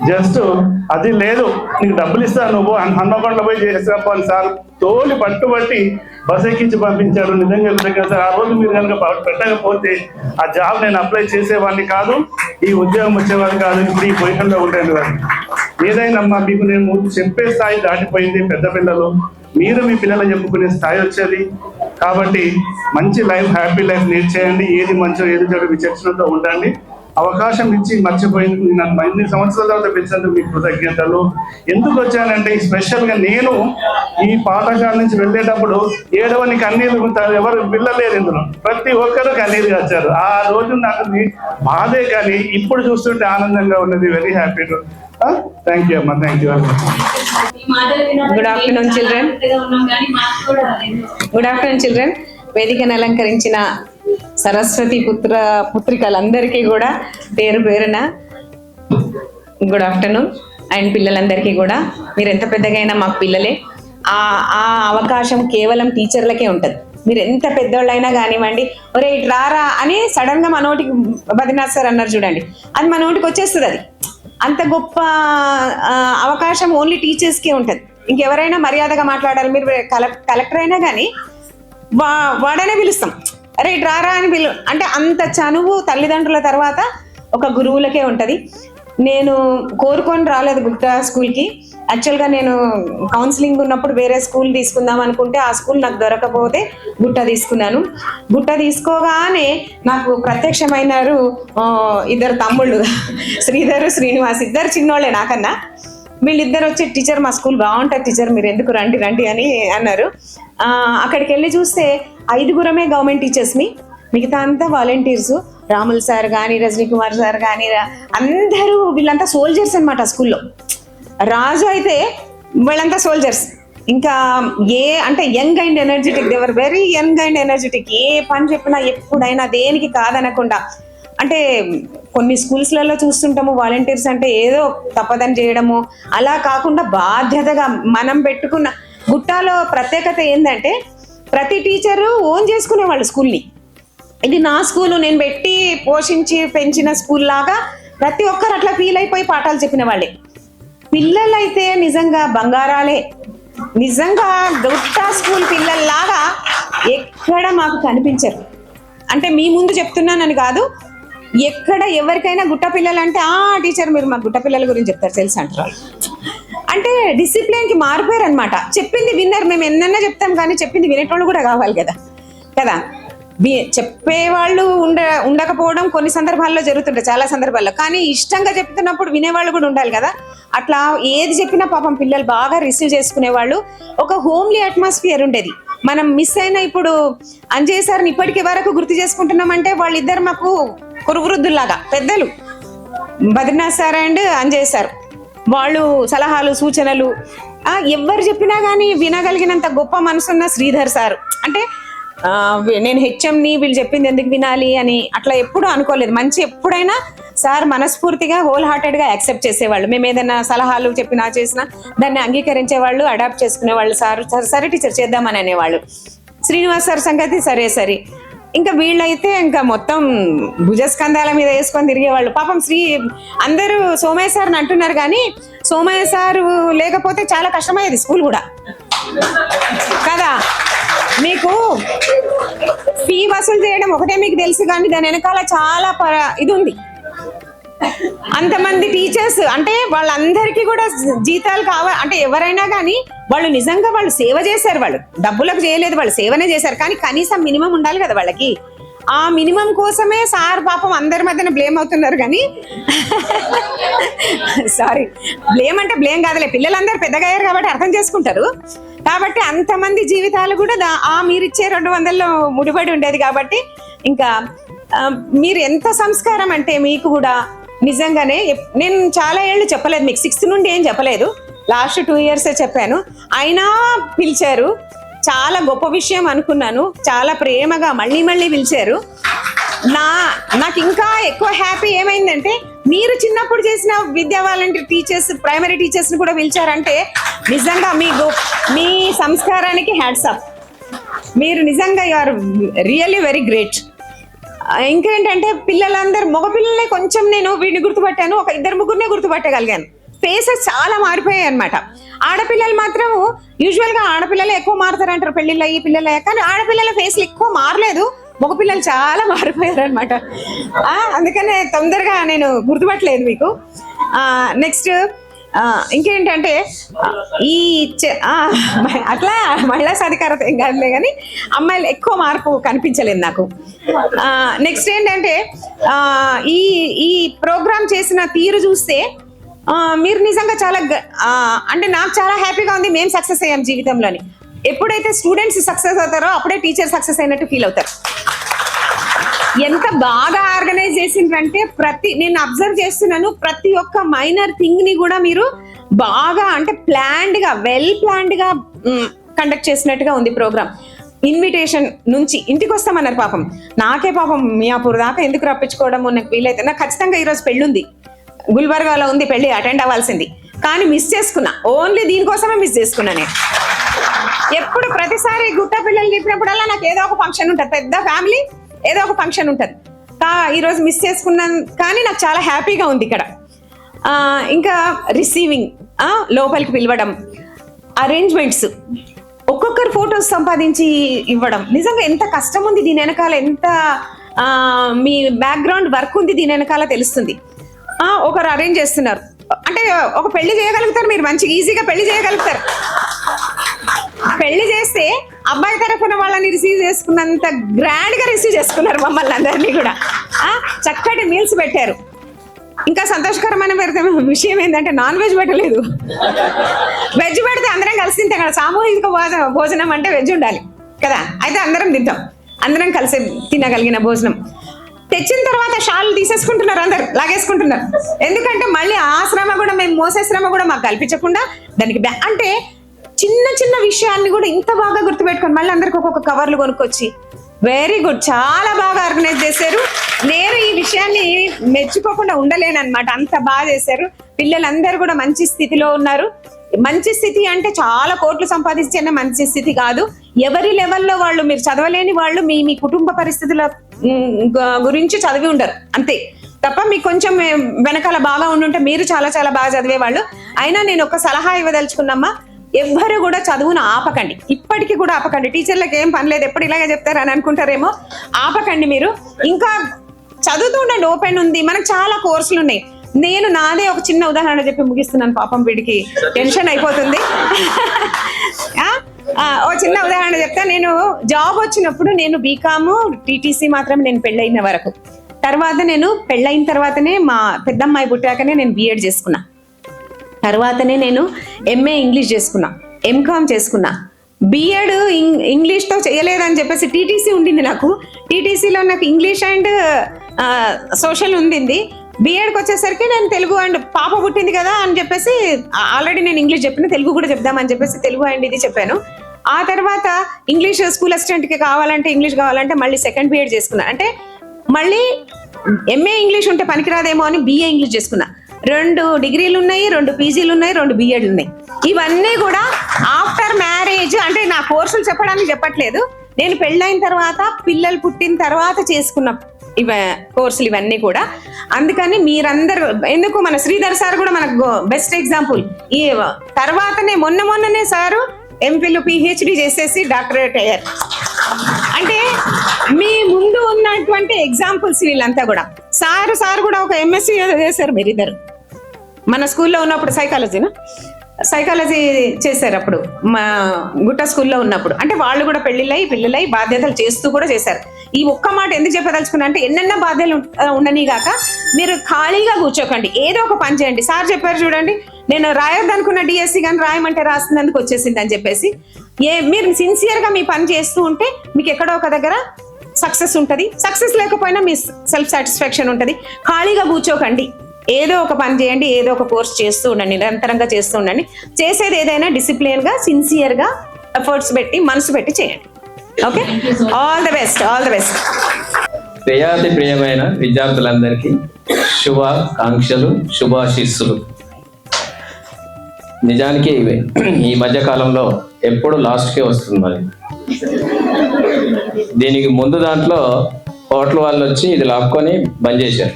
జస్ట్ అది లేదు, నీకు డబ్బులు ఇస్తాను, నువ్వు హన్మకొండలో పోయి చేసేసాను సార్ తోలి పట్టుబట్టి బస్ ఎక్కించి పంపించారు. నిజంగా సార్, ఆ రోజు మీరు కనుక పెట్టకపోతే ఆ జాబ్ నేను అప్లై చేసేవాడిని కాదు, ఈ ఉద్యోగం వచ్చేవాడిని కాదు, ఇప్పుడు ఈ పొజిషన్లో ఉండేవాడిని. ఏదైనా మీకు నేను చెప్పే స్థాయి దాటిపోయింది. పెద్ద పిల్లలు, మీరు మీ పిల్లలు చెప్పుకునే స్థాయి వచ్చేది. కాబట్టి మంచి లైఫ్, హ్యాపీ లైఫ్ లీడ్ చేయండి. ఏది మంచో ఏది చెడు విచక్షణతో ఉండండి. అవకాశం ఇచ్చి మర్చిపోయింది. నన్ను 5 సంవత్సరాల తర్వాత పిలిచినందుకు మీకు కృతజ్ఞతలు. ఎందుకు వచ్చానంటే స్పెషల్గా నేను ఈ పాఠశాల నుంచి వెళ్ళేటప్పుడు ఏడవని కన్నీళ్ళు ఎవరు వెళ్ళలేరు. ఇందులో ప్రతి ఒక్కరు కన్నీరు వచ్చారు. ఆ రోజు నాకు బాధే, కానీ ఇప్పుడు చూస్తుంటే ఆనందంగా ఉన్నది. Very happy. థ్యాంక్ యూ అమ్మా, thank you very much. Good afternoon children. Good afternoon children. వేదికను అలంకరించిన సరస్వతి పుత్రికలందరికీ కూడా పేరు పేరున గుడ్ ఆఫ్టర్నూన్. అండ్ పిల్లలందరికీ కూడా, మీరు ఎంత పెద్దగా అయినా మాకు పిల్లలే. ఆ అవకాశం కేవలం టీచర్లకే ఉంటుంది. మీరు ఎంత పెద్దోళ్ళైనా కానివ్వండి, ఒరే ఇటు రారా అని సడన్గా మా నోటికి బద్రీనాథ్ సార్ అన్నారు చూడండి, అది మా నోటికి వచ్చేస్తుంది. అది అంత గొప్ప అవకాశం ఓన్లీ టీచర్స్కే ఉంటుంది. ఇంకెవరైనా మర్యాదగా మాట్లాడాలి. మీరు కలెక్టర్ అయినా కానీ వాడనే పిలుస్తాం, అరే ఇటు రారా అని అంటే అంత చనువు తల్లిదండ్రుల తర్వాత ఒక గురువులకే ఉంటుంది. నేను కోరుకొని రాలేదు గుట్ట స్కూల్కి. యాక్చువల్గా నేను కౌన్సిలింగ్ ఉన్నప్పుడు వేరే స్కూల్ తీసుకుందాం అనుకుంటే ఆ స్కూల్ నాకు దొరకపోతే గుట్ట తీసుకున్నాను. గుట్ట తీసుకోగానే నాకు ప్రత్యక్షమైనారు 2 తమ్ముళ్ళు, శ్రీధర్, శ్రీనివాస్. 2 చిన్నోళ్ళే నాకన్నా. వీళ్ళిద్దరు వచ్చి, టీచర్ మా స్కూల్ బాగుంటుంది టీచర్, మీరు ఎందుకు రండి రండి అని అన్నారు. అక్కడికి వెళ్ళి చూస్తే 5గురమే గవర్నమెంట్ టీచర్స్ని, మిగతా అంతా వాలంటీర్స్. రాముల్ సార్ కానీ, రజనీ కుమార్ సార్ కానీ, అందరూ వీళ్ళంతా సోల్జర్స్ అనమాట స్కూల్లో. రాజు అయితే వీళ్ళంతా సోల్జర్స్. ఇంకా అంటే young and energetic, they're very young and energetic. ఏ పని చెప్పినా ఎప్పుడైనా దేనికి కాదనకుండా. అంటే కొన్ని స్కూల్స్లలో చూస్తుంటాము వాలంటీర్స్ అంటే ఏదో తప్పదని చేయడము, అలా కాకుండా బాధ్యతగా మనం పెట్టుకున్న గుట్టాలో ప్రత్యేకత ఏంటంటే ప్రతి టీచరు ఓన్ చేసుకునేవాళ్ళు స్కూల్ని. ఇది నా స్కూలు, నేను పెట్టి పోషించి పెంచిన స్కూల్ లాగా ప్రతి ఒక్కరు అట్లా ఫీల్ అయిపోయి పాఠాలు చెప్పిన వాళ్ళే. పిల్లలైతే నిజంగా బంగారాలే. నిజంగా గుట్టా స్కూల్ పిల్లల్లాగా ఎక్కడ మాకు కనిపించరు. అంటే మీ ముందు చెప్తున్నానని కాదు, ఎక్కడ ఎవరికైనా గుట్ట పిల్లలు అంటే టీచర్ మీరు మా గుట్ట పిల్లల గురించి చెప్తారు తెలుసు అంటారు. అంటే డిసిప్లిన్కి మారిపోయారు అనమాట. చెప్పింది విన్నర్. మేము ఎన్నన్నా చెప్తాం కానీ చెప్పింది వినేటోళ్ళు కూడా కావాలి కదా కదా చెప్పేవాళ్ళు ఉండకపోవడం కొన్ని సందర్భాల్లో జరుగుతుంటాయి, చాలా సందర్భాల్లో. కానీ ఇష్టంగా చెప్తున్నప్పుడు వినేవాళ్ళు కూడా ఉండాలి కదా. అట్లా ఏది చెప్పినా పాపం పిల్లలు బాగా రిసీవ్ చేసుకునేవాళ్ళు. ఒక హోమ్లీ అట్మాస్ఫియర్ ఉండేది. మనం మిస్ అయిన ఇప్పుడు అంజయ్ సార్ని ఇప్పటికి వరకు గుర్తు చేసుకుంటున్నామంటే వాళ్ళిద్దరు మాకు కురువృద్ధుల్లాగా పెద్దలు, Badrinath sir and Anjay sir. వాళ్ళు సలహాలు సూచనలు ఎవరు చెప్పినా కానీ వినగలిగినంత గొప్ప మనసున్న శ్రీధర్ సార్. అంటే నేను హెచ్ఎంని వీళ్ళు చెప్పింది ఎందుకు వినాలి అని అట్లా ఎప్పుడు అనుకోలేదు. మంచి ఎప్పుడైనా సార్ మనస్ఫూర్తిగా హోల్ హార్టెడ్గా యాక్సెప్ట్ చేసేవాళ్ళు. మేము ఏదైనా సలహాలు చెప్పినా చేసినా దాన్ని అంగీకరించేవాళ్ళు, అడాప్ట్ చేసుకునేవాళ్ళు. సరే టీచర్ చేద్దామని అనేవాళ్ళు. శ్రీనివాస్ సార్ సంగతి సరే. ఇంకా వీళ్ళైతే ఇంకా మొత్తం భుజస్కంధాల మీద వేసుకొని తిరిగేవాళ్ళు. పాపం అందరూ సోమయ్య సార్ని అంటున్నారు కానీ సోమయ్య సారు లేకపోతే చాలా కష్టమయ్యేది స్కూల్ కూడా కదా. మీకు ఫీ వసూలు చేయడం ఒకటే మీకు తెలుసు కానీ దాని వెనకాల చాలా ఇది ఉంది. అంతమంది టీచర్స్ అంటే వాళ్ళందరికీ కూడా జీతాలు కావాలి. అంటే ఎవరైనా కానీ వాళ్ళు నిజంగా వాళ్ళు సేవ చేశారు. వాళ్ళు డబ్బులకు చేయలేదు, వాళ్ళు సేవనే చేశారు. కానీ కనీసం మినిమం ఉండాలి కదా వాళ్ళకి. ఆ మినిమం కోసమే సార్ పాపం అందరి మధ్యన బ్లేమ్ అవుతున్నారు. కానీ సారీ, బ్లేమ్ అంటే బ్లేమ్ కాదులే, పిల్లలందరూ పెద్దగా అయ్యారు కాబట్టి అర్థం చేసుకుంటారు. కాబట్టి అంతమంది జీవితాలు కూడా మీరిచ్చే 200లో ముడిపడి ఉండేది. కాబట్టి ఇంకా మీరు ఎంత సంస్కారం అంటే మీకు కూడా నిజంగానే నేను చాలా ఏళ్ళు చెప్పలేదు మీకు, 6th నుండి ఏం చెప్పలేదు, లాస్ట్ 2 years చెప్పాను. అయినా పిలిచారు, చాలా గొప్ప విషయం అనుకున్నాను. చాలా ప్రేమగా మళ్ళీ పిలిచారు. నాకు ఇంకా ఎక్కువ హ్యాపీ ఏమైందంటే మీరు చిన్నప్పుడు చేసిన విద్యా వాలంటీర్ టీచర్స్, ప్రైమరీ టీచర్స్ని కూడా పిలిచారంటే నిజంగా మీ సంస్కారానికి హ్యాట్స్ ఆఫ్. మీరు నిజంగా you are really very great. ఇంకేంటంటే పిల్లలందరూ మగపిల్లలే కొంచెం నేను వీడిని గుర్తుపట్టాను, ఒక 2-3 గుర్తుపట్టగలిగాను. ఫేసెస్ చాలా మారిపోయాయి అనమాట. ఆడపిల్లలు మాత్రం యూజువల్గా ఆడపిల్లలు ఎక్కువ మారుతారంటారు పెళ్ళిళ్ళు అయ్యి పిల్లలు అయ్యాక, కానీ ఆడపిల్లల ఫేస్లు ఎక్కువ మారలేదు, మగపిల్లలు చాలా మారిపోయారు అనమాట. అందుకనే తొందరగా నేను గుర్తుపట్టలేదు మీకు. నెక్స్ట్ ఇంకేంటంటే అట్లా మహిళా సాధికారత ఏం కాదులే కానీ అమ్మాయిలు ఎక్కువ మార్పు కనిపించలేదు నాకు. నెక్స్ట్ ఏంటంటే ఈ ప్రోగ్రామ్ చేసిన తీరు చూస్తే మీరు నిజంగా చాలా అంటే నాకు చాలా హ్యాపీగా ఉంది. మేము సక్సెస్ అయ్యాం జీవితంలోని. ఎప్పుడైతే స్టూడెంట్స్ సక్సెస్ అవుతారో అప్పుడే టీచర్ సక్సెస్ అయినట్టు ఫీల్ అవుతారు. ఎంత బాగా ఆర్గనైజ్ చేసిండ్రంటే నేను అబ్జర్వ్ చేస్తున్నాను, ప్రతి ఒక్క మైనర్ థింగ్ ని కూడా మీరు బాగా అంటే వెల్ ప్లాన్డ్ గా కండక్ట్ చేసినట్టుగా ఉంది ప్రోగ్రామ్. ఇన్విటేషన్ నుంచి ఇంటికి వస్తామన్నారు. పాపం నాకే పాపం మియాపూర్ దాకా ఎందుకు రప్పించుకోవడం, నాకు వీలైతే. నాకు ఖచ్చితంగా ఈరోజు పెళ్ళి ఉంది, గుల్బర్గాలో ఉంది పెళ్ళి, అటెండ్ అవ్వాల్సింది. కానీ మిస్ చేసుకున్నా, ఓన్లీ దీనికోసమే మిస్ చేసుకున్నా. నేను ఎప్పుడు ప్రతిసారి గుట్ట పిల్లలు చెప్పినప్పుడల్లా నాకు ఏదో ఒక ఫంక్షన్ ఉంటుంది, పెద్ద ఫ్యామిలీ ఏదో ఒక ఫంక్షన్ ఉంటుంది. ఈరోజు మిస్ చేసుకున్నాను కానీ నాకు చాలా హ్యాపీగా ఉంది ఇక్కడ. ఇంకా రిసీవింగ్, లోపలికి పిలవడం, అరేంజ్మెంట్స్, ఒక్కొక్కరు ఫొటోస్ సంపాదించి ఇవ్వడం, నిజంగా ఎంత కష్టం ఉంది దీని వెనకాల, ఎంత మీ బ్యాక్గ్రౌండ్ వర్క్ ఉంది దీని వెనకాల తెలుస్తుంది. ఒకరు అరేంజ్ చేస్తున్నారు అంటే ఒక పెళ్లి చేయగలుగుతారు మీరు, మంచిగా ఈజీగా పెళ్లి చేయగలుగుతారు. పెళ్లి చేస్తే అబ్బాయి తరఫున వాళ్ళని రిసీవ్ చేసుకున్నంత గ్రాండ్ గా రిసీవ్ చేసుకున్నారు మమ్మల్ని అందరినీ కూడా. చక్కటి మీల్స్ పెట్టారు. ఇంకా సంతోషకరమైన విషయం ఏంటంటే నాన్ వెజ్ పెట్టలేదు. వెజ్ పెడితే అందరం కలిసి తింటాం కదా, సామూహిక భోజనం అంటే వెజ్ ఉండాలి కదా, అయితే అందరం తింటాం, అందరం కలిసి తినగలిగిన భోజనం. తెచ్చిన తర్వాత షాల్ తీసేసుకుంటున్నారు, అందరు లాగేసుకుంటున్నారు. ఎందుకంటే మళ్ళీ ఆ శ్రమ కూడా, మేము మోసే శ్రమ కూడా మాకు కల్పించకుండా దానికి అంటే చిన్న చిన్న విషయాన్ని కూడా ఇంత బాగా గుర్తుపెట్టుకొని మళ్ళీ అందరికి ఒక్కొక్క కవర్లు కొనుక్కొచ్చి, వెరీ గుడ్, చాలా బాగా ఆర్గనైజ్ చేశారు. నేను ఈ విషయాన్ని మెచ్చుకోకుండా ఉండలేను అనమాట, అంత బాగా చేశారు. పిల్లలందరూ కూడా మంచి స్థితిలో ఉన్నారు. మంచి స్థితి అంటే చాలా కోట్లు సంపాదించిన మంచి స్థితి కాదు. ఎవరి లెవెల్లో వాళ్ళు, మీరు చదవలేని వాళ్ళు మీ కుటుంబ పరిస్థితుల గురించి చదివి ఉండరు అంతే తప్ప, మీకు కొంచెం వెనకాల బాగా ఉండుంటే మీరు చాలా చాలా బాగా చదివేవాళ్ళు. అయినా నేను ఒక సలహా ఇవ్వదలుచుకున్నమ్మా, ఎవ్వరు కూడా చదువును ఆపకండి, ఇప్పటికీ కూడా ఆపకండి. టీచర్లకు ఏం పని లేదు, ఎప్పుడు ఇలాగే చెప్తారు అని అనుకుంటారేమో, ఆపకండి. మీరు ఇంకా చదువుతూ ఉండండి, ఓపెన్ ఉంది, మనకు చాలా కోర్సులు ఉన్నాయి. నేను నాదే ఒక చిన్న ఉదాహరణ చెప్పి ముగిస్తున్నాను, పాపం వీడికి టెన్షన్ అయిపోతుంది. ఓ చిన్న ఉదాహరణ చెప్తా. నేను జాబ్ వచ్చినప్పుడు నేను బీకాము టీటీసీ మాత్రమే నేను పెళ్ళైన వరకు. తర్వాత నేను పెళ్ళైన తర్వాతనే మా పెద్దమ్మాయి పుట్టాకనే నేను బీఎడ్ చేసుకున్నా. తర్వాతనే నేను ఎంఏ ఇంగ్లీష్ చేసుకున్నా, ఎంకామ్ చేసుకున్నా. బీఎడ్ ఇంగ్లీష్తో చేయలేదని చెప్పేసి టీటీసీ ఉండింది నాకు. టీటీసీలో నాకు ఇంగ్లీష్ అండ్ సోషల్ ఉండింది. బీఎడ్కి వచ్చేసరికి నేను తెలుగు అండ్ పాప పుట్టింది కదా అని చెప్పేసి, ఆల్రెడీ నేను ఇంగ్లీష్ చెప్పిన, తెలుగు కూడా చెప్దామని చెప్పేసి తెలుగు అండ్ ఇది చెప్పాను. ఆ తర్వాత ఇంగ్లీష్ స్కూల్ అసిస్టెంట్కి కావాలంటే, ఇంగ్లీష్ కావాలంటే మళ్ళీ సెకండ్ బీఎడ్ చేసుకున్నా. అంటే మళ్ళీ ఎంఏ ఇంగ్లీష్ ఉంటే పనికిరాదేమో అని BA ఇంగ్లీష్ చేసుకున్నా. 2 డిగ్రీలు ఉన్నాయి, 2 పీజీలు ఉన్నాయి, 2 బీఎడ్లు ఉన్నాయి. ఇవన్నీ కూడా ఆఫ్టర్ మ్యారేజ్, అంటే నా కోర్సులు చెప్పడానికి చెప్పట్లేదు, నేను పెళ్ళైన తర్వాత పిల్లలు పుట్టిన తర్వాత చేసుకున్న కోర్సులు ఇవన్నీ కూడా. అందుకని మీరందరూ, ఎందుకు మన శ్రీధర్ సార్ కూడా మనకు బెస్ట్ ఎగ్జాంపుల్. ఈ తర్వాతనే మొన్ననే సారు ఎంపీలు PhD చేసేసి డాక్టరేట్ అయ్యారు. అంటే మీ ముందు ఉన్నటువంటి ఎగ్జాంపుల్స్ వీళ్ళంతా కూడా. సార్ కూడా ఒక MSc చేశారు మీరిద్దరు. మన స్కూల్లో ఉన్నప్పుడు సైకాలజీ చేశారు అప్పుడు, మా గుట్ట స్కూల్లో ఉన్నప్పుడు. అంటే వాళ్ళు కూడా పిల్లలై బాధ్యతలు చేస్తూ కూడా చేశారు. ఈ ఒక్క మాట ఎందుకు చెప్పదలుచుకున్నా అంటే, ఎన్నెన్న బాధ్యతలు ఉండనిగాక మీరు ఖాళీగా కూర్చోకండి, ఏదో ఒక పని చేయండి. సార్ చెప్పారు చూడండి, నేను రాయొద్దనుకున్న DSC కానీ రాయమంటే రాస్తున్నందుకు వచ్చేసింది అని చెప్పేసి. మీరు సిన్సియర్గా మీ పని చేస్తూ ఉంటే మీకు ఎక్కడో ఒక దగ్గర సక్సెస్ ఉంటుంది. సక్సెస్ లేకపోయినా మీ సెల్ఫ్ సాటిస్ఫాక్షన్ ఉంటుంది. ఖాళీగా కూర్చోకండి, ఏదో ఒక పని చేయండి, ఏదో ఒక కోర్స్ చేస్తూ ఉండండి, నిరంతరంగా చేస్తూ ఉండండి. చేసేది ఏదైనా డిసిప్లిన్గా, సిన్సియర్గా, ఎఫర్ట్స్ పెట్టి, మనసు పెట్టి చేయండి. Okay, all the best, all the best. ప్రియాతి ప్రియమైన విద్యార్థులందరికీ శుభాకాంక్షలు, శుభాశీస్సులు. నిజానికి ఈ మధ్య కాలంలో ఎప్పుడు లాస్ట్కే వస్తుంది మరి. దీనికి ముందు దాంట్లో హోటల్ వాళ్ళు వచ్చి ఇది లాక్కొని బంద్ చేశారు.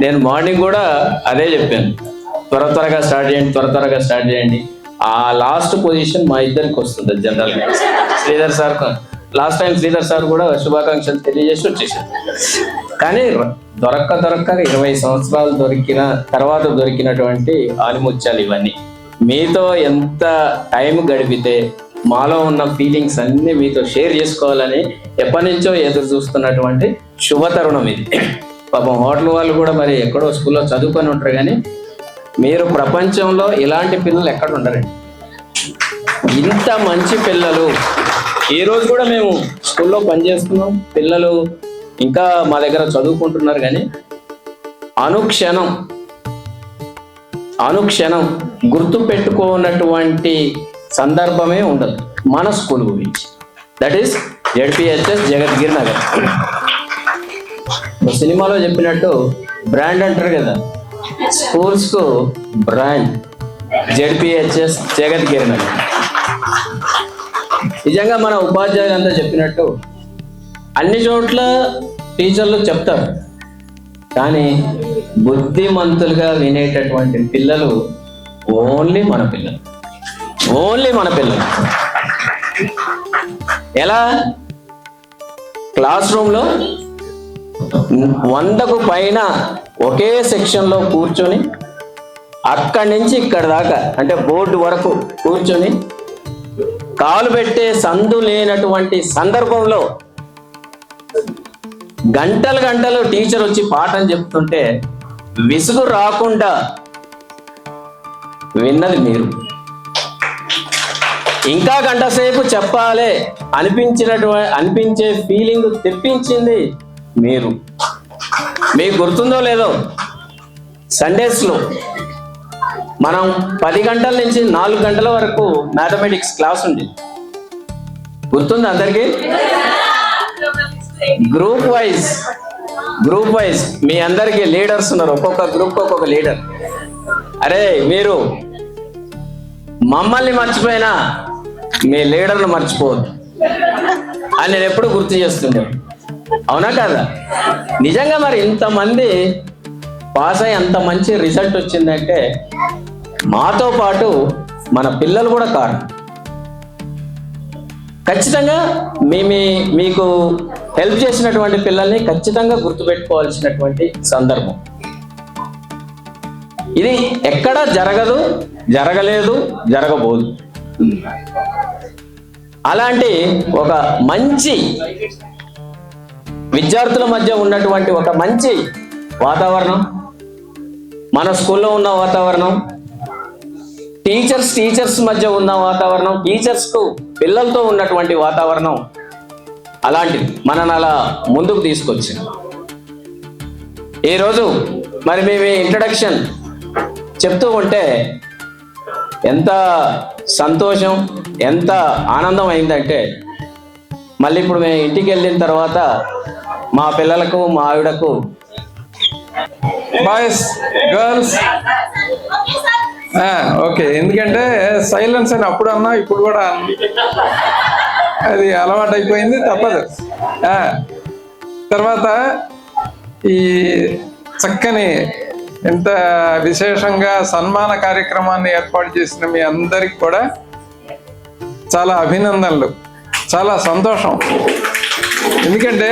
నేను మార్నింగ్ కూడా అదే చెప్పాను, త్వరగా స్టార్ట్ చేయండి. ఆ లాస్ట్ పొజిషన్ మా ఇద్దరికి వస్తుంది జనరల్గా. Sridhar sir, last time Sridhar sir కూడా శుభాకాంక్షలు తెలియజేసి వచ్చేసారు. కానీ దొరక్క 20 సంవత్సరాలు దొరికిన తర్వాత దొరికినటువంటి ఆనిముత్యాలు ఇవన్నీ. మీతో ఎంత టైం గడిపితే మాలో ఉన్న ఫీలింగ్స్ అన్ని మీతో షేర్ చేసుకోవాలని ఎప్పటి నుంచో ఎదురు చూస్తున్నటువంటి శుభతరుణం ఇది. పాపం హోటల్ వాళ్ళు కూడా మరి ఎక్కడో స్కూల్లో చదువుకొని ఉంటారు, కానీ మీరు ప్రపంచంలో ఇలాంటి పిల్లలు ఎక్కడ ఉండరండి. ఇంత మంచి పిల్లలు. ఈ రోజు కూడా మేము స్కూల్లో పనిచేస్తున్నాం, పిల్లలు ఇంకా మా దగ్గర చదువుకుంటున్నారు, కానీ అనుక్షణం గుర్తు పెట్టుకున్నటువంటి సందర్భమే ఉండదు మన స్కూల్ గురించి. That is ZPHS Jagadgiri Nagar. సినిమాలో చెప్పినట్టు బ్రాండ్ అంటారు కదా, స్కూల్స్ కు బ్రాండ్ ZPHS జగద్గిరి నగర్. నిజంగా మన ఉపాధ్యాయులంతా చెప్పినట్టు అన్ని చోట్ల టీచర్లు చెప్తారు, కానీ బుద్ధిమంతులుగా వినేటటువంటి పిల్లలు ఓన్లీ మన పిల్లలు. ఎలా? క్లాస్ రూమ్లో 100కు పైన ఒకే సెక్షన్లో కూర్చొని అక్కడి నుంచి ఇక్కడి దాకా, అంటే బోర్డు వరకు కూర్చొని కాలు పెట్టే సందు లేనటువంటి సందర్భంలో గంటలు టీచర్ వచ్చి పాఠం చెప్తుంటే విసుగు రాకుండా విన్నది మీరు. ఇంకా గంట సేపు చెప్పాలి అనిపించే ఫీలింగ్ తెప్పించింది మీరు. మీకు గుర్తుందో లేదో, సండేస్లో మనం 10 గంటల నుంచి 4 గంటల వరకు మ్యాథమెటిక్స్ క్లాస్ ఉంది. గుర్తుంది అందరికీ? గ్రూప్ వైజ్ మీ అందరికీ లీడర్స్ ఉన్నారు. ఒక్కొక్క గ్రూప్ ఒక్కొక్క లీడర్. అరే మీరు మమ్మల్ని మర్చిపోయినా మీ లీడర్ను మర్చిపోవద్దు అని నేను ఎప్పుడు గుర్తు చేస్తుండే. అవునా కదా? నిజంగా మరి ఇంతమంది పాస్ అయ్యి అంత మంచి రిజల్ట్ వచ్చిందంటే మాతో పాటు మన పిల్లలు కూడా కారణం. ఖచ్చితంగా మీకు హెల్ప్ చేసినటువంటి పిల్లల్ని ఖచ్చితంగా గుర్తుపెట్టుకోవాల్సినటువంటి సందర్భం ఇది. ఎక్కడ జరగదు, జరగలేదు, జరగబోదు. అలాంటి ఒక మంచి విద్యార్థుల మధ్య ఉన్నటువంటి ఒక మంచి వాతావరణం, మన స్కూల్లో ఉన్న వాతావరణం, టీచర్స్ మధ్య ఉన్న వాతావరణం, టీచర్స్కు పిల్లలతో ఉన్నటువంటి వాతావరణం, అలాంటిది మనల్ని అలా ముందుకు తీసుకొచ్చింది. ఈరోజు మరి మేము ఇంట్రడక్షన్ చెప్తూ ఉంటే ఎంత సంతోషం, ఎంత ఆనందం అయిందంటే, మళ్ళీ ఇప్పుడు మేము ఇంటికి వెళ్ళిన తర్వాత మా పిల్లలకు, మా ఆవిడకు బాయ్స్ గర్ల్స్ ఓకే, ఎందుకంటే సైలెన్స్ అని అప్పుడు అన్నా ఇప్పుడు కూడా అది అలవాటు అయిపోయింది, తప్పదు. తర్వాత ఈ చక్కని ఎంత విశేషంగా సన్మాన కార్యక్రమాన్ని ఏర్పాటు చేసిన మీ అందరికి కూడా చాలా అభినందనలు, చాలా సంతోషం. ఎందుకంటే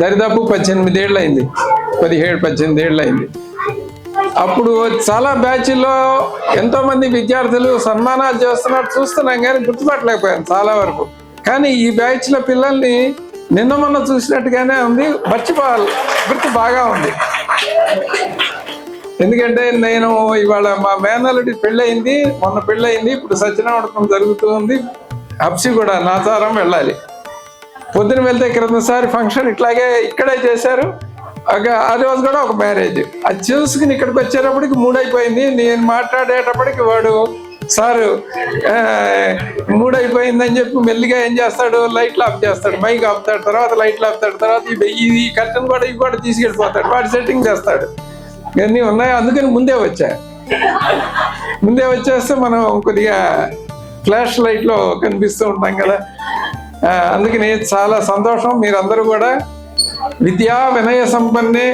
దరిదాపు 18 ఏళ్ళు అయింది, 17-18 ఏళ్ళు అయింది. అప్పుడు చాలా బ్యాచ్ల్లో ఎంతోమంది విద్యార్థులు సన్మానాలు చేస్తున్నారు, చూస్తున్నాం కానీ గుర్తుపట్టలేకపోయాను చాలా వరకు. కానీ ఈ బ్యాచ్ల పిల్లల్ని నిన్న మొన్న చూసినట్టుగానే ఉంది, మర్చిపోవాలి, గుర్తు బాగా ఉంది. ఎందుకంటే నేను ఇవాళ మా మేనల్లుడి పెళ్ళయింది, మొన్న పెళ్ళయింది, ఇప్పుడు సత్యనారాయణ జరుగుతూ ఉంది. హప్సి కూడా నాచారం వెళ్ళాలి. పొద్దున వెళ్తే క్రిందసారి ఫంక్షన్ ఇట్లాగే ఇక్కడే చేశారు, ఆ రోజు కూడా ఒక మ్యారేజ్. అది చూసుకుని ఇక్కడికి వచ్చేటప్పటికి 3 అయిపోయింది. నేను మాట్లాడేటప్పటికి వాడు సారు 3 అయిపోయిందని చెప్పి మెల్లిగా ఏం చేస్తాడు, లైట్లు ఆఫ్ చేస్తాడు, మైక్ ఆపుతాడు, తర్వాత లైట్లు ఆపుతాడు, తర్వాత ఈ కర్టన్ కూడా ఇవి కూడా తీసుకెళ్ళిపోతాడు, వాడు సెట్టింగ్ చేస్తాడు. ఇవన్నీ ఉన్నాయి. అందుకని ముందే వచ్చేస్తే మనం కొద్దిగా ఫ్లాష్ లైట్లో కనిపిస్తూ ఉంటాం కదా. అందుకని చాలా సంతోషం. మీరందరూ కూడా విద్యా వినయ సంపన్నే.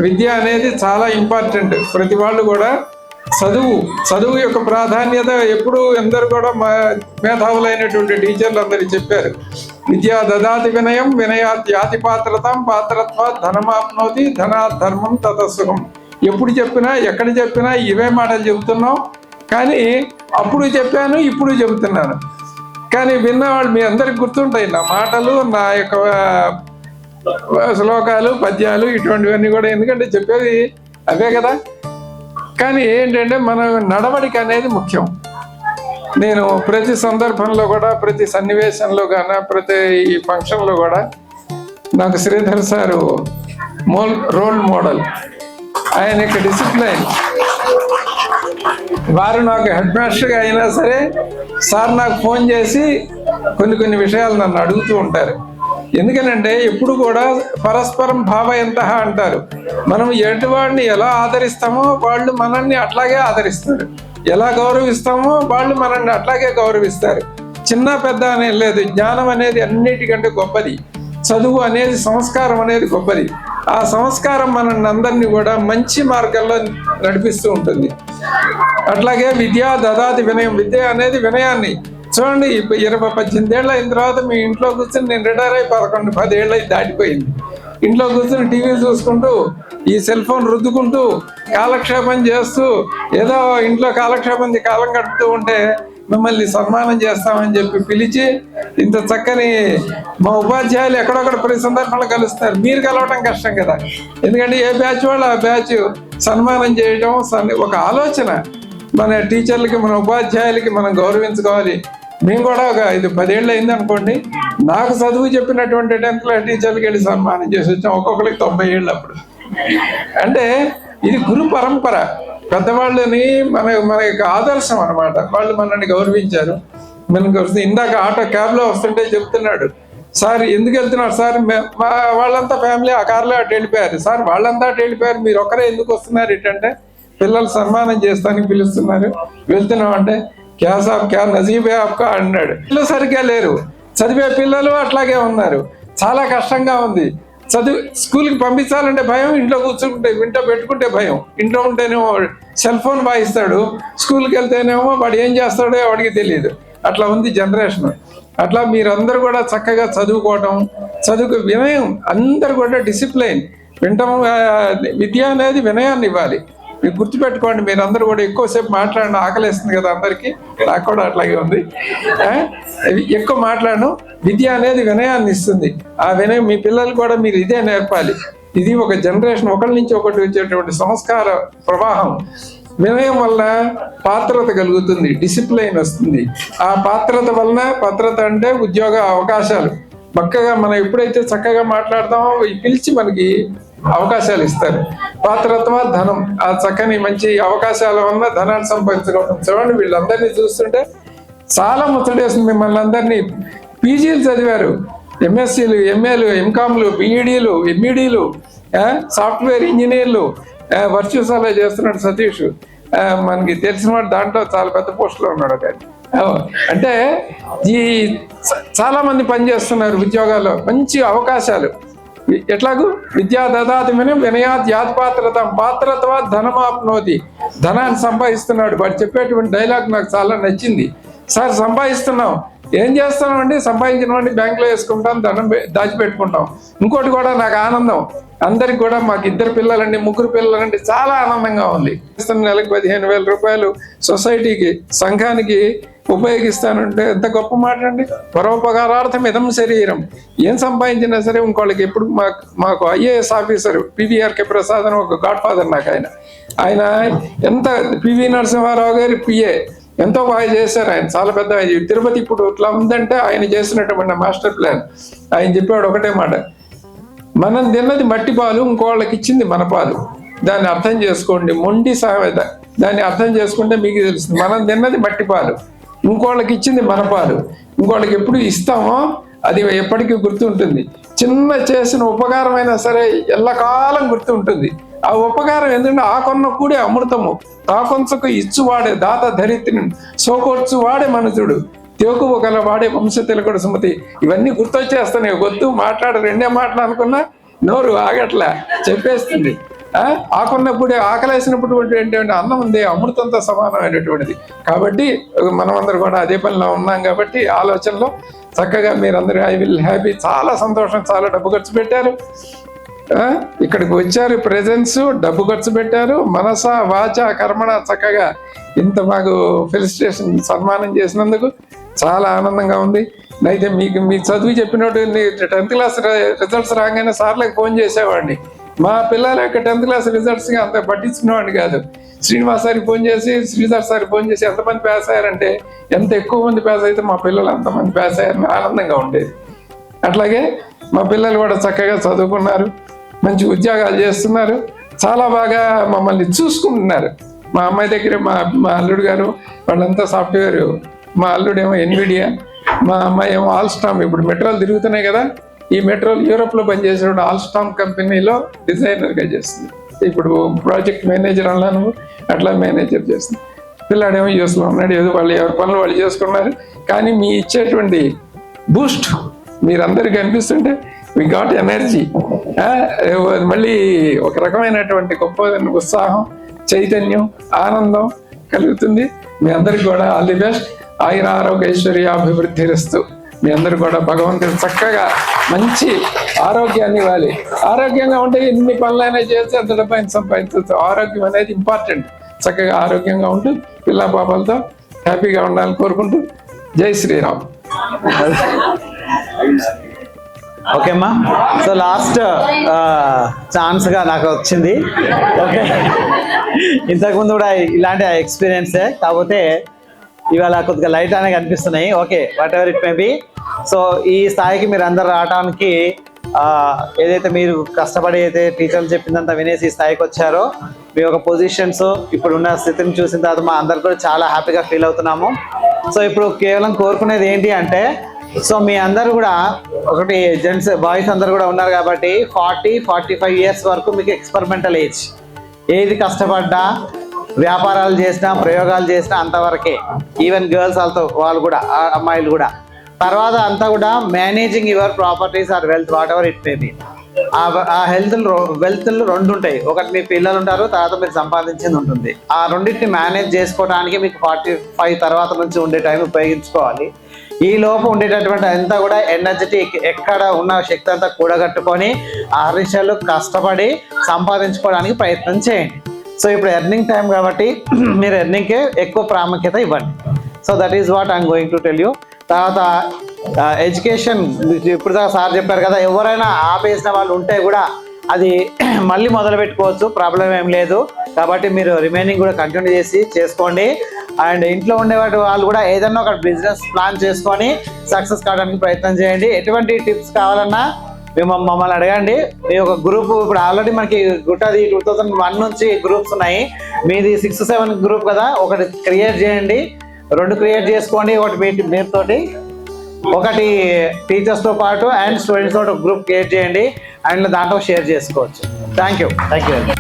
విద్య అనేది చాలా ఇంపార్టెంట్. ప్రతి వాళ్ళు కూడా చదువు యొక్క ప్రాధాన్యత ఎప్పుడు అందరూ కూడా మేధావులైనటువంటి టీచర్లు అందరికీ చెప్పారు. విద్యా దదాతి వినయం, వినయాత్ యాతి పాత్రతాం, పాత్రత్వాత్ ధనమాప్నోతి, ధనాత్ ధర్మం తతసుఖం. ఎప్పుడు చెప్పినా ఎక్కడ చెప్పినా ఇవే మాటలు చెబుతున్నాం. కానీ అప్పుడు చెప్పాను, ఇప్పుడు చెబుతున్నాను. కానీ విన్నవాళ్ళు మీ అందరికి గుర్తుంటాయి నా మాటలు, నా యొక్క శ్లోకాలు, పద్యాలు, ఇటువంటివన్నీ కూడా. ఎందుకంటే చెప్పేది అవే కదా. కానీ ఏంటంటే మన నడవడిక అనేది ముఖ్యం. నేను ప్రతి సందర్భంలో కూడా, ప్రతి సన్నివేశంలో కానీ, ప్రతి ఫంక్షన్లో కూడా నాకు శ్రీధర్ సారు రోల్ మోడల్. ఆయన యొక్క డిసిప్లైన్. వారు నాకు హెడ్ మాస్టర్గా అయినా సరే సార్ నాకు ఫోన్ చేసి కొన్ని విషయాలు నన్ను అడుగుతూ ఉంటారు. ఎందుకనంటే ఎప్పుడు కూడా పరస్పరం భావయంతః అంటారు. మనం ఎటువాడిని ఎలా ఆదరిస్తామో వాళ్ళు మనల్ని అట్లాగే ఆదరిస్తారు, ఎలా గౌరవిస్తామో వాళ్ళు మనల్ని అట్లాగే గౌరవిస్తారు. చిన్న పెద్ద అనేది లేదు. జ్ఞానం అనేది అన్నిటికంటే గొప్పది. చదువు అనేది, సంస్కారం అనేది గొప్పది. ఆ సంస్కారం మనల్ని అందరినీ కూడా మంచి మార్గంలో నడిపిస్తూ ఉంటుంది. అట్లాగే విద్యా దదాతి వినయం. విద్య అనేది వినయాన్ని. చూడండి, 20-18 ఏళ్ళు అయిన తర్వాత మీ ఇంట్లో కూర్చొని, నేను రిటైర్ అయి 11-10 ఏళ్ళు దాటిపోయింది. ఇంట్లో కూర్చొని టీవీ చూసుకుంటూ, ఈ సెల్ ఫోన్ రుద్దుకుంటూ, కాలక్షేపం చేస్తూ, ఏదో ఇంట్లో కాలక్షేపం కాలం గడుపుతూ ఉంటే మిమ్మల్ని సన్మానం చేస్తామని చెప్పి పిలిచి, ఇంత చక్కని మా ఉపాధ్యాయులు ఎక్కడొక్కడ ప్రతి సందర్భంలో కలుస్తారు. మీరు కలవటం కష్టం కదా. ఎందుకంటే ఏ బ్యాచ్ వాళ్ళు ఆ బ్యాచ్ సన్మానం చేయడం ఒక ఆలోచన. మన టీచర్లకి, మన ఉపాధ్యాయులకి మనం గౌరవించుకోవాలి. మేము కూడా ఒక 5-10 ఏళ్ళు అయింది అనుకోండి, నాకు చదువు చెప్పినటువంటి 10th క్లాస్ టీచర్లకి వెళ్ళి సన్మానం చేసి వచ్చాం. ఒక్కొక్కరికి 90 ఏళ్ళు అప్పుడు. అంటే ఇది గురు పరంపర. పెద్దవాళ్ళని మన యొక్క ఆదర్శం అనమాట. వాళ్ళు మనల్ని గౌరవించారు. మనం ఇందాక ఆటో క్యాబ్లో వస్తుంటే చెప్తున్నాడు, సార్ ఎందుకు వెళ్తున్నారు సార్, వాళ్ళంతా ఫ్యామిలీ ఆ కార్లో అటు వెళ్ళిపోయారు సార్, వాళ్ళంతా అటు వెళ్ళిపోయారు, మీరు ఒక్కరే ఎందుకు వస్తున్నారు ఇటంటే, పిల్లలు సన్మానం చేస్తానికి పిలుస్తున్నారు, వెళ్తున్నాం అంటే క్యా సాబ్ క్యా నజీబే ఆప్కా అన్నాడు. పిల్లలు సరిగ్గా లేరు, చదివే పిల్లలు అట్లాగే ఉన్నారు. చాలా కష్టంగా ఉంది. స్కూల్కి పంపించాలంటే భయం, ఇంట్లో కూర్చుంటే ఇంట్లో పెట్టుకుంటే భయం. ఇంట్లో ఉంటేనేమో సెల్ ఫోన్ వాయిస్తాడు, స్కూల్కి వెళ్తేనేమో వాడు ఏం చేస్తాడో వాడికి తెలియదు. అట్లా ఉంది జనరేషన్. అట్లా మీరందరూ కూడా చక్కగా చదువుకోవటం, చదువుకు వినయం, అందరు కూడా డిసిప్లైన్ వింటాం. విద్య అనేది వినయాన్ని ఇవ్వాలి. మీరు గుర్తుపెట్టుకోండి. మీరందరూ కూడా ఎక్కువసేపు మాట్లాడిన ఆకలిస్తుంది కదా అందరికీ, నాకు కూడా అట్లాగే ఉంది. ఎక్కువ మాట్లాడను. విద్య అనేది వినయాన్ని ఇస్తుంది. ఆ వినయం మీ పిల్లలు కూడా మీరు ఇదే నేర్పాలి. ఇది ఒక జనరేషన్ ఒకరి నుంచి ఒకటి వచ్చేటువంటి సంస్కార ప్రవాహం. వినయం వల్ల పాత్రత కలుగుతుంది, డిసిప్లైన్ వస్తుంది. ఆ పాత్రత వలన, పాత్రత అంటే ఉద్యోగ అవకాశాలు. పక్కగా మనం ఎప్పుడైతే చక్కగా మాట్లాడతామో పిలిచి మనకి అవకాశాలు ఇస్తారు. పాత్రత్వ ధనం, ఆ చక్కని మంచి అవకాశాల వలన ధనాన్ని సంపాదించుకోవడం. చూడండి వీళ్ళందరినీ చూస్తుంటే చాలా ముచ్చటేస్తుంది. మిమ్మల్ని అందరినీ పీజీలు చదివారు, ఎంఎస్సీలు, ఎంఏలు, ఎంకామ్లు, బిఈడీలు, ఎంఈడీలు, సాఫ్ట్వేర్ ఇంజనీర్లు, వర్చువల్ చేస్తున్నాడు సతీష్. మనకి తెలిసిన వాడు దాంట్లో చాలా పెద్ద పోస్టులో ఉన్నాడు. అంటే ఈ చాలా మంది పనిచేస్తున్నారు ఉద్యోగాల్లో, మంచి అవకాశాలు. ఎట్లాగూ విద్యా దదాతి వినయాత్ యాత్ పాత్రత పాత్రత్వ ధనమాప్నోతి. ధనాన్ని సంపాదిస్తున్నాడు. వాడు చెప్పేటువంటి డైలాగ్ నాకు చాలా నచ్చింది. సార్ సంపాదిస్తున్నాం, ఏం చేస్తున్నాం అండి, సంపాదించిన వాడిని బ్యాంకులో వేసుకుంటాం, ధనం దాచిపెట్టుకుంటాం. ఇంకోటి కూడా నాకు ఆనందం, అందరికి కూడా మాకు 2 పిల్లలండి, 3 పిల్లలండి, చాలా ఆనందంగా ఉంది. నెలకు 15,000 రూపాయలు సొసైటీకి, సంఘానికి ఉపయోగిస్తానంటే ఎంత గొప్ప మాట అండి. పరోపకారార్థం ఇదం శరీరం. ఏం సంపాదించినా సరే ఇంకోళ్ళకి. ఎప్పుడు మాకు IAS ఆఫీసర్ PVR ప్రసాద్ అని ఒక గాడ్ ఫాదర్ నాకు. ఆయన ఎంత PV నరసింహారావు గారి PA ఎంతో బాగా చేశారు. ఆయన చాలా పెద్ద తిరుపతి ఇప్పుడు ఇట్లా ఉందంటే ఆయన చేసినటువంటి మాస్టర్ ప్లాన్. ఆయన చెప్పాడు ఒకటే మాట, మనం తిన్నది మట్టి పాలు, ఇంకోళ్ళకి ఇచ్చింది మన పాలు. దాన్ని అర్థం చేసుకోండి. మొండి సామెత. దాన్ని అర్థం చేసుకుంటే మీకు తెలుస్తుంది. మనం తిన్నది మట్టి పాలు, ఇంకోళ్ళకి ఇచ్చింది మన పాలు. ఇంకోళ్ళకి ఎప్పుడు ఇస్తామో అది ఎప్పటికీ గుర్తుంటుంది. చిన్న చేసిన ఉపకారమైనా సరే ఎల్లకాలం గుర్తుంటుంది. ఆ ఉపకారం ఎందుకంటే ఆకొన్న కూడే అమృతము, తాకొంచకు ఇచ్చువాడే దాత ధరిత్రిని, సోకొచ్చువాడే మనుషుడు, తేకువ గల వాడే వంశ తిలకుడు సుమతి. ఇవన్నీ గుర్తొచ్చేస్తాయి. వద్దు మాట్లాడ 2 మాటలు అనుకున్నా నోరు ఆగట్లా, చెప్పేస్తుంది. ఆకున్నప్పుడే ఆకలేసినప్పుడు ఏంటంటే అన్నం ఉంది, అమృతంతో సమానమైనటువంటిది. కాబట్టి మనమందరూ కూడా అదే పనిలో ఉన్నాం. కాబట్టి ఆలోచనలో చక్కగా మీరందరూ ఐ విల్ హ్యాపీ. చాలా సంతోషం. చాలా డబ్బు ఖర్చు పెట్టారు, ఇక్కడికి వచ్చారు, ప్రెజెన్స్, డబ్బు ఖర్చు పెట్టారు, మనస వాచ కర్మణ చక్కగా ఇంత మాకు ఫెలిసిటేషన్ సన్మానం చేసినందుకు చాలా ఆనందంగా ఉంది. అయితే మీ చదువు చెప్పినట్టు 10th క్లాస్ రిజల్ట్స్ రాగానే సార్లకు ఫోన్ చేసేవాడిని. మా పిల్లల యొక్క 10th క్లాస్ రిజల్ట్స్ అంత పట్టించుకునేవాడిని కాదు. శ్రీనివాస్ సార్కి ఫోన్ చేసి, శ్రీధర్ సార్కి ఫోన్ చేసి ఎంతమంది పాస్ అయ్యారంటే, ఎంత ఎక్కువ మంది పాస్ అయితే మా పిల్లలు అంతమంది పాస్ అయ్యారని ఆనందంగా ఉండేది. అట్లాగే మా పిల్లలు కూడా చక్కగా చదువుకున్నారు, మంచి ఉద్యోగాలు చేస్తున్నారు, చాలా బాగా మమ్మల్ని చూసుకుంటున్నారు. మా అమ్మాయి దగ్గర మా అల్లుడు గారు వాళ్ళంతా సాఫ్ట్వేర్, మా అల్లుడేమో ఎన్విడియా, మా అమ్మాయి ఏమో ఆల్స్టామ్. ఇప్పుడు మెట్రోలు తిరుగుతున్నాయి కదా, ఈ మెట్రోలు యూరోప్లో పనిచేసిన ఆల్స్టామ్ కంపెనీలో డిజైనర్గా చేస్తుంది. ఇప్పుడు ప్రాజెక్ట్ మేనేజర్ అన్నాను, అట్లా మేనేజర్ చేస్తుంది. పిల్లాడేమో యూఎస్లో ఉన్నాడు. ఏదో వాళ్ళు ఎవరి పనులు వాళ్ళు చేసుకున్నారు. కానీ మీ ఇచ్చేటువంటి బూస్ట్ మీరందరికీ కనిపిస్తుంటే వి గాట్ ఎనర్జీ. మళ్ళీ ఒక రకమైనటువంటి గొప్ప ఉత్సాహం, చైతన్యం, ఆనందం కలుగుతుంది. మీ అందరికి కూడా ఆల్ ది బెస్ట్. ఆయుర ఆరోగ్య ఐశ్వర్యాభివృద్ధి ఇస్తూ మీ అందరూ కూడా భగవంతుడు చక్కగా మంచి ఆరోగ్యాన్ని ఇవ్వాలి. ఆరోగ్యంగా ఉంటే ఎన్ని పనులైనా చేస్తే అంత డబ్బైనా సంపాదించవచ్చు. ఆరోగ్యం అనేది ఇంపార్టెంట్. చక్కగా ఆరోగ్యంగా ఉంటూ పిల్ల పాపలతో హ్యాపీగా ఉండాలని కోరుకుంటూ జై శ్రీరామ్. ఓకేమ్మా. సో లాస్ట్ ఛాన్స్గా నాకు వచ్చింది. ఓకే, ఇంతకుముందు కూడా ఇలాంటి ఎక్స్పీరియన్సే, కాకపోతే ఇవాళ కొద్దిగా లైట్ అనే కనిపిస్తున్నాయి. Okay, what ever it may B. So ఈ స్థాయికి మీరు అందరు రావడానికి ఏదైతే మీరు కష్టపడి అయితే టీచర్లు చెప్పిందంతా వినేసి ఈ స్థాయికి వచ్చారో, మీ యొక్క పొజిషన్స్ ఇప్పుడున్న స్థితిని చూసిన తర్వాత మా అందరు కూడా చాలా హ్యాపీగా ఫీల్ అవుతున్నాము. సో ఇప్పుడు కేవలం కోరుకునేది ఏంటి అంటే, సో మీ అందరు కూడా ఒకటి జెంట్స్ బాయ్స్ అందరు కూడా ఉన్నారు కాబట్టి 40-45 ఇయర్స్ వరకు మీకు ఎక్స్పెరిమెంటల్ ఏజ్. ఏది కష్టపడ్డా, వ్యాపారాలు చేసినా, ప్రయోగాలు చేసినా అంతవరకే. ఈవెన్ గర్ల్స్ వాళ్ళు కూడా, అమ్మాయిలు కూడా. తర్వాత అంతా కూడా managing your properties or wealth, whatever it may be. ఆ వెల్త్లు రెండు ఉంటాయి. ఒకటి మీ పిల్లలు ఉంటారు, తర్వాత మీరు సంపాదించింది ఉంటుంది. ఆ రెండింటిని మేనేజ్ చేసుకోవడానికి మీకు 45 తర్వాత నుంచి ఉండే టైం ఉపయోగించుకోవాలి. ఈ లోపు ఉండేటటువంటి అంతా కూడా ఎనర్జెటిక్, ఎక్కడ ఉన్న శక్తి అంతా కూడగట్టుకొని ఆర్నిషాలు కష్టపడి సంపాదించుకోవడానికి ప్రయత్నం చేయండి. సో ఇప్పుడు ఎర్నింగ్ టైం కాబట్టి మీరు ఎర్నింగ్కే ఎక్కువ ప్రాముఖ్యత ఇవ్వండి. So that is what I'm going to tell you. తర్వాత ఎడ్యుకేషన్, ఇప్పుడు దాకా సార్ చెప్పారు కదా, ఎవరైనా ఆపేసిన వాళ్ళు ఉంటే కూడా అది మళ్ళీ మొదలు పెట్టుకోవచ్చు, ప్రాబ్లం ఏం లేదు. కాబట్టి మీరు రిమైనింగ్ కూడా కంటిన్యూ చేసుకోండి. అండ్ ఇంట్లో ఉండేవాటి వాళ్ళు కూడా ఏదైనా ఒక బిజినెస్ ప్లాన్ చేసుకొని సక్సెస్ కావడానికి ప్రయత్నం చేయండి. ఎటువంటి టిప్స్ కావాలన్నా మమ్మల్ని అడగండి. మీ ఒక గ్రూప్ ఇప్పుడు ఆల్రెడీ మనకి గుట్టది 2001 నుంచి గ్రూప్స్ ఉన్నాయి. మీది 6-7 గ్రూప్ కదా, ఒకటి క్రియేట్ చేయండి, 2 క్రియేట్ చేసుకోండి. ఒకటి మీతోటి, ఒకటి టీచర్స్తో పాటు అండ్ స్టూడెంట్స్ తోటి ఒక గ్రూప్ క్రియేట్ చేయండి అండ్ దాంట్లో షేర్ చేసుకోవచ్చు. Thank you very much.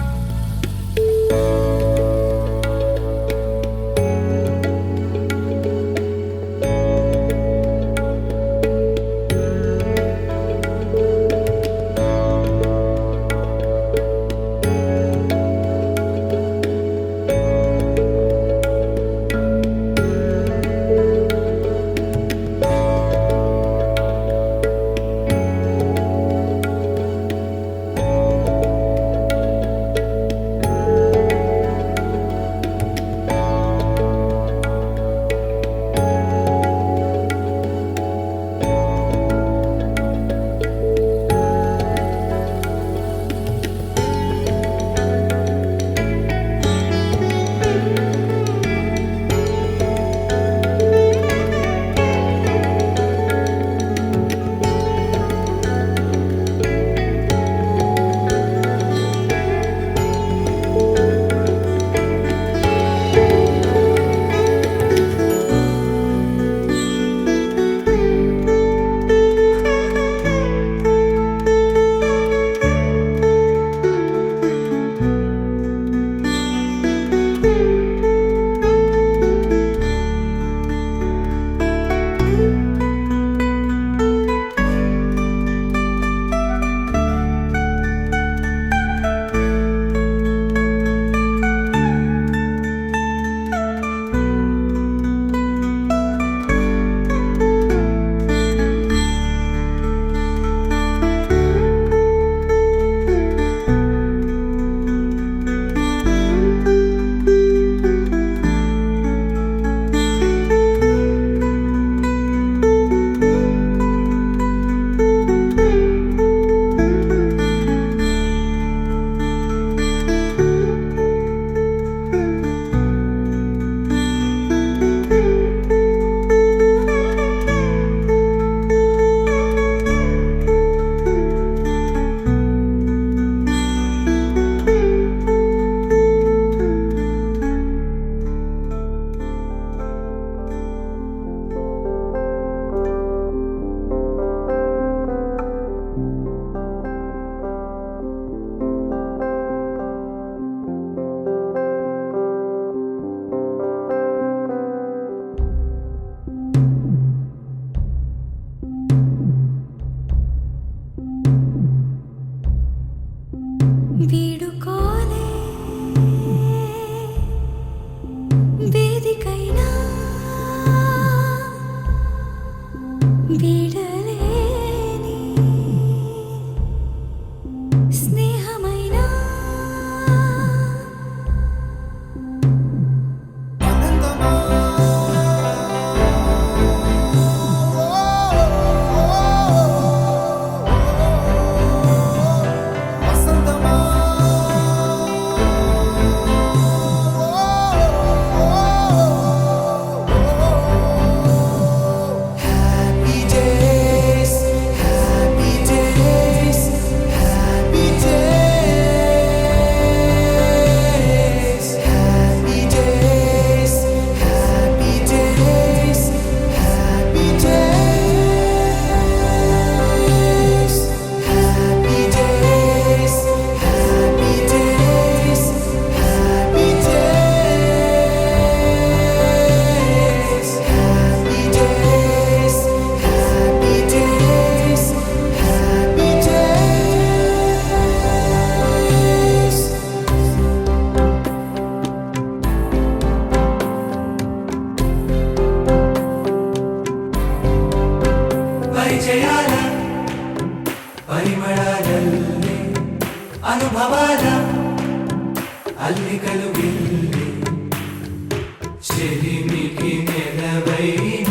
ಪರಿಚಯಾಲ ಪರಿಮಳದಲ್ಲಿ ಅನುಭವಾದ ಅಲ್ಲಿಗಲು ಗಿಲ್ಲಿ చెలిమికి నెలవైన